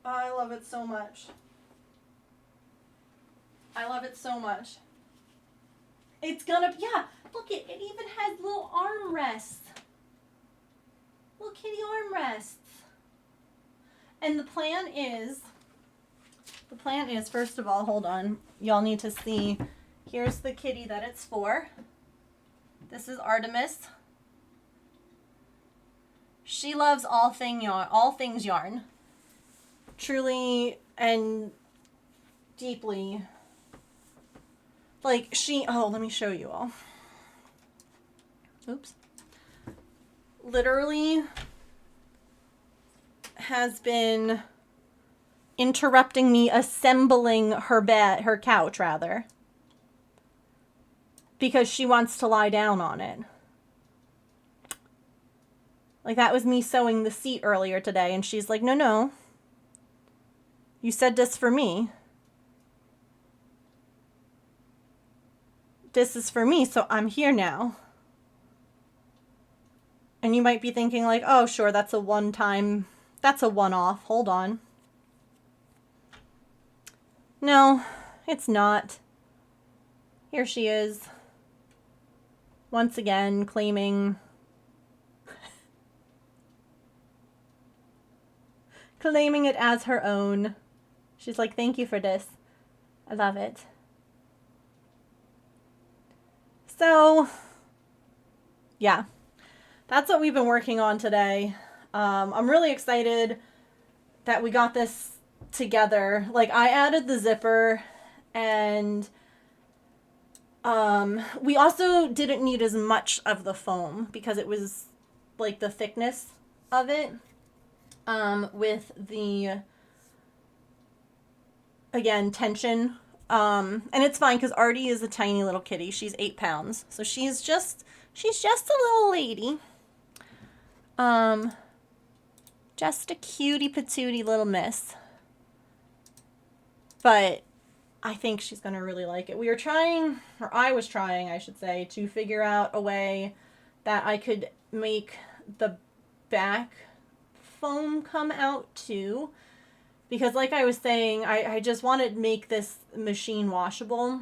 Oh, I love it so much. I love it so much. It's gonna, yeah, look, it even has little arm rests. Little kitty arm rests. And the plan is, first of all, hold on. Y'all need to see, here's the kitty that it's for. This is Artemis. She loves all things yarn. Truly and deeply. Like let me show you all. Oops. Literally has been interrupting me assembling her couch rather. Because she wants to lie down on it. Like that was me sewing the seat earlier today and she's like, no. You said this for me. This is for me, so I'm here now. And you might be thinking like, oh, sure, that's a one-off. Hold on. No, it's not. Here she is. Once again, claiming it as her own. She's like, thank you for this. I love it. So, yeah. That's what we've been working on today. I'm really excited that we got this together. Like, I added the zipper, and we also didn't need as much of the foam because it was like the thickness of it. With the, again, tension. And it's fine because Artie is a tiny little kitty. She's 8 pounds. So she's just a little lady. Just a cutie patootie little miss. But I think she's going to really like it. We were trying, or I was trying, I should say, to figure out a way that I could make the back foam come out too. Because like I was saying, I just wanted to make this machine washable.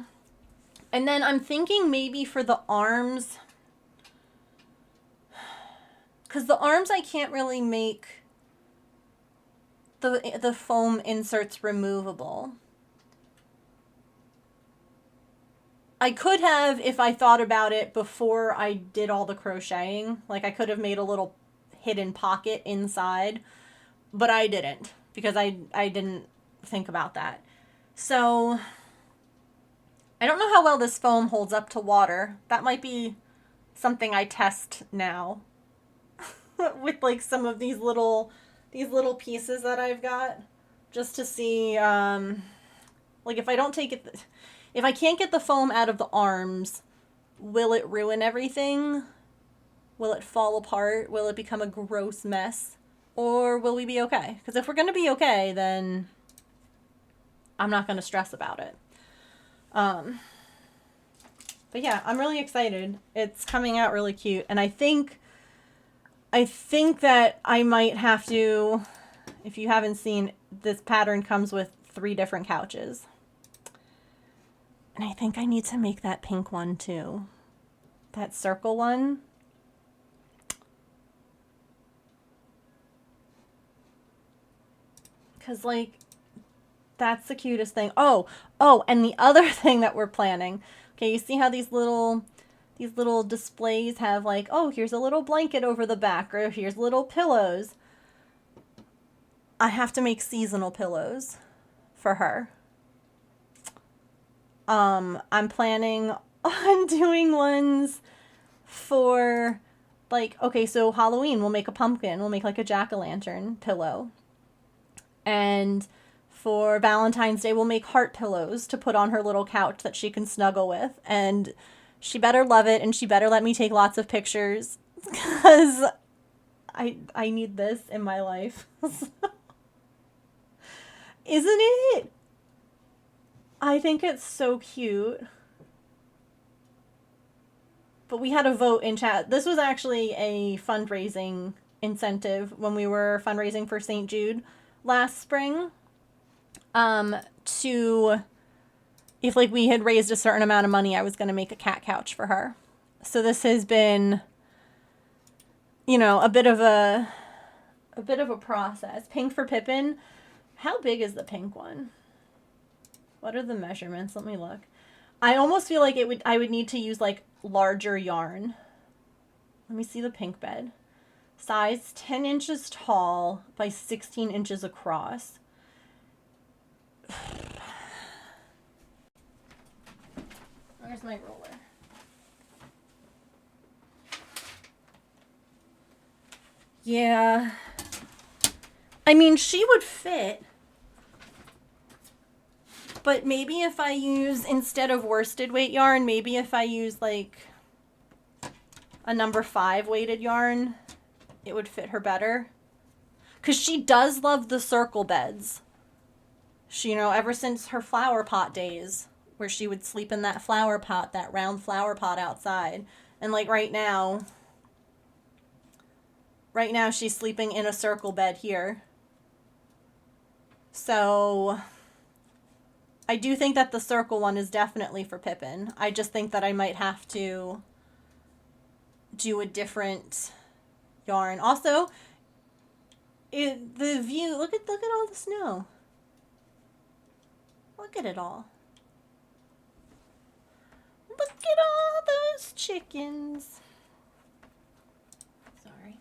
And then I'm thinking maybe for the arms, because the arms I can't really make the foam inserts removable. I could have if I thought about it before I did all the crocheting. Like, I could have made a little hidden pocket inside, but I didn't because I didn't think about that. So I don't know how well this foam holds up to water. That might be something I test now with like some of these little pieces that I've got, just to see like if I don't take it, if I can't get the foam out of the arms, will it ruin everything? Will it fall apart? Will it become a gross mess? Or will we be okay? Because if we're going to be okay, then I'm not going to stress about it. But yeah, I'm really excited. It's coming out really cute. And I think that I might have to, if you haven't seen, this pattern comes with 3 different couches. And I think I need to make that pink one too. That circle one. Because, like, that's the cutest thing. Oh, and the other thing that we're planning. Okay, you see how these little displays have, like, oh, here's a little blanket over the back, or here's little pillows. I have to make seasonal pillows for her. I'm planning on doing ones for, like, okay, so Halloween, we'll make a pumpkin. We'll make, like, a jack-o'-lantern pillow. And for Valentine's Day, we'll make heart pillows to put on her little couch that she can snuggle with. And she better love it, and she better let me take lots of pictures, because I need this in my life. Isn't it? I think it's so cute. But we had a vote in chat. This was actually a fundraising incentive when we were fundraising for St. Jude last spring. To, if like we had raised a certain amount of money, I was going to make a cat couch for her. So this has been, you know, a bit of a process. Pink for Pippin. How big is the pink one? What are the measurements? Let me look. I almost feel like I would need to use like larger yarn. Let me see the pink bed. Size 10 inches tall by 16 inches across. Where's my roller? Yeah. I mean, she would fit. But maybe if I use, instead of worsted weight yarn, maybe if I use like a number 5 weighted yarn, it would fit her better. Because she does love the circle beds. She, you know, ever since her flower pot days, where she would sleep in that flower pot, that round flower pot outside. And like right now she's sleeping in a circle bed here. So I do think that the circle one is definitely for Pippin. I just think that I might have to do a different yarn. Also, the view, look at all the snow. Look at it all. Look at all those chickens. Sorry.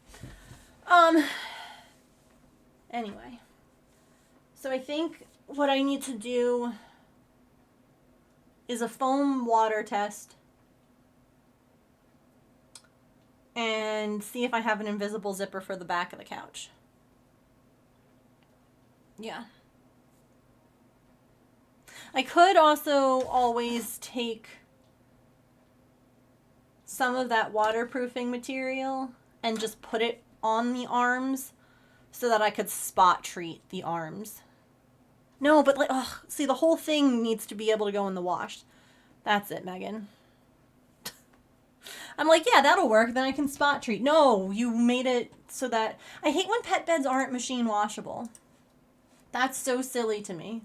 Anyway. So I think what I need to do is a foam water test and see if I have an invisible zipper for the back of the couch. Yeah. I could also always take some of that waterproofing material and just put it on the arms so that I could spot treat the arms. No, but like, ugh, see, the whole thing needs to be able to go in the wash. That's it, Megan. I'm like, yeah, that'll work. Then I can spot treat. No, you made it so that... I hate when pet beds aren't machine washable. That's so silly to me.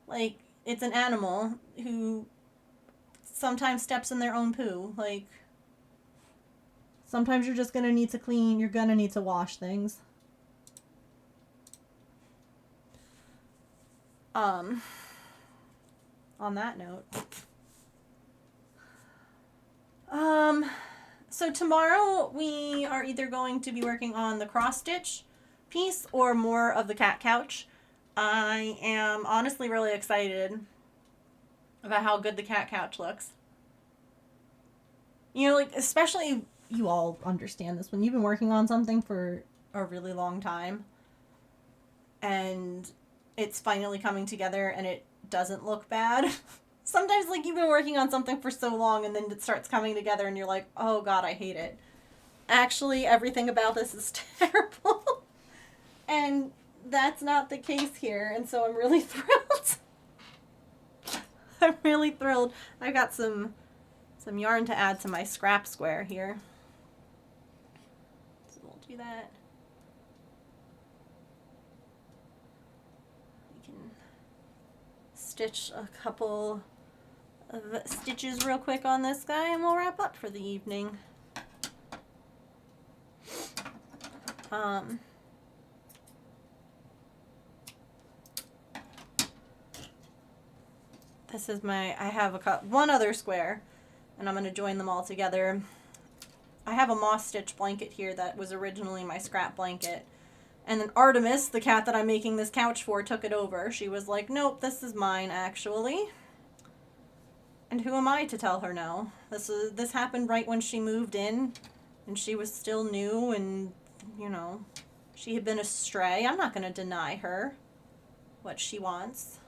Like, it's an animal who sometimes steps in their own poo. Like, sometimes you're just going to need to clean. You're going to need to wash things. On that note, so tomorrow we are either going to be working on the cross stitch piece or more of the cat couch. I am honestly really excited about how good the cat couch looks. You know, like, especially you all understand this when you've been working on something for a really long time and it's finally coming together and it doesn't look bad. Sometimes, like, you've been working on something for so long and then it starts coming together and you're like, oh god, I hate it. Actually, everything about this is terrible. And that's not the case here, and so I'm really thrilled. I'm really thrilled. I got some yarn to add to my scrap square here. So we'll do that. Stitch a couple of stitches real quick on this guy and we'll wrap up for the evening. This is I have one other square and I'm going to join them all together. I have a moss stitch blanket here that was originally my scrap blanket. And then Artemis, the cat that I'm making this couch for, took it over. She was like, nope, this is mine, actually. And who am I to tell her no? This happened right when she moved in, and she was still new, and, you know, she had been astray. I'm not going to deny her what she wants.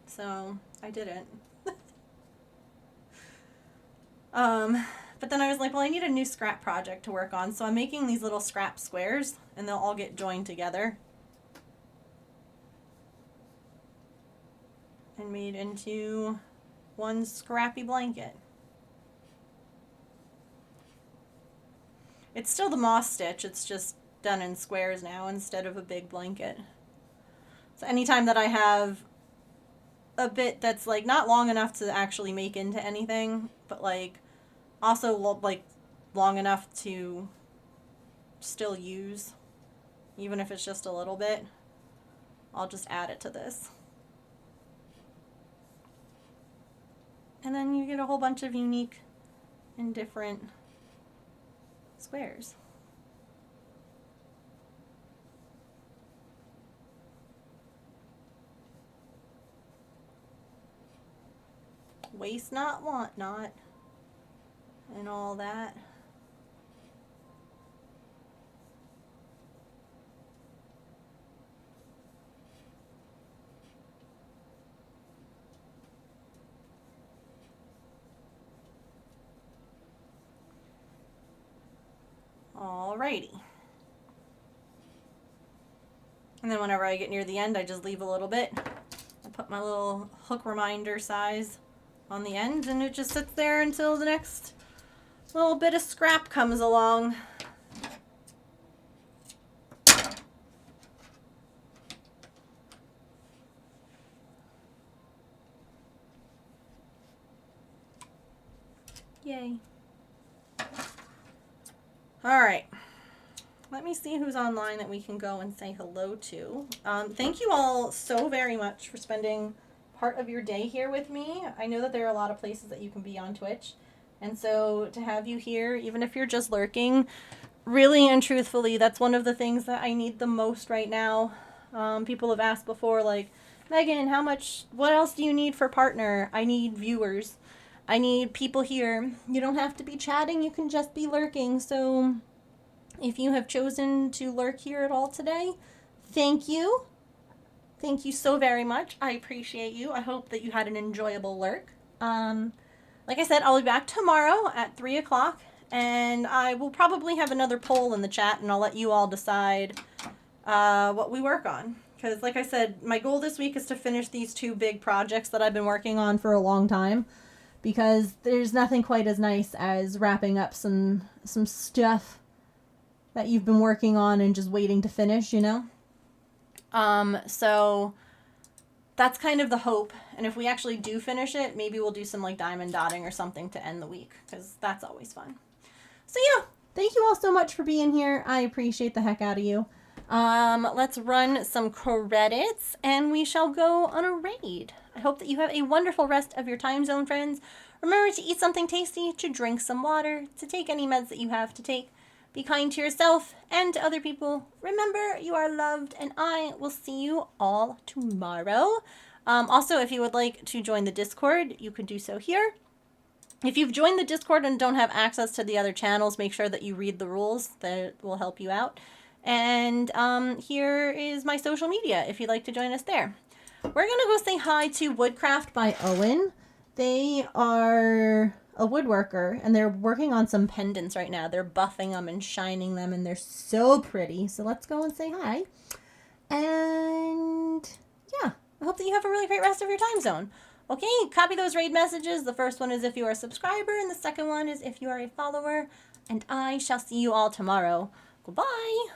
So, I didn't. But then I was like, well, I need a new scrap project to work on, so I'm making these little scrap squares, and they'll all get joined together and made into one scrappy blanket. It's still the moss stitch, it's just done in squares now instead of a big blanket. So anytime that I have a bit that's like not long enough to actually make into anything, but like also like long enough to still use, even if it's just a little bit, I'll just add it to this. And then you get a whole bunch of unique and different squares. Waste not, want not, and all that. Alrighty. And then whenever I get near the end, I just leave a little bit. I put my little hook reminder size on the end, and it just sits there until the next little bit of scrap comes along. Yay. Alright. Let me see who's online that we can go and say hello to. Thank you all so very much for spending part of your day here with me. I know that there are a lot of places that you can be on Twitch. And so to have you here, even if you're just lurking, really and truthfully, that's one of the things that I need the most right now. People have asked before, like, Megan, what else do you need for partner? I need viewers. I need people here. You don't have to be chatting, you can just be lurking. So if you have chosen to lurk here at all today, thank you. Thank you so very much. I appreciate you. I hope that you had an enjoyable lurk. Like I said, I'll be back tomorrow at 3 o'clock, and I will probably have another poll in the chat, and I'll let you all decide what we work on. Because, like I said, my goal this week is to finish these 2 big projects that I've been working on for a long time. Because there's nothing quite as nice as wrapping up some stuff that you've been working on and just waiting to finish, you know? So that's kind of the hope. And if we actually do finish it, maybe we'll do some like diamond dotting or something to end the week, because that's always fun. So yeah, thank you all so much for being here. I appreciate the heck out of you. Let's run some credits and we shall go on a raid. I hope that you have a wonderful rest of your time zone, friends. Remember to eat something tasty, to drink some water, to take any meds that you have to take. Be kind to yourself and to other people. Remember, you are loved, and I will see you all tomorrow. Also, if you would like to join the Discord, you can do so here. If you've joined the Discord and don't have access to the other channels, make sure that you read the rules. That will help you out. And here is my social media if you'd like to join us there. We're going to go say hi to Woodcraft by Owen. They are a woodworker, and they're working on some pendants right now. They're buffing them and shining them, and they're so pretty. So let's go and say hi. And yeah, I hope that you have a really great rest of your time zone. Okay, copy those raid messages. The first one is if you are a subscriber, and the second one is if you are a follower. And I shall see you all tomorrow. Goodbye.